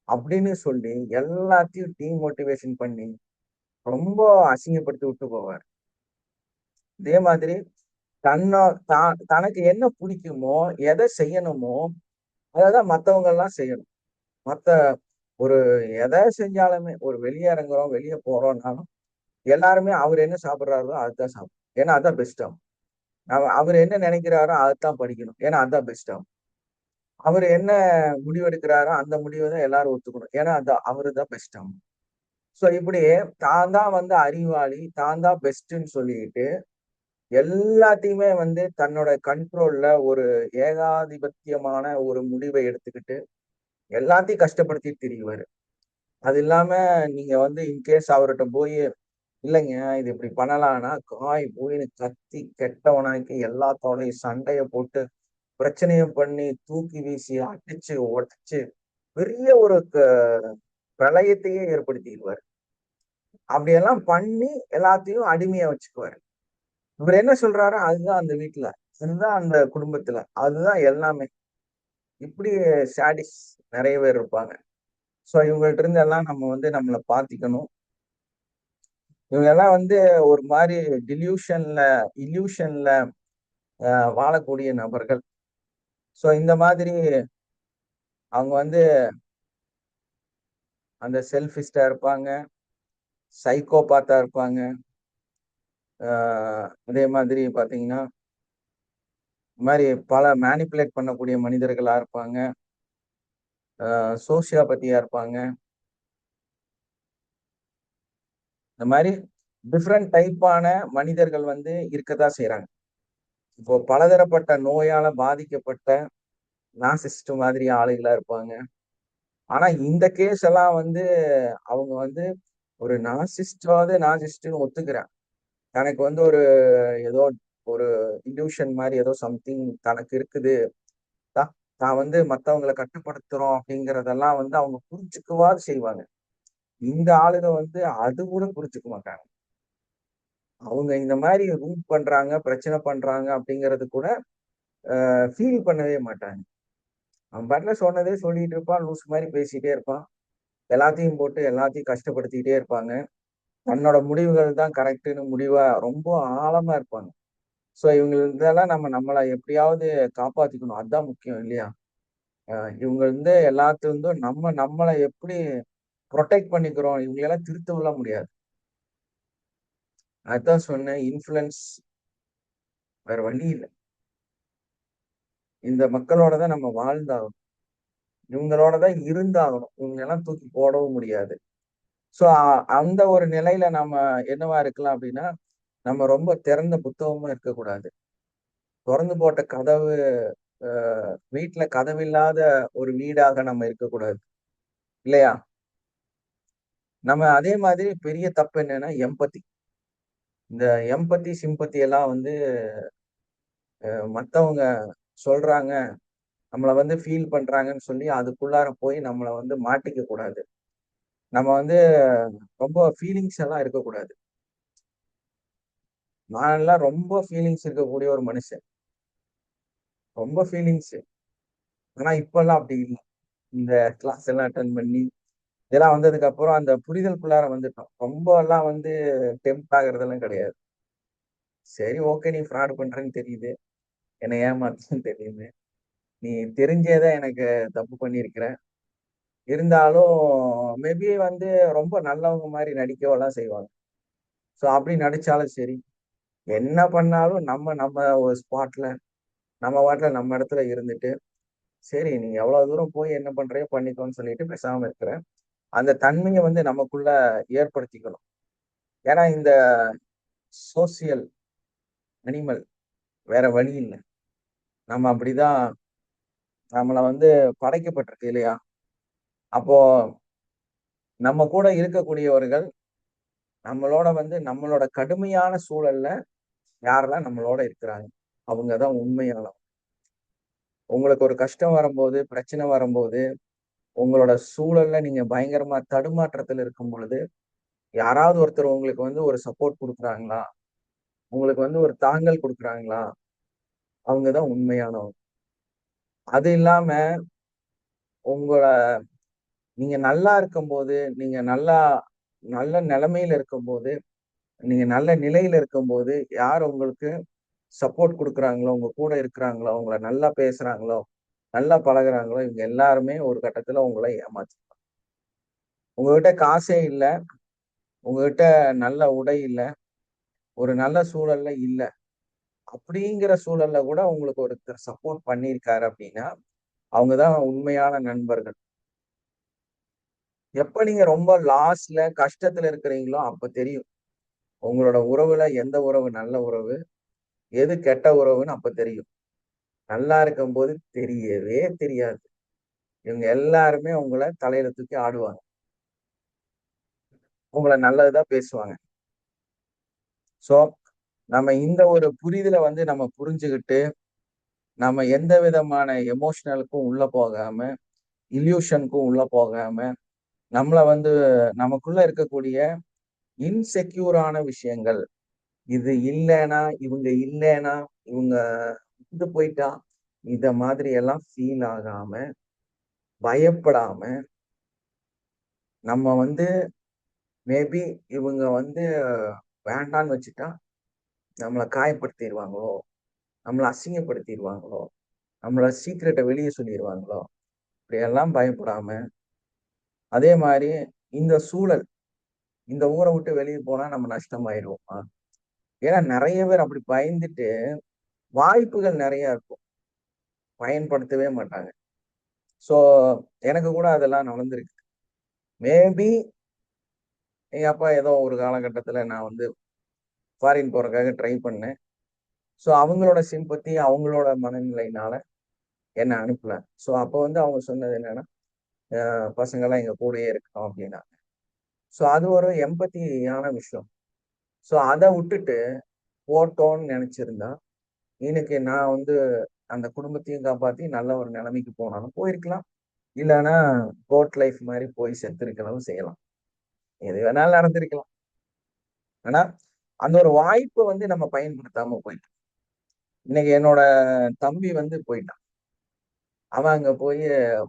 அப்படின்னு சொல்லி எல்லாத்தையும் டீமோட்டிவேஷன் பண்ணி ரொம்ப அசிங்கப்படுத்தி விட்டு போவார். இதே மாதிரி தனக்கு என்ன பிடிக்குமோ எதை செய்யணுமோ அதான் மத்தவங்க எல்லாம் செய்யணும். மத்த ஒரு எதை செஞ்சாலுமே ஒரு வெளியே இறங்குறோம் வெளியே போறோம்னாலும் எல்லாருமே அவர் என்ன சாப்பிட்றாரோ அதுதான் சாப்பிடும். ஏன்னா அதுதான் பெஸ்ட் ஆகும். அவர் என்ன நினைக்கிறாரோ அதுதான் படிக்கணும். ஏன்னா அதுதான் பெஸ்ட் ஆகும். அவர் என்ன முடிவு எடுக்கிறாரோ அந்த முடிவை தான் எல்லாரும் ஒத்துக்கணும். ஏன்னா அது அவரு தான் பெஸ்ட் ஆகும். சோ இப்படி தான் தான் வந்து அறிவாளி, தான் தான் பெஸ்ட்ன்னு சொல்லிட்டு எல்லாத்தையுமே வந்து தன்னோட கண்ட்ரோல்ல ஒரு ஏகாதிபத்தியமான ஒரு முடிவை எடுத்துக்கிட்டு எல்லாத்தையும் கஷ்டப்படுத்தி திரிவாரு. அது இல்லாம நீங்க வந்து இன்கேஸ் அவர்கிட்ட போய் இல்லைங்க இது இப்படி பண்ணலாம்னா காய் போயின்னு கத்தி கெட்டவனாக்கி எல்லாத்தோடையும் சண்டைய போட்டு பிரச்சனைய பண்ணி தூக்கி வீசி அடிச்சு உடைச்சு பெரிய ஒரு பிரளயத்தையே ஏற்படுத்திடுவாரு. அப்படியெல்லாம் பண்ணி எல்லாத்தையும் அடிமையா வச்சுக்குவாரு. இவர் என்ன சொல்றாரோ அதுதான் அந்த வீட்டுல, அதுதான் அந்த குடும்பத்துல, அதுதான் எல்லாமே. இப்படி சாடிஸ் நிறைய பேர் இருப்பாங்க. ஸோ இவங்கள்ட்ட இருந்து எல்லாம் நம்ம வந்து நம்மளை பார்த்திக்கணும். இவங்க எல்லாம் வந்து ஒரு மாதிரி இல்யூஷன்ல வாழக்கூடிய நபர்கள். ஸோ இந்த மாதிரி அவங்க வந்து அந்த செல்ஃபிஸ்டா இருப்பாங்க, சைக்கோபாத்தா இருப்பாங்க. அதே மாதிரி பாத்தீங்கன்னா இந்த மாதிரி பல மேனிப்புலேட் பண்ணக்கூடிய மனிதர்களா இருப்பாங்க, சோசியோபதியா இருப்பாங்க. இந்த மாதிரி டிஃப்ரெண்ட் டைப்பான மனிதர்கள் வந்து இருக்கதான் செய்யறாங்க. இப்போ பலதரப்பட்ட நோயால பாதிக்கப்பட்ட நார்சிசிஸ்ட் மாதிரி ஆளுகளா இருப்பாங்க. ஆனா இந்த கேஸ் எல்லாம் வந்து அவங்க வந்து ஒரு நார்சிசிஸ்ட்னு ஒத்துக்கிறாங்க. தனக்கு வந்து ஒரு ஏதோ ஒரு இல்யூஷன் மாதிரி ஏதோ சம்திங் தனக்கு இருக்குது, நான் வந்து மத்தவங்களை கட்டுப்படுத்துறோம் அப்படிங்கறதெல்லாம் வந்து அவங்க புரிஞ்சுக்கவாது செய்வாங்க. இந்த ஆளுங்க வந்து அது கூட புரிஞ்சுக்க மாட்டாங்க. அவங்க இந்த மாதிரி ரூட் பண்றாங்க, பிரச்சனை பண்றாங்க அப்படிங்கறது கூட ஃபீல் பண்ணவே மாட்டாங்க. அவன் பாட்டுல சொன்னதே சொல்லிட்டு இருப்பான், லூஸ் மாதிரி பேசிட்டே இருப்பான். எல்லாத்தையும் போட்டு எல்லாத்தையும் கஷ்டப்படுத்திக்கிட்டே இருப்பாங்க. தன்னோட முடிவுகள் தான் கரெக்டுன்னு முடிவா ரொம்ப ஆழமா இருப்பாங்க. ஸோ இவங்க இதெல்லாம் நம்மளை எப்படியாவது காப்பாத்திக்கணும். அதுதான் முக்கியம் இல்லையா? இவங்க வந்து எல்லாத்துக்கும் நம்மளை எப்படி ப்ரொடெக்ட் பண்ணிக்கிறோம், இவங்களெல்லாம் திருத்தவெல்லாம் முடியாது. அதுதான் சொன்னேன், இன்ஃப்ளூயன்ஸ் வேற வழி இல்லை. இந்த மக்களோட தான் நம்ம வாழ்ந்தாகணும், இவங்களோட தான் இருந்தாகணும். இவங்க எல்லாம் தூக்கி போடவும் முடியாது. ஸோ அந்த ஒரு நிலையில நம்ம என்னவா இருக்கலாம் அப்படின்னா, நம்ம ரொம்ப திறந்த புத்தகமும் இருக்கக்கூடாது. திறந்து போட்ட கதவு, வீட்டுல கதவில்லாத ஒரு வீடாக நம்ம இருக்கக்கூடாது இல்லையா? நம்ம அதே மாதிரி பெரிய தப்பு என்னன்னா எம்பத்தி. இந்த எம்பத்தி சிம்பத்தி எல்லாம் வந்து மத்தவங்க சொல்றாங்க, நம்மளை வந்து ஃபீல் பண்றாங்கன்னு சொல்லி அதுக்குள்ளார போய் நம்மளை வந்து மாட்டிக்க கூடாது. நம்ம வந்து ரொம்ப ஃபீலிங்ஸ் எல்லாம் இருக்கக்கூடாது. நான் எல்லாம் ரொம்ப ஃபீலிங்ஸ் இருக்கக்கூடிய ஒரு மனுஷன், ரொம்ப ஃபீலிங்ஸ். ஆனா இப்பெல்லாம் அப்படி இல்லை. இந்த கிளாஸ் எல்லாம் அட்டன் பண்ணி இதெல்லாம் வந்ததுக்கு அப்புறம் அந்த புரிதலுக்குள்ளார வந்துட்டோம். ரொம்ப எல்லாம் வந்து டெம்ப் ஆகுறதெல்லாம் கிடையாது. சரி, ஓகே, நீ ஃப்ராட் பண்றேன்னு தெரியுது, என்னை ஏமாத்துன்னு தெரியுது, நீ தெரிஞ்சேதான் எனக்கு தப்பு பண்ணியிருக்கிற, இருந்தாலும் மேபி வந்து ரொம்ப நல்லவங்க மாதிரி நடிக்கவெல்லாம் செய்வாங்க. ஸோ அப்படி நடிச்சாலும் சரி, என்ன பண்ணாலும் நம்ம நம்ம ஒரு ஸ்பாட்ல நம்ம வாட்டில நம்ம இடத்துல இருந்துட்டு, சரி நீ எவ்வளவு தூரம் போய் என்ன பண்றையோ பண்ணிக்கோன்னு சொல்லிட்டு பேசாம இருக்கிறேன். அந்த தன்மையை வந்து நமக்குள்ள ஏற்படுத்திக்கணும். ஏன்னா இந்த சோசியல் அனிமல், வேற வழி இல்லை. நம்ம அப்படிதான் நம்மளை வந்து படைக்கப்பட்டிருக்கு இல்லையா? அப்போ நம்ம கூட இருக்கக்கூடியவர்கள் நம்மளோட வந்து நம்மளோட கடுமையான சூழல்ல யாரெல்லாம் நம்மளோட இருக்கிறாங்க, அவங்கதான் உண்மையான. உங்களுக்கு ஒரு கஷ்டம் வரும்போது, பிரச்சனை வரும்போது, உங்களோட சூழல்ல நீங்க பயங்கரமா தடுமாற்றத்துல இருக்கும் பொழுது, யாராவது ஒருத்தர் உங்களுக்கு வந்து ஒரு சப்போர்ட் கொடுக்குறாங்களா, உங்களுக்கு வந்து ஒரு தாங்கல் கொடுக்குறாங்களா, அவங்கதான் உண்மையானவங்க. அது இல்லாம உங்கள நீங்க நல்லா இருக்கும்போது, நீங்க நல்ல நிலைமையில இருக்கும்போது, நீங்க நல்ல நிலையில இருக்கும்போது, யார் உங்களுக்கு சப்போர்ட் கொடுக்குறாங்களோ, உங்க கூட இருக்கிறாங்களோ, உங்களை நல்லா பேசுறாங்களோ, நல்லா பழகுறாங்களோ, இவங்க எல்லாருமே ஒரு கட்டத்துல உங்களை ஏமாத்து. உங்ககிட்ட காசே இல்ல, உங்ககிட்ட நல்ல உடை இல்ல, ஒரு நல்ல சூழல்ல இல்ல, அப்படிங்கிற சூழல்ல கூட உங்களுக்கு ஒருத்தர் சப்போர்ட் பண்ணியிருக்காரு அப்படின்னா, அவங்கதான் உண்மையான நண்பர்கள். எப்ப நீங்க ரொம்ப லாஸ்ட்ல கஷ்டத்துல இருக்கிறீங்களோ அப்ப தெரியும் உங்களோட உறவுல எந்த உறவு நல்ல உறவு, எது கெட்ட உறவுன்னு அப்ப தெரியும். நல்லா இருக்கும்போது தெரியவே தெரியாது. இவங்க எல்லாருமே உங்களை தலையில தூக்கி ஆடுவாங்க, உங்களை நல்லதுதான் பேசுவாங்க. சோ நம்ம இந்த ஒரு புரிதலை வந்து நம்ம புரிஞ்சுக்கிட்டு, நம்ம எந்த விதமான எமோஷனலுக்கும் உள்ள போகாம, இல்யூஷனுக்கும் உள்ள போகாம, நம்மள வந்து நமக்குள்ள இருக்கக்கூடிய இன்செக்யூரான விஷயங்கள், இது இல்லைன்னா இவங்க இல்லைன்னா இவங்க இது போயிட்டா, இத மாதிரி எல்லாம் ஃபீல் ஆகாம, பயப்படாம, நம்ம வந்து மேபி இவங்க வந்து வேண்டான்னு வச்சுட்டா நம்மளை காயப்படுத்திடுவாங்களோ, நம்மளை அசிங்கப்படுத்திடுவாங்களோ, நம்மள சீக்கிரட்டை வெளியே சொல்லிடுவாங்களோ, இப்படியெல்லாம் பயப்படாம, அதே மாதிரி இந்த சூழல், இந்த ஊரை விட்டு வெளியே போனா நம்ம நஷ்டமாயிருவோமா? ஏன்னா நிறைய பேர் அப்படி பயந்துட்டு வாய்ப்புகள் நிறைய இருக்கும், பயன்படுத்தவே மாட்டாங்க. ஸோ எனக்கு கூட அதெல்லாம் நடந்திருக்கு. மேபி எங்க அப்பா ஏதோ ஒரு காலகட்டத்துல நான் வந்து ஃபாரின் போறதுக்காக ட்ரை பண்ணேன். ஸோ அவங்களோட சிம்பத்தி, அவங்களோட மனநிலையினால என்ன அனுப்பல. ஸோ அப்போ வந்து அவங்க சொன்னது என்னன்னா, பசங்கள்லாம் எங்க கூடயே இருக்கணும் அப்படின்னாங்க. ஸோ அது ஒரு எம்பத்தியான விஷயம். ஸோ அதை விட்டுட்டு போட்டோன்னு நினைச்சிருந்தா இன்னைக்கு நான் வந்து அந்த குடும்பத்தையும் காப்பாத்தி நல்ல ஒரு நிலைமைக்கு போனாலும் போயிருக்கலாம். இல்லைன்னா கோட் லைஃப் மாதிரி போய் செத்துருக்கலாம் செய்யலாம். எது வேணாலும் நடந்திருக்கலாம். ஆனா அந்த ஒரு வாய்ப்பை வந்து நம்ம பயன்படுத்தாம போயிட்டோம். இன்னைக்கு என்னோட தம்பி வந்து போயிட்டான். அவன் அங்க போய்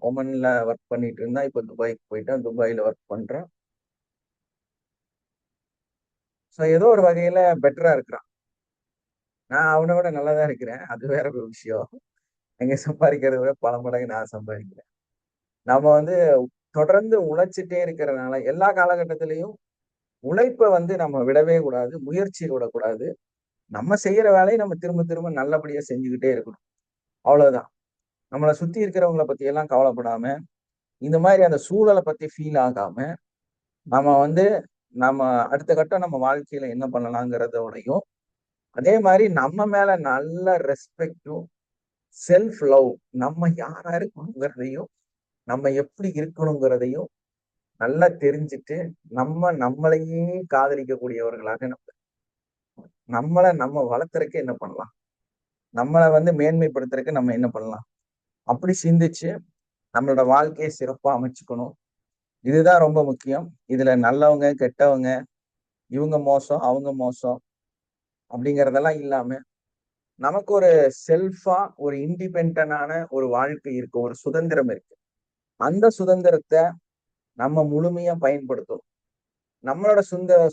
ஒமன்ல ஒர்க் பண்ணிட்டு இருந்தான். இப்ப துபாய்க்கு போயிட்டான். துபாயில ஒர்க் பண்றான். ஸோ ஏதோ ஒரு வகையில பெட்டரா இருக்கிறான். நான் அவனை விட நல்லாதான் இருக்கிறேன். அது வேற ஒரு விஷயம். எங்க சம்பாதிக்கிறத விட பல மடங்கு நான் சம்பாதிக்கிறேன். நம்ம வந்து தொடர்ந்து உழைச்சிட்டே இருக்கிறதுனால எல்லா காலகட்டத்திலையும் உழைப்பை வந்து நம்ம விடவே கூடாது, முயற்சியை விடக்கூடாது. நம்ம செய்யற வேலையை நம்ம திரும்ப திரும்ப நல்லபடியா செஞ்சுக்கிட்டே இருக்கணும். அவ்வளவுதான். நம்மளை சுத்தி இருக்கிறவங்கள பத்தி எல்லாம் கவலைப்படாம, இந்த மாதிரி அந்த சூழலை பத்தி ஃபீல் ஆகாம, நம்ம வந்து நம்ம அடுத்த கட்டம் நம்ம வாழ்க்கையில என்ன பண்ணலாங்கிறதோடையும், அதே மாதிரி நம்ம மேல நல்ல ரெஸ்பெக்டும், செல்ஃப் லவ், நம்ம யாரா இருக்கணுங்கிறதையும், நம்ம எப்படி இருக்கணுங்கிறதையும் நல்லா தெரிஞ்சுட்டு, நம்மளையே காதலிக்கக்கூடியவர்களாக நம்மளை நம்ம வளர்த்துறதுக்கு என்ன பண்ணலாம், நம்மளை வந்து மேன்மைப்படுத்துறதுக்கு நம்ம என்ன பண்ணலாம், அப்படி சிந்திச்சு நம்மளோட வாழ்க்கையை சிறப்பா அமைச்சுக்கணும். இதுதான் ரொம்ப முக்கியம். இதுல நல்லவங்க கெட்டவங்க, இவங்க மோசம் அவங்க மோசம் அப்படிங்கறதெல்லாம் இல்லாம நமக்கு ஒரு செல்ஃபா ஒரு இண்டிபெண்டனான ஒரு வாழ்க்கை இருக்கு, ஒரு சுதந்திரம் இருக்கு. அந்த சுதந்திரத்தை நம்ம முழுமையா பயன்படுத்தணும். நம்மளோட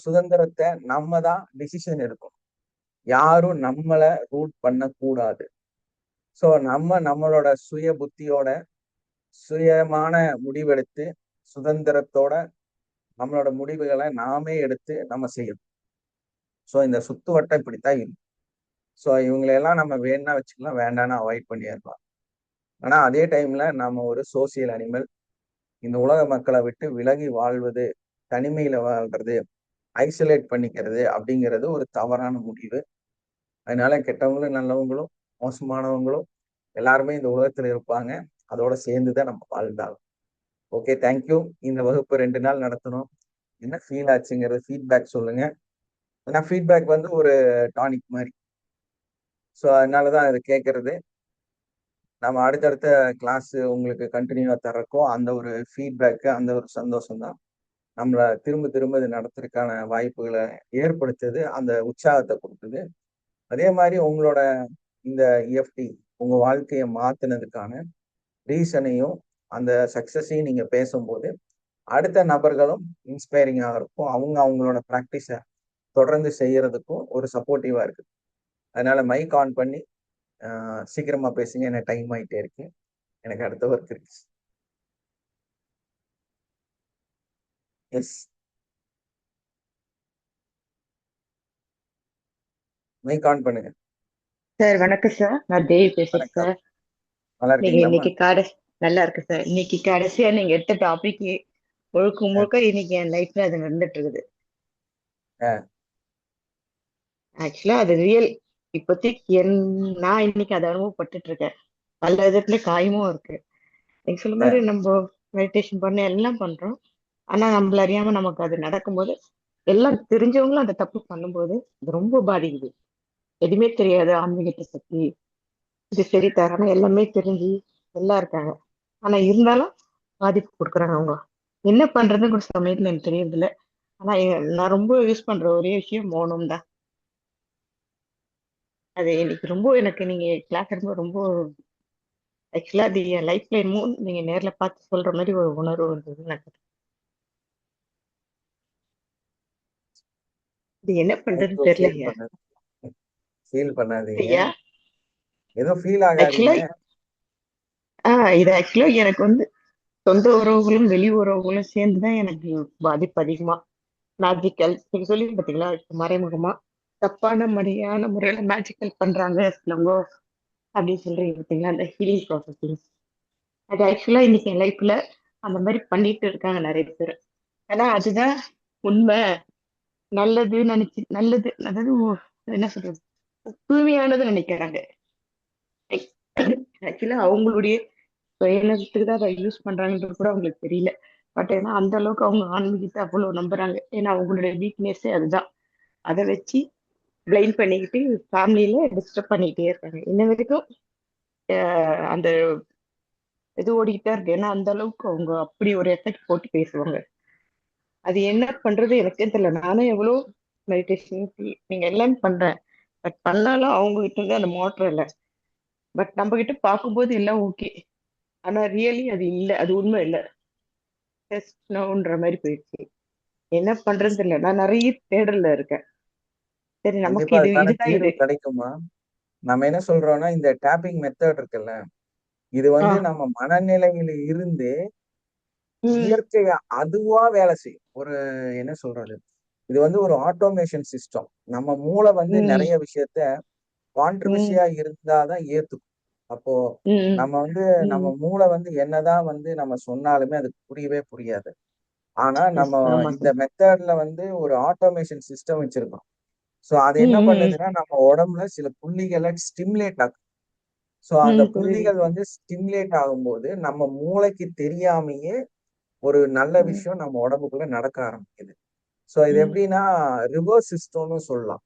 சுதந்திரத்தை நம்ம தான் டிசிஷன் எடுக்கணும். யாரும் நம்மளை ரூட் பண்ணக்கூடாது. ஸோ நம்மளோட சுய புத்தியோட சுயமான முடிவெடுத்து சுதந்திரத்தோட நம்மளோட முடிவுகளை நாமே எடுத்து நம்ம செய்யணும். ஸோ இந்த சுத்து வட்டம் இப்படித்தான் இருக்கும். ஸோ இவங்களையெல்லாம் நம்ம வேணா வச்சுக்கலாம், வேண்டாம்னா அவாய்ட் பண்ணிடலாம். ஆனா அதே டைம்ல நம்ம ஒரு சோசியல் அனிமல். இந்த உலக மக்களை விட்டு விலகி வாழ்வது, தனிமையில வாழ்றது, ஐசோலேட் பண்ணிக்கிறது அப்படிங்கிறது ஒரு தவறான முடிவு. அதனால கெட்டவங்களும் நல்லவங்களும் மோசமானவங்களும் எல்லாருமே இந்த உலகத்துல இருப்பாங்க. அதோட சேர்ந்துதான் நம்ம வாழ்ந்தாலும். Okay, thank you. இந்த வகுப்பு 2 நாள் நடத்தணும். என்ன ஃபீல் ஆச்சுங்கிறது ஃபீட்பேக் சொல்லுங்க. ஏன்னா ஃபீட்பேக் வந்து ஒரு டானிக் மாதிரி. ஸோ அதனாலதான் இதை கேட்கறது. நம்ம அடுத்தடுத்த கிளாஸ் உங்களுக்கு கண்டினியூவா தர்றக்கும் அந்த ஒரு ஃபீட்பேக்கு, அந்த ஒரு சந்தோஷம் தான் நம்மளை திரும்ப திரும்ப இது நடத்துறதுக்கான வாய்ப்புகளை ஏற்படுத்துது, அந்த உற்சாகத்தை கொடுக்குது. அதே மாதிரி உங்களோட இந்த இஎஃப்டி உங்க வாழ்க்கையை மாத்தினதுக்கான ரீசனையும் அந்த சக்சஸையும் நீங்க பேசும்போது அடுத்த நபர்களும் இன்ஸ்பைரிங்காக இருக்கும். அவங்களோட ப்ராக்டிஸை தொடர்ந்து செய்யறதுக்கும் ஒரு சப்போர்ட்டிவா இருக்கு. அதனால மைக் ஆன் பண்ணி சீக்கிரமா பேசுங்க. எனக்கு டைம் ஆயிட்டே இருக்கு. எனக்கு அடுத்த ஒர்க் இருக்கு. எஸ், மைக் ஆன் பண்ணுங்க. சார் வணக்கம் சார், நான் தேவி பேசுறேன் வணக்கம். சார். நல்லா நீங்க இருக்கீங்களா? இன்னைக்கு நல்லா இருக்கு சார். இன்னைக்கு கடைசியா நீங்க எடுத்த டாபிக் முழுக்க இன்னைக்கு என் லைஃப்ல அது நடந்துட்டு இருக்குது. ஆக்சுவலா அது ரியல். இப்போதைக்கு நான் இன்னைக்கு அதை அனுபவப்பட்டுட்டு இருக்கேன். பல விதத்துல காயமும் இருக்கு. நீங்க சொல்ல மாதிரி நம்ம மெடிடேஷன் பண்ண எல்லாம் பண்றோம். ஆனா நம்மள அறியாம நமக்கு அது நடக்கும்போது, எல்லாம் தெரிஞ்சவங்களும் அந்த தப்பு பண்ணும்போது அது ரொம்ப பாதிக்குது. எதுவுமே தெரியாது ஆன்மீகத்தை பத்தி, இது சரி தராம எல்லாமே தெரிஞ்சு எல்லாம் இருக்காங்க. ஆனா இருந்தாலும் பாதிப்பு கொடுக்குறாங்க. அவங்க என்ன பண்றதுன்னு ஒரு சமயத்துல எனக்கு தெரியறது இல்லை. ஆனா நான் ரொம்ப யூஸ் பண்ற ஒரே விஷயம் மௌனம் தான். அது எனக்கு ரொம்ப, எனக்கு நீங்க கிளாஸ் எடுக்கும்போது ரொம்ப ஆக்சுவலா அது என் லைஃப்ல என்னமோ நீங்க நேர்ல பார்த்து சொல்ற மாதிரி ஒரு உணர்வு இருந்தது எனக்கு. இது என்ன பண்றதுன்னு தேங்க்யூ. ஃபீல் தெரியலையா பண்ண ஃபீல் பண்ணாதீங்க. ஐயா. ஏதோ ஃபீல் ஆக்சுவலா ஆகாதீங்க. இது ஆக்சுவலா எனக்கு வந்து சொந்த உறவுகளும் வெளி உறவுகளும் சேர்ந்துதான் எனக்கு பாதிப்பு அதிகமா. மேஜிக்கல் நீங்க சொல்லி பாத்தீங்களா, மறைமுகமா தப்பான முறையில மேஜிக்கல் பண்றாங்க சிலவங்க அப்படின்னு சொல்றீங்க பாத்தீங்களா, அந்த ஹீலிங் ப்ராசஸிங். அது ஆக்சுவலா இன்னைக்கு என் லைஃப்ல அந்த மாதிரி பண்ணிட்டு இருக்காங்க நிறைய பேர். ஆனா அதுதான் உண்மை, நல்லது, அதாவது என்ன சொல்றது, தூய்மையானது நினைக்கிறாங்க. ஆக்சுவலா அவங்களுடைய சுயநலத்துக்கு தான் அதை யூஸ் பண்றாங்கன்றது கூட அவங்களுக்கு தெரியல. பட் ஏன்னா அந்த அளவுக்கு அவங்க ஆன்மீகத்தை அவ்வளவு நம்புறாங்க. ஏன்னா அவங்களுடைய வீக்னஸே அதுதான். அதை வச்சு பிளைண்ட் பண்ணிக்கிட்டு ஃபேமிலியில டிஸ்டர்ப் பண்ணிக்கிட்டே இருக்காங்க இன்ன வரைக்கும். அந்த இது ஓடிக்கிட்டே இருக்கு. ஏன்னா அந்த அளவுக்கு அவங்க அப்படி ஒரு எஃபெக்ட் போட்டு பேசுவாங்க. அது என்ன பண்றது எனக்கே தெரியல. நானும் எவ்வளோ மெடிடேஷன் நீங்க எல்லாம் பண்றேன். பட் பண்ணாலும் அவங்க கிட்ட இருந்து அந்த மாற்றம் இல்லை. பட் நம்ம கிட்ட பார்க்கும்போது எல்லாம் ஓகே. ஆனா ரியலி அது இல்லை, அது உண்மை இல்லை. டெஸ்ட் நோன்ற மாதிரி போயிடுச்சு. என்ன பண்றதுன்னு தெரியல. நான் நிறைய தேடல்ல இருக்கேன். சரி நமக்கு கண்டிப்பா இது அதுக்கான இதுதான் தீர்வு இது. கிடைக்குமா? நம்ம என்ன சொல்றோம்னா, இந்த டேப்பிங் மெத்தட் இருக்குல்ல, இது ஆ. வந்து நம்ம மனநிலையில இருந்து ம். இயற்கையா அதுவா வேலை செய்யும். ஒரு என்ன சொல்றது, இது வந்து ஒரு ஆட்டோமேஷன் சிஸ்டம். நம்ம மூளை வந்து ம். நிறைய விஷயத்த ம். கான்ட்ரிபியூஷியா இருந்தாதான் ஏத்துக்கும். அப்போ ம். நம்ம வந்து நம்ம ம். மூளை வந்து என்னதான் வந்து நம்ம சொன்னாலுமே அதுக்கு புரியவே புரியாது. ஆனா நம்ம எஸ், ஆமா இந்த சார். மெத்தட்ல வந்து ஒரு ஆட்டோமேஷன் சிஸ்டம் வச்சிருக்கோம். சோ அது ம். என்ன ம். பண்ணுதுன்னா, நம்ம உடம்புல சில புள்ளிகளை ஸ்டிமுலேட் ஆகும். சோ அந்த புரியுது புள்ளிகள் சார். வந்து ஸ்டிமுலேட் ஆகும்போது நம்ம மூளைக்கு தெரியாமையே ஒரு நல்ல ம். விஷயம் நம்ம உடம்புக்குள்ள நடக்க ஆரம்பிக்குது. சோ இது ம். எப்படின்னா ரிவர்ஸ் சிஸ்டம்னு சொல்லலாம்.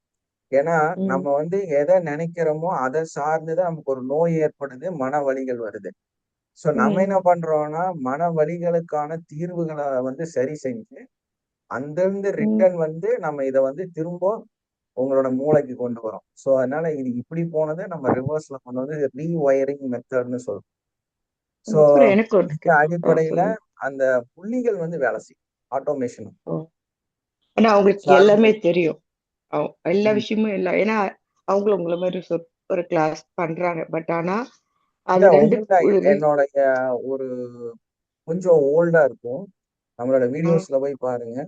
ஏன்னா நம்ம ம். வந்து எதை நினைக்கிறோமோ அதை சார்ந்துதான் நமக்கு ஒரு நோய் ஏற்படுது, மன வலிகள் வருது. சோ நம்ம ம். என்ன பண்றோம்னா, மன வலிகளுக்கான தீர்வுகளை வந்து சரி செஞ்சு அங்கிருந்து ம். ரிட்டர்ன் வந்து நம்ம இதை வந்து திரும்ப உங்களோட மூளைக்கு கொண்டு வரோம். சோ அதனால இது இப்படி போனதை நம்ம ரிவர்ஸ்ல கொண்டு வந்து ரீவயரிங் மெத்தட்னு சொல்றோம். சோ அப்புறம் எனக்கு ஒரு இந்த அடிப்படையில சொல்லுங்க. அந்த புள்ளிகள் வந்து வேலை செய்யும், ஆட்டோமேஷன். ஓ. ஆனா அவங்களுக்கு சோ அது எல்லாமே தெரியும். எல்லா ம், விஷயமும் இல்லை. ஏன்னா அவங்களும் உங்களை மாதிரி ஒரு கிளாஸ் பண்றாங்க. பட் ஆனா இல்ல அது ரெண்டு ஒண்ணும் இல்ல. என்னோடைய ஒரு கொஞ்சம் ஓல்டா இருக்கும். நம்மளோட ஆ. வீடியோஸ்ல போய் பாருங்க.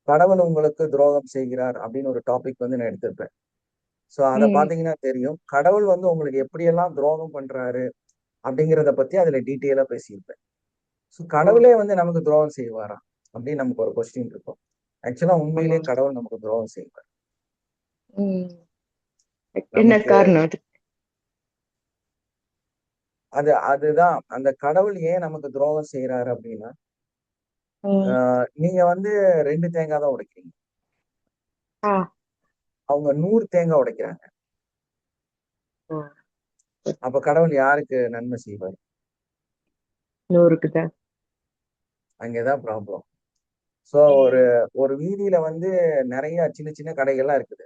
கடவுள் உங்களுக்கு துரோகம் செய்கிறார் அப்படின்னு ஒரு டாபிக் வந்து நான் எடுத்திருப்பேன். சோ அத ம். பாத்தீங்கன்னா தெரியும். கடவுள் வந்து உங்களுக்கு எப்படியெல்லாம் துரோகம் பண்றாரு அப்படிங்கிறத பத்தி அதுல டீட்டெயிலா பேசியிருப்பேன். சோ ஓ. கடவுளே வந்து நமக்கு துரோகம் செய்வாரா அப்படின்னு நமக்கு ஒரு கொஸ்டின் இருக்கும். ஆக்சுவலா ஆமா. உண்மையிலேயே கடவுள் நமக்கு துரோகம் செய்வார். ம். என்ன நமக்கு காரணம் அது? அதுதான் அந்த கடவுள் ஏன் நமக்கு துரோகம் செய்யறாரு அப்படின்னா, ம். நீங்க வந்து 2 தேங்காய் தான் உடைக்கிறீங்க. ஆ. அவங்க 100 தேங்காய் உடைக்கிறாங்க. ஓ. அப்ப கடவுள் யாருக்கு நன்மை செய்வார்? 100க்கு தான். அங்கேதான் ப்ராப்ளம். சோ ஒரு ம். ஒரு வீதியில வந்து நிறைய சின்ன சின்ன கடைகள்லாம் இருக்குது.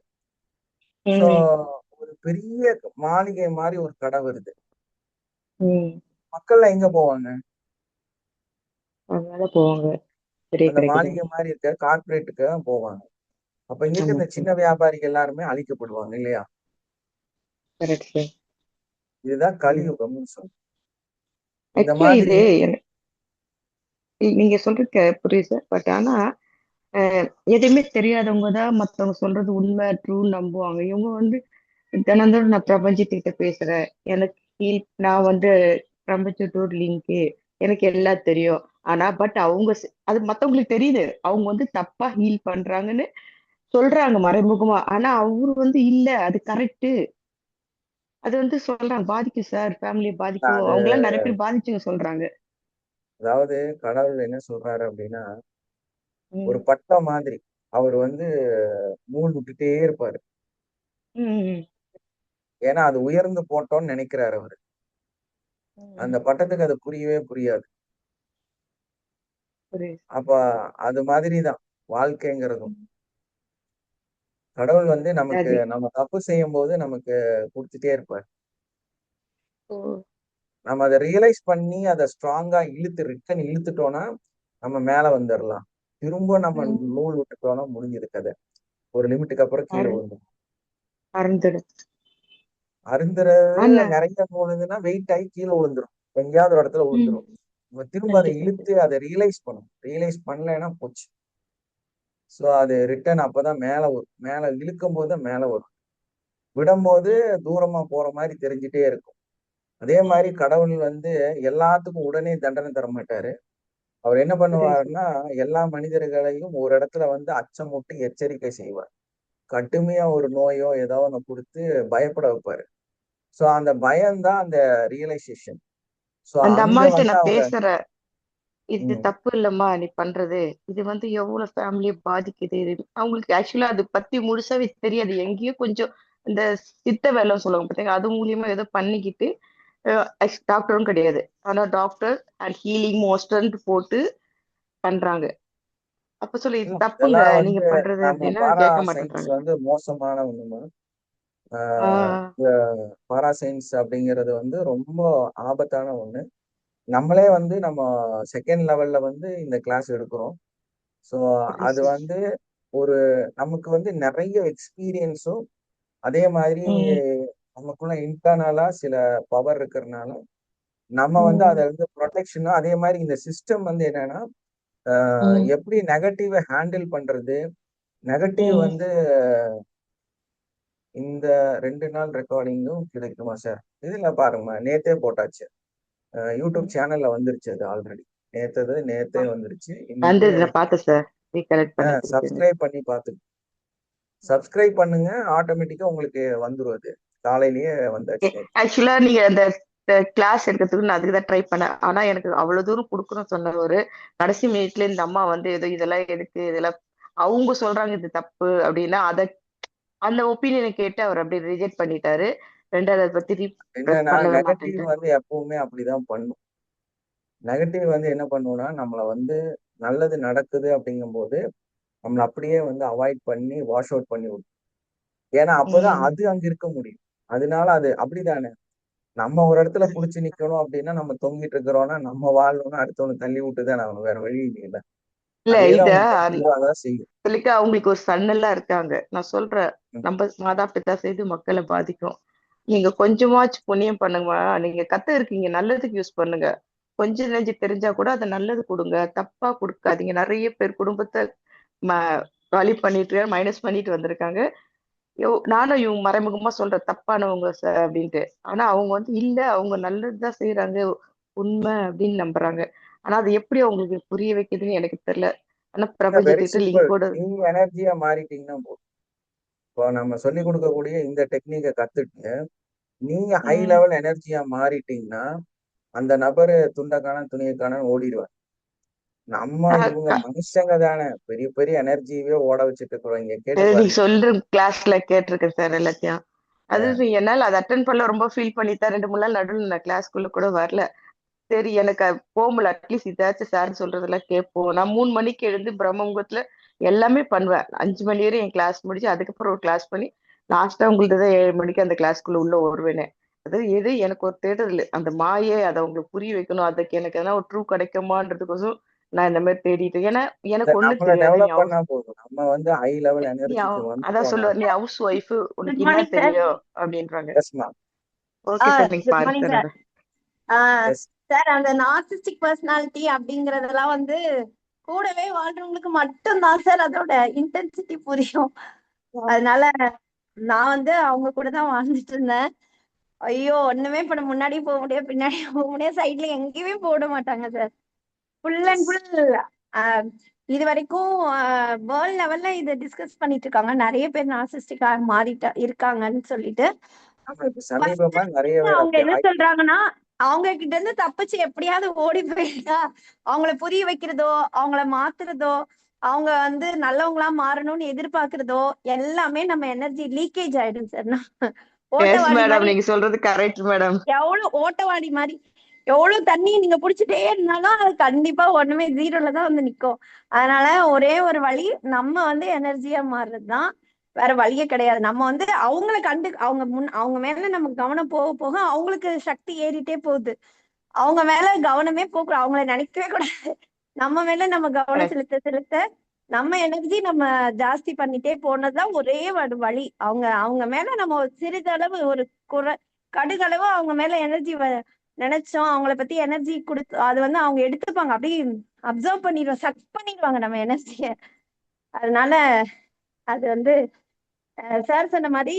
சோ ம். ஒரு பெரிய மாளிகை மாதிரி ஒரு கடை வருது. ம். மக்கள்லாம் எங்க போவாங்க? அதனால போவாங்க பெரிய அந்த கடைக்கு தான். மாளிகை மாதிரி இருக்க கார்ப்பரேட்டுக்கு தான் போவாங்க. அப்ப இங்க இருக்க ஆமா இந்த சார். சின்ன வியாபாரிகள் எல்லாருமே அழிக்கப்படுவாங்க இல்லையா? Correct sir. இதுதான் ம். கலியுகம்னு சொல்றோம். இந்த ஆக்சுவலா மாதிரி இது நீங்க சொல்றது புரியுது சார். பட் ஆனா எதுவுமே தெரியாதவங்க தான் மத்தவங்க சொல்றது உண்மை ட்ரூ நம்புவாங்க. இவங்க வந்து தினந்தோறும் நான் பிரபஞ்சத்துக்கிட்ட பேசுறேன், எனக்கு நான் வந்து பிரபஞ்சத்தோட லிங்க், எனக்கு எல்லாம் தெரியும். ஆனா பட் அவங்க அது மத்தவங்களுக்கு தெரியுது, அவங்க வந்து தப்பா ஹீல் பண்றாங்கன்னு சொல்றாங்க மறைமுகமா. ஆனா அவரு வந்து இல்ல அது கரெக்ட், அது வந்து சொல்றாங்க பாதிக்கும் சார், ஃபேமிலியை பாதிக்கும், அது அவங்க எல்லாம் நிறைய பேர் பாதிச்சுங்க சொல்றாங்க. அதாவது கடவுள் என்ன சொல்றாரு அப்படின்னா, ஒரு ம். பட்டம் மாதிரி அவர் வந்து நூல் விட்டுட்டே இருப்பாரு. ம். ஏன்னா அது உயர்ந்து போட்டோம்னு நினைக்கிறாரு அவரு. ம். அந்த பட்டத்துக்கு அது புரியவே புரியாது. புரியுது. அப்ப அது மாதிரிதான் வாழ்க்கைங்கிறதும். ம். கடவுள் வந்து நமக்கு அது. நம்ம தப்பு செய்யும் போது நமக்கு கொடுத்துட்டே இருப்பார். ஓ. நம்ம அதை ரியலைஸ் பண்ணி அதை ஸ்ட்ராங்கா ரிட்டன் இழுத்துட்டோம்னா நம்ம மேல வந்துடலாம். திரும்ப நம்ம ம். நூல் விட்டுட்டோம்னா முடிஞ்சது கதை. ஒரு லிமிட்டுக்கு அப்புறம் கீழே அரு- விழுந்துரும். அருந்துடும். அருந்துறது ஆனா நிறைய விழுந்துன்னா வெயிட் ஆகி கீழே விழுந்துரும், எங்கேயாவது ஒரு இடத்துல ம், விழுந்துரும். நம்ம திரும்ப அதை கண்டிப்பா இழுத்து அதை ரியலைஸ் பண்ணணும். ரியலைஸ் பண்ணலைன்னா போச்சு. ஸோ அது ரிட்டர்ன் அப்பதான் மேல வரும். மேல இழுக்கும் போது தான் மேல வரும். விடும்போது தூரமா போற மாதிரி தெரிஞ்சுட்டே இருக்கும். அதே மாதிரி கடவுள் வந்து எல்லாத்துக்கும் உடனே தண்டனை தர மாட்டாரு. அவர் என்ன புரியுது சார். பண்ணுவாருன்னா, எல்லா மனிதர்களையும் ஒரு இடத்துல வந்து அச்சமூட்டி எச்சரிக்கை செய்வார். கடுமையா ஒரு நோயோ ஏதோ ஒண்ணு கொடுத்து பயப்பட வைப்பாரு. சோ அந்த பயம்தான் அந்த ரியலைசேஷன். சோ அந்த அங்க அம்மாள்கிட்ட வந்து நான் அவங்க பேசுறேன், இது ம், தப்பு இல்லம்மா நீ பண்றது, இது வந்து எவ்வளவு ஃபேமிலியை பாதிக்குது. அவங்களுக்கு ஆக்சுவலா அது பத்தி முழுசாவே தெரியாது. எங்கேயோ கொஞ்சம் இந்த சித்த வேலை சொல்லுவாங்க பார்த்தீங்க, அது மூலியமா ஏதோ பண்ணிக்கிட்டு டாக்டரும் கிடையாது. ஆனா டாக்டர் அண்ட் ஹீலிங் மோஸ்டர்ன்ட் போட்டு பண்றாங்க. அப்ப சொல்லு இது இல்ல, தப்புங்க இதெல்லாம் நீங்க வந்து பண்றது நம்ம அப்படின்னா பாரா கேட்க சயின்ஸ் மாட்டேன்றாங்க. வந்து மோசமான ஒண்ணுமா. ஆஹ் இந்த பாரா சயின்ஸ் அப்படிங்கிறது வந்து ரொம்ப ஆபத்தான ஒண்ணு. நம்மளே வந்து நம்ம செகண்ட் லெவல்ல வந்து இந்த கிளாஸ் எடுக்கிறோம். ஸோ புரியுது அது சார். வந்து ஒரு நமக்கு வந்து நிறைய எக்ஸ்பீரியன்ஸும், அதே மாதிரி ம், நமக்குள்ள இன்டர்னலா சில பவர் இருக்கிறதுனால நம்ம வந்து அதை ம், வந்து ப்ரொடெக்ஷனும், அதே மாதிரி இந்த சிஸ்டம் வந்து என்னன்னா ம், எப்படி நெகட்டிவை ஹேண்டில் பண்றது. நெகட்டிவ் ம். வந்து இந்த 2 நாள் ரெக்கார்டிங்கும் கிடைக்குமா சார்? இதுல பாருங்க, நேத்தே போட்டாச்சு. யூடியூப் சேனல்ல வந்துருச்சு அது ஆல்ரெடி. நேத்தே வந்துருச்சு. இன்னைக்கு வந்தது நான் பார்த்தேன் சார், ரீகலெக்ட் பண்ணதுக்கு இருக்குன்னு. சப்ஸ்கிரைப் பண்ணி பார்த்து சப்ஸ்கிரைப் பண்ணுங்க. ஆட்டோமேட்டிக்கா உங்களுக்கு வந்துரும். அது காலையிலேயே வந்தாச்சு நேத்து. ஆக்சுவலா நீங்க அந்த கிளாஸ் எடுக்கிறதுக்கு நான் அதுக்கு தான் ட்ரை பண்ணேன். ஆனா எனக்கு அவ்வளவு தூரம் கொடுக்கணும்னு சொன்னவரு கடைசி மினிட்ல இந்த அம்மா வந்து ஏதோ இதெல்லாம் எதுக்கு, இதெல்லாம் அவங்க சொல்றாங்க இது தப்பு அப்படின்னா அத அந்த ஒப்பீனியனை கேட்டு அவர் அப்படியே ரிஜெக்ட் பண்ணிட்டாரு. ரெண்டாவது அதை பத்தி ரீப்ரெஸ் என்னன்னா பண்ணவே நெகட்டிவ் மாட்டேன்ட்டு. வந்து எப்பவுமே அப்படிதான் பண்ணும். நெகட்டிவ் வந்து என்ன பண்ணும்னா, நம்மள வந்து நல்லது நடக்குது அப்படிங்கும்போது நம்மள அப்படியே வந்து அவாய்ட் பண்ணி வாஷ் அவுட் பண்ணி விடும். ஏன்னா அப்பதான் ம். அது அங்க இருக்க முடியும். அதனால அது அப்படிதானே. நம்ம ஒரு இடத்துல புடிச்சு நிக்கணும் அப்படின்னா நம்ம தொங்கிட்டு இருக்கிறோம்னா நம்ம வாழணும்னா அடுத்தவனை தள்ளி விட்டுதான் ஆகணும். வேற வழி இல்லையில. இல்ல அதேதான் இத உங்களுக்கு நெகட்டிவா செய்யும். சொல்லிட்டு அவங்களுக்கு ஒரு சன் எல்லாம் இருக்காங்க. நான் சொல்றேன், ம். நம்ம மாதாப்பிதா செய்து மக்களை பாதிக்கும். நீங்க கொஞ்சமாச்சும் புண்ணியம் பண்ணுங்க. நீங்க கத்து இருக்கீங்க, நல்லதுக்கு யூஸ் பண்ணுங்க. கொஞ்சம் நெஞ்சு தெரிஞ்சா கூட அதை நல்லது கொடுங்க, தப்பா கொடுக்காதீங்க. நிறைய பேர் குடும்பத்தை காலி பண்ணிட்டு மைனஸ் பண்ணிட்டு வந்திருக்காங்க. நானும் இவங்க மறைமுகமா சொல்றேன் தப்பானவங்க அப்படின்ட்டு. ஆனா அவங்க வந்து இல்ல, அவங்க நல்லதுதான் செய்யறாங்க, உண்மை அப்படின்னு நம்புறாங்க. ஆனா அது எப்படி அவங்களுக்கு புரிய வைக்குதுன்னு எனக்கு தெரியல. ஆனா வெரி பிரபஞ்சத்திட்ட சிம்பிள். லிங்கோட. நீங்க எனர்ஜியா மாறிட்டீங்கன்னா போதும். இப்போ நம்ம சொல்லி கொடுக்கக்கூடிய இந்த டெக்னிக்கை கத்துட்டு நீங்க ஹை ம். லெவல் எனர்ஜியா மாறிட்டீங்கன்னா அந்த நபரு துண்டக்கான துணியக்கான ஓடிடுவார். நம்ம ஆஹ் இவங்க க- மனுஷங்க தானே பெரிய பெரிய எனர்ஜியவே ஓட வச்சுட்டு இருக்கிறோம். இங்க கேட்டு அது நீங்க பாருங்க. சொல்ற கிளாஸ்ல கேட்டிருக்கேன் சார் எல்லாத்தையும். அது அஹ் என்னால அதை அட்டன் பண்ணல, ரொம்ப ஃபீல் பண்ணிட்டேன். 2 3 நாள் நடுவில் நான் கிளாஸ்க்குள்ள கூட வரல. சரி எனக்கு போக முடியல, அட்லீஸ்ட் இதாச்சும் சார் சொல்றதெல்லாம் கேட்போம். நான் 3 மணிக்கு எழுந்து பிரம்ம முகூர்த்தத்துல எல்லாமே பண்ணுவேன். 5 மணி வரை என் கிளாஸ் முடிச்சு அதுக்கப்புறம் ஒரு கிளாஸ் பண்ணி லாஸ்டா உங்களுக்கு தான் 7 மணிக்கு அந்த கிளாஸ்க்குள்ள உள்ள வருவேனே. அது எது எனக்கு ஒரு தேடுதல், அந்த மாயை அதை உங்களுக்கு புரிய வைக்கணும், அதுக்கு எனக்கு எதனா ஒரு ட்ரூ கிடைக்குமான்றதுக்கோசம் நான் இந்த மாதிரி தேடிட்டு. ஏன்னா எனக்கு ஒண்ணு நம்மள தெரியாது. நீ டெவலப் ஹவுஸ் பண்ணா போதும். நம்ம வந்து ஹை லெவல் நீ எனர்ஜிக்கு அதான் வந்துட்டோம்னா சொல்லுவார், நீ ஹவுஸ் ஒய்ஃப், குட் உனக்கு என்ன மார்னிங் சார். தெரியும் அப்படின்றாங்க. Yes ma'am. ஓகே சார், நீங்க குட் பாருங்க மார்னிங் சார் சார். அதை. எஸ். சார், அந்த நார்சிஸ்டிக் பர்சனாலிட்டி அப்படிங்கறதெல்லாம் வந்து கூடவே வாழ்றவங்களுக்கு மட்டும்தான் சார் அதோட இன்டென்சிட்டி புரியும். அதனால நான் வந்து அவங்க கூட தான் வாழ்ந்துட்டு இருந்தேன். ஐயோ, ஒண்ணுமே பண்ண, முன்னாடி போக முடியாது, பின்னாடி போக முடியாது, சைட்ல எங்கேயுமே போட மாட்டாங்க சார். Full and full. இது வரைக்கும் வேர்ல்ட் லெவல்ல இதை டிஸ்கஸ் பண்ணிட்டு இருக்காங்க. நிறைய பேர் நார்சிஸ்டிக்கா மாறிட்டா இருக்காங்கன்னு சொல்லிட்டு. ஆமா, இப்ப சமீபமா நிறைய பேர் அவங்க அப்படி என்ன சொல்றாங்கன்னா, அவங்க கிட்ட இருந்து தப்பிச்சு எப்படியாவது ஓடி போயிருந்தா அவங்கள புரிய வைக்கிறதோ, அவங்கள மாத்துறதோ, அவங்க வந்து நல்லவங்களா மாறணும்னு எதிர்பார்க்கிறதோ எல்லாமே நம்ம எனர்ஜி லீக்கேஜ் ஆயிடும் சார். எஸ் ஓட்டவாடி மேடம், மாதிரி. நீங்க சொல்றது கரெக்ட் மேடம். எவ்வளவு ஓட்டவாடி மாதிரி எவ்வளவு தண்ணியை நீங்க புடிச்சிட்டே இருந்தாலும் அது கண்டிப்பா ஒண்ணுமே ஜீரோல தான் வந்து நிக்கும். அதனால ஒரே ஒரு வழி, நம்ம வந்து எனர்ஜியா மாறுறதுதான். வேற வழியே கிடையாது. நம்ம வந்து அவங்கள அவங்க மேல நம்ம கவனம் போக போக அவங்களுக்கு சக்தி ஏறிட்டே போகுது. அவங்க மேல கவனமே போக, அவங்கள நினைக்கவே கூடாது. நம்ம மேல நம்ம கவனம் செலுத்த செலுத்த நம்ம எனர்ஜி நம்ம ஜாஸ்தி பண்ணிட்டே போனதுதான் ஒரே வழி. அவங்க மேல நம்ம ஒரு சிறிதளவு ஒரு கடுகளவு அவங்க மேல எனர்ஜி நினைச்சோம், அவங்கள பத்தி எனர்ஜி கொடுத்து அது வந்து அவங்க எடுத்துப்பாங்க, அப்படியே அப்சர்வ் பண்ணிடுவோம், சக் பண்ணிடுவாங்க நம்ம எனர்ஜிய. அதனால அது வந்து சார் சொன்ன மாதிரி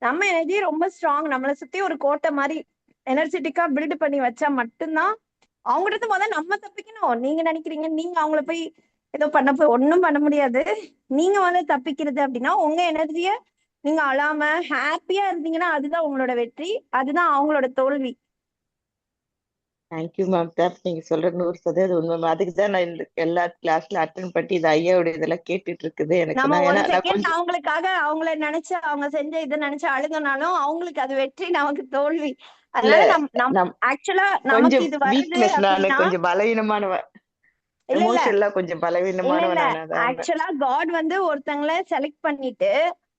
நம்ம எனர்ஜி ரொம்ப ஸ்ட்ராங், நம்மளை சுத்தி ஒரு கோட்டை மாதிரி எனர்ஜெட்டிக்கா பில்ட் பண்ணி வச்சா மட்டும்தான் அவங்ககிட்ட முதல்ல நம்ம தப்பிக்கணும். நீங்க நினைக்கிறீங்க நீங்க அவங்கள போய் ஏதோ போய் ஒன்னும் பண்ண முடியாது. நீங்க வந்து தப்பிக்கிறது அப்படின்னா உங்க எனர்ஜிய நீங்க அழாம ஹாப்பியா இருந்தீங்கன்னா அதுதான் உங்களோட வெற்றி, அதுதான் அவங்களோட தோல்வி. Thank you ma'am. நீங்க சொல்றது 100% உண்மை. அதுக்குதான் நான் இந்த எல்லா கிளாஸ்ல அட்டன் பண்ணி இது ஐயாவோட இதெல்லாம் கேட்டுட்டு இருக்குது எனக்கு. நம்ம நான் ஒரு ஏன்னா நான் செகண்ட் கொஞ்சம் அவங்களுக்காக அவங்கள நினைச்சு அவங்க செஞ்ச இதை நினைச்சு அழுதுனாலும் அவங்களுக்கு அது வெற்றி, நமக்கு தோல்வி. இல்ல அதனால நம் ஆக்சுவலா நமக்கு கொஞ்சம் இது வருது வீக்னஸ், நானு அப்படின்னா கொஞ்சம் பலவீனமானவ, இல்ல இல்ல எமோஷனலா கொஞ்சம் இல்ல பலவீனமானவ இல்ல நான். அதான் உண்மை. ஆக்சுவலா காட் வந்து ஒருத்தங்களை செலக்ட் பண்ணிட்டு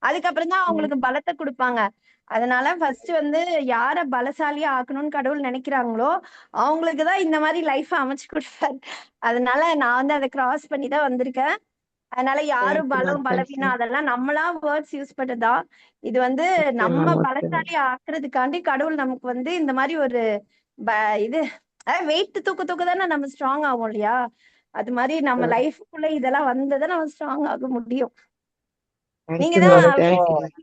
அதுக்கப்புறம் தான் ம், அவங்களுக்கு பலத்தை கொடுப்பாங்க. அதனால ஃபர்ஸ்ட் வந்து யார பலசாலியா ஆக்கணும்னு கடவுள் நினைக்கிறாங்களோ அவங்களுக்குதான் இந்த மாதிரி லைஃப் அமைச்சு கொடுப்பாரு. அதனால நான் வந்து அதை கிராஸ் பண்ணி தான் வந்திருக்கேன். அதனால யாரும் தேங்க்யூ மேம். பலம் தேங்க்யூ. பலவீனம் அதெல்லாம் நம்மளா வேர்ட்ஸ் யூஸ் பண்றதா. இது வந்து ஓகே நம்ம மேம். Okay ma'am. பலசாலி ஆக்குறதுக்காண்டி கடவுள் நமக்கு வந்து இந்த மாதிரி ஒரு இது வெயிட் தூக்க தானே நம்ம ஸ்ட்ராங் ஆகும் இல்லையா. அது மாதிரி நம்ம லைஃப்குள்ள இதெல்லாம் வந்ததை நம்ம ஸ்ட்ராங் ஆக முடியும். தேங்க்யூ நீங்கதான் மேம். இப்போ தேங்க்யூ மேம்.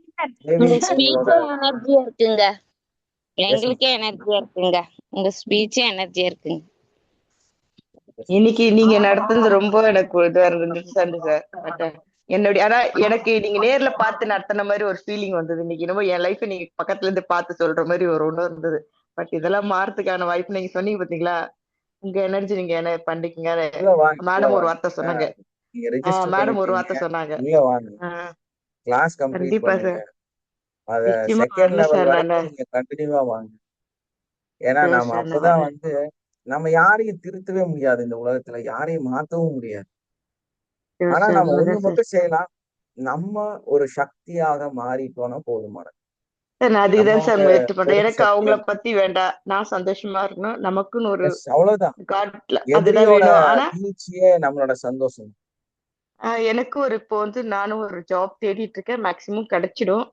மேபி உங்க உங்களோட ஸ்பீச்சே எனர்ஜியா இருக்குங்க, எஸ் எங்களுக்கே எனர்ஜியா இருக்குங்க. உங்க ஸ்பீச்சே எனர்ஜியா இருக்குங்க. இன்னைக்கு நீங்க நடத்துனது ரொம்ப எனக்கு இதுவா இருந்துச்சு சார். பட் என்னுடைய ஆனா எனக்கு நீங்க நேர்ல பார்த்து நடத்தின மாதிரி ஒரு ஃபீலிங் வந்தது. இன்னைக்கு என்னமோ என் லைஃப் நீங்க பக்கத்துல இருந்து பார்த்து சொல்ற மாதிரி ஒரு ஒண்ணு இருந்தது. பட் இதெல்லாம் மாறதுக்கான வாய்ப்பு நீங்க சொன்னீங்க பாத்தீங்களா, உங்க எனர்ஜி நீங்க என்ன பண்ணிக்கங்க. உள்ள வாங்க, உள்ள மேடம் ஒரு வாங்க. வார்த்தை சொன்னாங்க. நீங்க ரெஜிஸ்டர் மேடம் ஒரு பண்ணிட்டீங்க, வார்த்தை சொன்னாங்க. உள்ள வாங்க, கிளாஸ் கம்ப்ளீட் கண்டிப்பா பண்ணுங்க. சார். அத நிச்சயமா செகண்ட் வரல லெவல் சார். நானு வரைக்கும் நீங்க கண்டினியூவா வாங்க. ஏன்னா ஷூர் நாம சார். நான் அப்பதான் வரேன். வந்து நம்ம யாரையும் திருத்தவே முடியாது, இந்த உலகத்துல யாரையும் மாத்தவும் முடியாது. ஷூர் ஆனா சார். நம்ம ஒண்ணு உண்மைதான் சார். மட்டும் செய்யலாம், நம்ம ஒரு சக்தியாக மாறிட்டோம்னா போதுமானது. சார் நான் நம்ம அதுக்குதான் சார் ஒரு முயற்சி பண்றேன். பொருள் எனக்கு அவங்கள சக்தியா, பத்தி வேண்டாம், நான் சந்தோஷமா இருக்கணும், நமக்குன்னு ஒரு எஸ், அவ்வளவுதான். காட்ல அதுதான் எதிரியோட வேணும். ஆனா வீழ்ச்சியே நம்மளோட சந்தோஷம். எனக்கு ஒரு இப்போ வந்து நானும் ஒரு ஜாப் தேடிட்டு இருக்கேன். மேக்சிமம் கிடைச்சிடும்.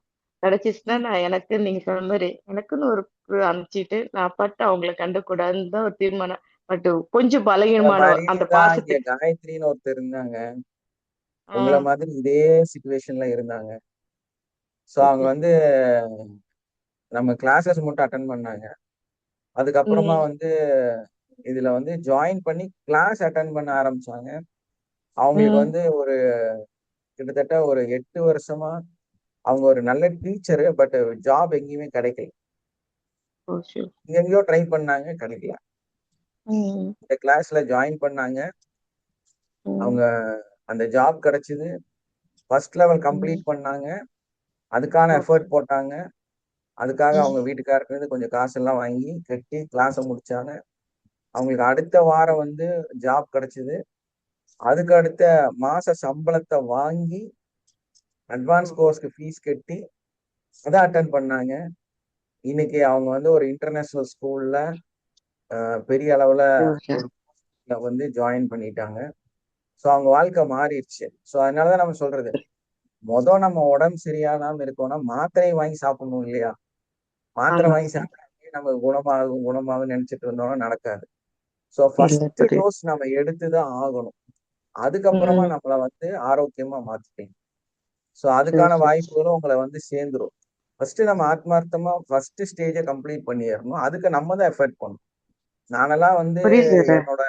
கிடைச்சிச்சுன்னா நான் எனக்கு நீங்க சொன்ன மாதிரி எனக்குன்னு ஒரு அனுப்பிச்சிட்டு நான் பட்டு அவங்கள கண்டுக்கூடாதுன்னு தான் ஒரு தீர்மானம். பட் கொஞ்சம் உங்களை பலகீனமான மாதிரியே அந்த தான் இங்க பாசத்துக்கு. காயத்ரின்னு ஒருத்தர் இருந்தாங்க, உங்களை ஆஹ் மாதிரி இதே சுச்சுவேஷன்ல இருந்தாங்க. ஸோ அவங்க ஓகே. வந்து நம்ம கிளாஸஸ் மட்டும் அட்டன் பண்ணாங்க. அதுக்கப்புறமா ம் வந்து இதுல வந்து ஜாயின் பண்ணி கிளாஸ் அட்டன் பண்ண ஆரம்பிச்சாங்க. அவங்களுக்கு ம் வந்து ஒரு கிட்டத்தட்ட ஒரு 8 வருஷமா அவங்க ஒரு நல்ல டீச்சரு, பட் ஜாப் எங்கேயுமே கிடைக்கல. ஓ sure. எங்கேயோ ட்ரை பண்ணாங்க, கிடைக்கல. ம் இந்த கிளாஸ்ல ஜாயின் பண்ணாங்க, ம் அவங்க அந்த ஜாப் கிடைச்சது. ஃபர்ஸ்ட் லெவல் ம் கம்ப்ளீட் பண்ணாங்க, அதுக்கான ஓகே. எஃபர்ட் போட்டாங்க. அதுக்காக ம் அவங்க வீட்டுக்காரர்கிட்ட கொஞ்சம் காசெல்லாம் வாங்கி கட்டி கிளாஸை முடிச்சாங்க. அவங்களுக்கு அடுத்த வாரம் வந்து ஜாப் கிடைச்சது. அதுக்கு அடுத்த மாச சம்பளத்தை வாங்கி அட்வான்ஸ் கோர்ஸ்க்கு ஃபீஸ் கட்டி அதை அட்டன் பண்ணாங்க. இன்னைக்கு அவங்க வந்து ஒரு இன்டர்நேஷனல் ஸ்கூல்ல பெரிய அளவுல Sure, sure. ஒரு course ல வந்து ஜாயின் பண்ணிட்டாங்க. ஸோ அவங்க வாழ்க்கை மாறிடுச்சு. ஸோ அதனாலதான் நம்ம சொல்றது, நம்ம உடம்பு சரியானாம இருக்கோம்னா மாத்திரை வாங்கி சாப்பிடணும் இல்லையா. மாத்திரை ஆமா வாங்கி சார். சாப்பிட்டாலே நம்ம குணமாகும் நினைச்சிட்டு இருந்தோம்னா நடக்காது. ஸோ இல்ல ஃபர்ஸ்ட் புரியுது. டோஸ் நம்ம எடுத்துதான் ஆகணும். அதுக்கப்புறமா ம் நம்மளை வந்து ஆரோக்கியமா மாத்திட்டீங்க. ஸோ sure, அதுக்கான sure. வாய்ப்புகளும் உங்களை வந்து சேர்ந்துரும். ஃபர்ஸ்ட் நம்ம ஆத்மார்த்தமா ஃபர்ஸ்ட் ஸ்டேஜை கம்ப்ளீட் பண்ணிடணும். அதுக்கு நம்ம தான் எஃபர்ட் பண்ணணும். நானெல்லாம் வந்து புரியுது சார். என்னோட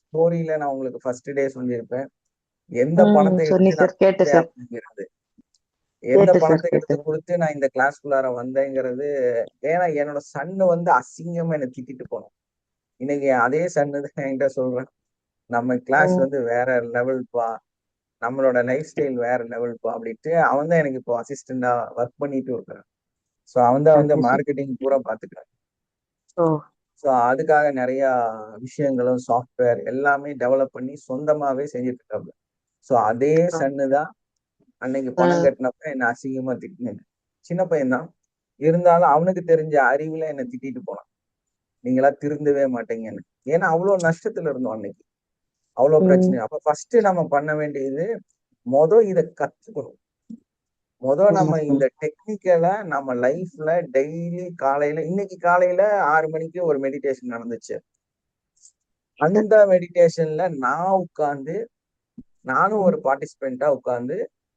ஸ்டோரியில நான் உங்களுக்கு ஃபர்ஸ்ட் டே சொல்லியிருப்பேன், எந்த பணத்தை சொன்னி எடுத்து நான் சார். கேட்டேன் கொடுத்தேன் சார். அப்படிங்கிறது, எந்த கேட்டேன் சார். பணத்தை எடுத்து கேட்டேன். கொடுத்து நான் இந்த கிளாஸ்குள்ளார வந்தேங்கிறது. ஏன்னா என்னோட சன்னு வந்து அசிங்கமா என்னை திட்டிட்டு போனோம். இன்னைக்கு அதே சன்னு தான் என்கிட்ட சொல்றேன், நம்ம கிளாஸ் ம் வந்து வேற லெவல்ப்பா, நம்மளோட லைஃப் ஸ்டைல் வேற லெவல்ப்பா அப்படின்ட்டு அவன் தான் எனக்கு இப்போ அசிஸ்டண்டா ஒர்க் பண்ணிட்டு இருக்கிறான். ஸோ அவன் தான் வந்து சந்தோஷம். மார்க்கெட்டிங் பூரா பார்த்துக்கிறான். ஓ ஸோ அதுக்காக நிறைய விஷயங்களும் சாஃப்ட்வேர் எல்லாமே டெவலப் பண்ணி சொந்தமாவே செஞ்சுட்டு இருக்காங்க. ஸோ அதே சன்னு தான் அன்னைக்கு பணம் கட்டினப்ப என்ன அசிங்கமா திட்டினேன். சின்ன பையன்தான், இருந்தாலும் அவனுக்கு தெரிஞ்ச அறிவுல என்னை திட்டிட்டு போனான், நீங்களா திருந்தவே மாட்டீங்கன்னு. ஏன்னா அவ்வளவு நஷ்டத்துல இருந்தோம் அன்னைக்கு. அவ்வளவு பிரச்சனை. அப்ப ஃபர்ஸ்ட் நம்ம பண்ண வேண்டியது இதை கத்துக்கணும். நம்ம இந்த டெக்னிக்கலை நம்ம லைஃப்ல டெய்லி காலையில, இன்னைக்கு காலையில 6 மணிக்கு ஒரு மெடிடேஷன் நடந்துச்சு. அந்த மெடிடேஷன்ல நானும் ஒரு பார்ட்டிசிபெண்டா உட்கார்ந்து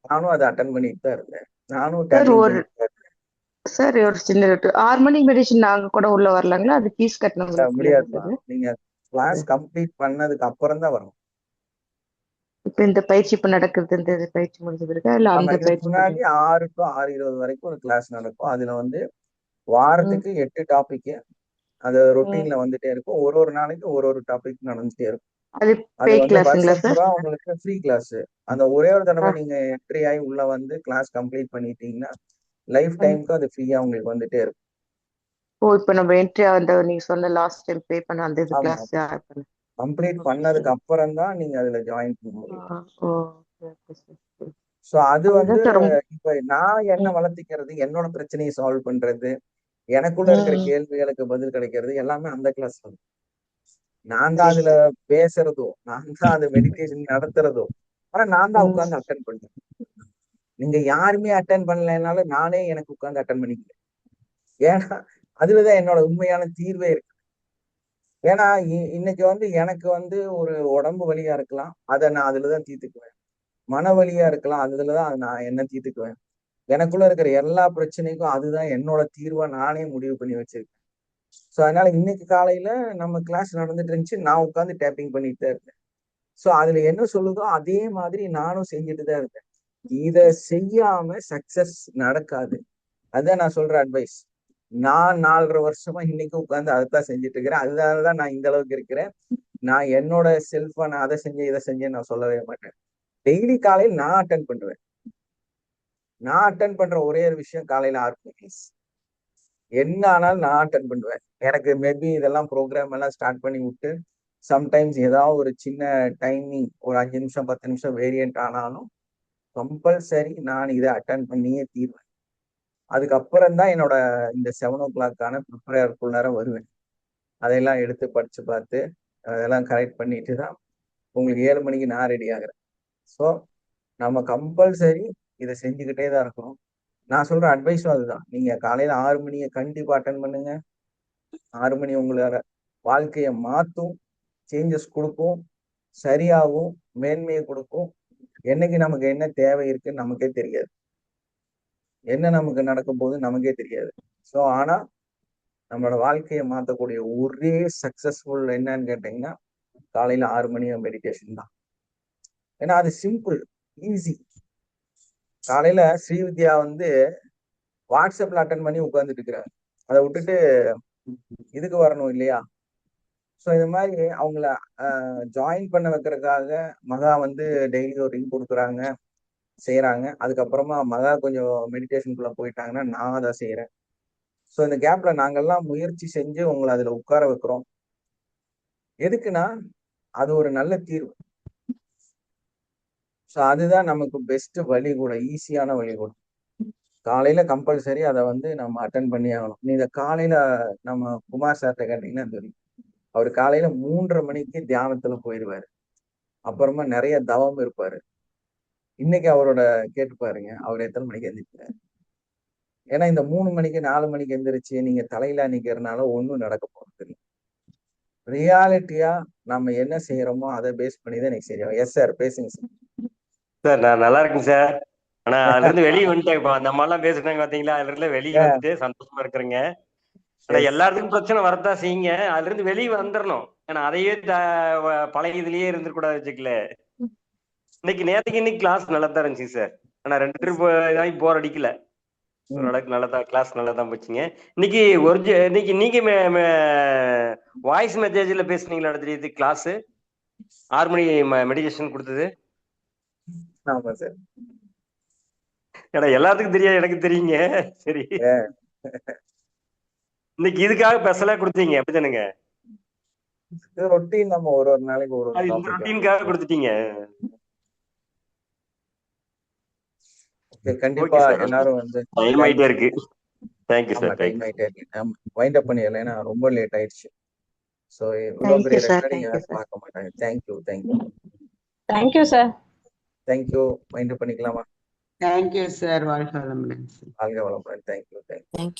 நானும் அதை அட்டன் பண்ணிட்டு தான் இருந்தேன். நானும் டேப்பிங் பண்ணிட்டு தான் இருந்தேன். சார் ஒரு சின்ன 6 மணிக்கு மெடிடேஷன் நாங்க கூட உள்ள வரலாங்களா? அது ஃபீஸ் கட்டணும் முடியாது. நீங்க கிளாஸ் கம்ப்ளீட் பண்ணதுக்கு அப்புறம் தான் வரணும். இப்ப இந்த பயிற்சி இப்ப நடக்குது, இந்த பயிற்சி முடிஞ்சது இருக்கா இல்ல அந்த பயிற்சி முன்னாடி 6 to 6:20 வரைக்கும் ஒரு கிளாஸ் நடக்கும். அதுல வாரத்துக்கு 8 டாபிக் அது ரொட்டீன்ல வந்துட்டே இருக்கும். ஒரு நாளைக்கு ஒரு டாபிக் நடந்துட்டே இருக்கும். அது உங்களுக்கு ஃப்ரீ கிளாஸ். அந்த ஒரே ஒரு தடவை நீங்க என்ட்ரி ஆகி உள்ள வந்து கிளாஸ் கம்ப்ளீட் பண்ணிட்டீங்கன்னா லைஃப் டைம்க்கு அது ஃப்ரீயா உங்களுக்கு வந்துட்டே இருக்கும். இப்ப நம்ம என்ட்ரி அந்த நீங்க சொன்ன லாஸ்ட் டைம் பே பண்ண அந்த கிளாஸ் கம்ப்ளீட் பண்ணதுக்கு அப்புறம் தான் நீங்க அதுல ஜாயின் பண்ண முடியும். சோ அது இப்ப நான் என்ன வளர்த்திக்கிறது, என்னோட பிரச்சனையை சால்வ் பண்றது, எனக்குள்ள இருக்கிற கேள்விகளுக்கு பதில் கிடைக்கிறது எல்லாமே அந்த கிளாஸ். நான் தான் அதுல பேசுறதோ, நான் தான் அது மெடிடேஷன் நடத்துறதோ, ஆனா நான் தான் உட்கார்ந்து அட்டன் பண்றேன். நீங்க யாருமே அட்டன் பண்ணலைனாலும் நானே எனக்கு உட்கார்ந்து அட்டன் பண்ணிக்கிறேன். ஏன்னா அதுலதான் என்னோட உண்மையான தீர்வே இருக்கு. ஏன்னா இன்னைக்கு எனக்கு ஒரு உடம்பு வலியா இருக்கலாம், அதை நான் அதுலதான் தீர்த்துக்குவேன். மன வலியா இருக்கலாம், அதுலதான் நான் என்ன தீர்த்துக்குவேன். எனக்குள்ள இருக்கிற எல்லா பிரச்சனைக்கும் அதுதான் என்னோட தீர்வா நானே முடிவு பண்ணி வச்சிருக்கேன். ஸோ அதனால இன்னைக்கு காலையில நம்ம கிளாஸ் நடந்துட்டு இருந்துச்சு, நான் உட்காந்து டேப்பிங் பண்ணிட்டு தான் இருந்தேன். ஸோ அதுல என்ன சொல்லுதோ அதே மாதிரி நானும் செஞ்சுட்டு தான் இருந்தேன். இத செய்யாம சக்சஸ் நடக்காது. அதான் நான் சொல்ற அட்வைஸ். நான் 4.5 வருஷமா இன்னைக்கு உட்காந்து அதைத்தான் செஞ்சுட்டு இருக்கிறேன். அதனாலதான் நான் இந்த அளவுக்கு இருக்கிறேன். நான் என்னோட செல்ஃபா நான் அதை செஞ்சேன் இதை செஞ்சேன் நான் சொல்லவே மாட்டேன். டெய்லி காலையில் நான் அட்டன் பண்ணுவேன். நான் அட்டன் பண்ற ஒரே ஒரு விஷயம் காலையில 6 மணிக்கு என்ன ஆனாலும் நான் அட்டன் பண்ணுவேன். எனக்கு மேபி இதெல்லாம் ப்ரோக்ராம் எல்லாம் ஸ்டார்ட் பண்ணி விட்டு சம்டைம்ஸ் ஏதாவது ஒரு சின்ன டைமிங் ஒரு 5 நிமிஷம் 10 நிமிஷம் வேரியன்ட் ஆனாலும் கம்பல்சரி நான் இதை அட்டன் பண்ணியே தீர்வேன். அதுக்கப்புறம் தான் என்னோட இந்த 7 o'clock ப்ரிப்பேருக்குள்ளார வருவேன். அதையெல்லாம் எடுத்து படிச்சு பார்த்து அதெல்லாம் கரெக்ட் பண்ணிட்டு தான் உங்களுக்கு 7 மணிக்கு நான் ரெடி ஆகுறேன். ஸோ நம்ம கம்பல்சரி இதை செஞ்சுக்கிட்டே தான் இருக்கணும். நான் சொல்ற அட்வைஸும் அதுதான். நீங்க காலையில 6 மணியை கண்டிப்பா அட்டன் பண்ணுங்க. 6 மணி உங்களோட வாழ்க்கையை மாற்றும், சேஞ்சஸ் கொடுக்கும், சரியாகும், மேன்மையை கொடுக்கும். என்னைக்கு நமக்கு என்ன தேவை இருக்குன்னு நமக்கே தெரியாது, என்ன நமக்கு நடக்கும் போது நமக்கே தெரியாது. ஸோ ஆனா நம்மளோட வாழ்க்கையை மாற்றக்கூடிய ஒரே சக்சஸ்ஃபுல் என்னன்னு கேட்டீங்கன்னா காலையில 6 மணி மெடிடேஷன் தான். ஏன்னா அது சிம்பிள், ஈஸி. காலையில ஸ்ரீவித்யா வாட்ஸ்அப்ல அட்டன் பண்ணி உட்கார்ந்துட்டு இருக்கிறாங்க. அதை விட்டுட்டு இதுக்கு வரணும் இல்லையா? ஸோ இது மாதிரி அவங்கள ஜாயின் பண்ண வைக்கிறதுக்காக மகா டெய்லி ஒரு ரிங் கொடுக்குறாங்க, செய்யறாங்க. அதுக்கப்புறமா மகா கொஞ்சம் மெடிடேஷனுக்குள்ள போயிட்டாங்கன்னா நான் அதை செய்யறேன். ஸோ இந்த கேப்ல நாங்கெல்லாம் முயற்சி செஞ்சு உங்களை அதுல உட்கார வைக்கிறோம். எதுக்குன்னா அது ஒரு நல்ல தீர்வு. ஸோ அதுதான் நமக்கு பெஸ்ட் வழி கூட, ஈஸியான வழி கூட. காலையில கம்பல்சரி அதை நம்ம அட்டன் பண்ணி ஆகணும். நீங்க காலையில நம்ம குமார் சார்கிட்ட கேட்டீங்கன்னா தெரியும். அவர் காலையில 3:30 மணிக்கு தியானத்துல போயிடுவாரு. அப்புறமா நிறைய தவம் இருப்பாரு. இன்னைக்கு அவரோட கேட்டு பாருங்க, அவர் எத்தனை மணிக்கு எந்திரிக்கிறாரு. ஏன்னா இந்த 3 மணிக்கு 4 மணிக்கு எந்திரிச்சு நீங்க தலையில நிக்கிறதுனால ஒன்றும் நடக்க போறது இல்லை. ரியாலிட்டியா நம்ம என்ன செய்யறோமோ அதை பேஸ் பண்ணி தான் எனக்கு சரியாகும். எஸ் சார், பேசுங்க சார். சார் நான் நல்லா இருக்கேன் சார். ஆனா அதுல இருந்து வெளியே வந்துட்டேன். இப்போ நம்ம எல்லாம் பேசுனாங்க பாத்தீங்களா, அதுல இருந்து வெளியே வந்துட்டு சந்தோஷமா இருக்கிறேங்க. ஆனா எல்லாருக்கும் பிரச்சனை வரத்தான் செய்யுங்க. அதுல இருந்து வெளியே வந்துடணும். ஏன்னா அதையே பழைய இதுலயே இருந்துக்கூடாது வச்சுக்கல. இன்னைக்கு கிளாஸ் நல்லா தான் இருந்துச்சு சார். ஆனா 2 ட்ரிப் போர் அடிக்கல. ஓரளவுக்கு நல்லதான் கிளாஸ் நல்லா தான் போச்சுங்க. இன்னைக்கு நீங்க வாய்ஸ் மெசேஜ்ல பேசுனீங்களா தெரியுது கிளாஸ் 6 மணி மெடிடேஷன் கொடுத்தது? ஆமா சார். ஏன்னா எல்லாத்துக்கும் தெரியாது, எனக்கு தெரியுங்க. சரி, இன்னைக்கு இதுக்காக ஸ்பெஷலா கொடுத்தீங்க அப்படிதானுங்க? ரொட்டீன் நம்ம ஒரு நாளைக்கு ஒரு ரொட்டீனுக்காக கொடுத்துட்டீங்க. கண்டிப்பா எல்லாரும் டைம் ஆயிட்டே இருக்கு. Thank you sir. வைண்ட் அப் பண்ணிடலாம், ஏன்னா ரொம்ப லேட் ஆயிடுச்சு. ஸோ இவ்வளவு தேங்க்யூ பெரிய சார், ரெக்கார்டிங் தேங்க்யூ யாரும் சார். பார்க்க மாட்டாங்க. Thank you thank you thank you sir. Thank you. Mind பண்ணிக்கலாமா? Thank you sir. வாழ்க வளமுடன். வாழ்க வளமுடன். Thank you thank you. தேங்க்யூ.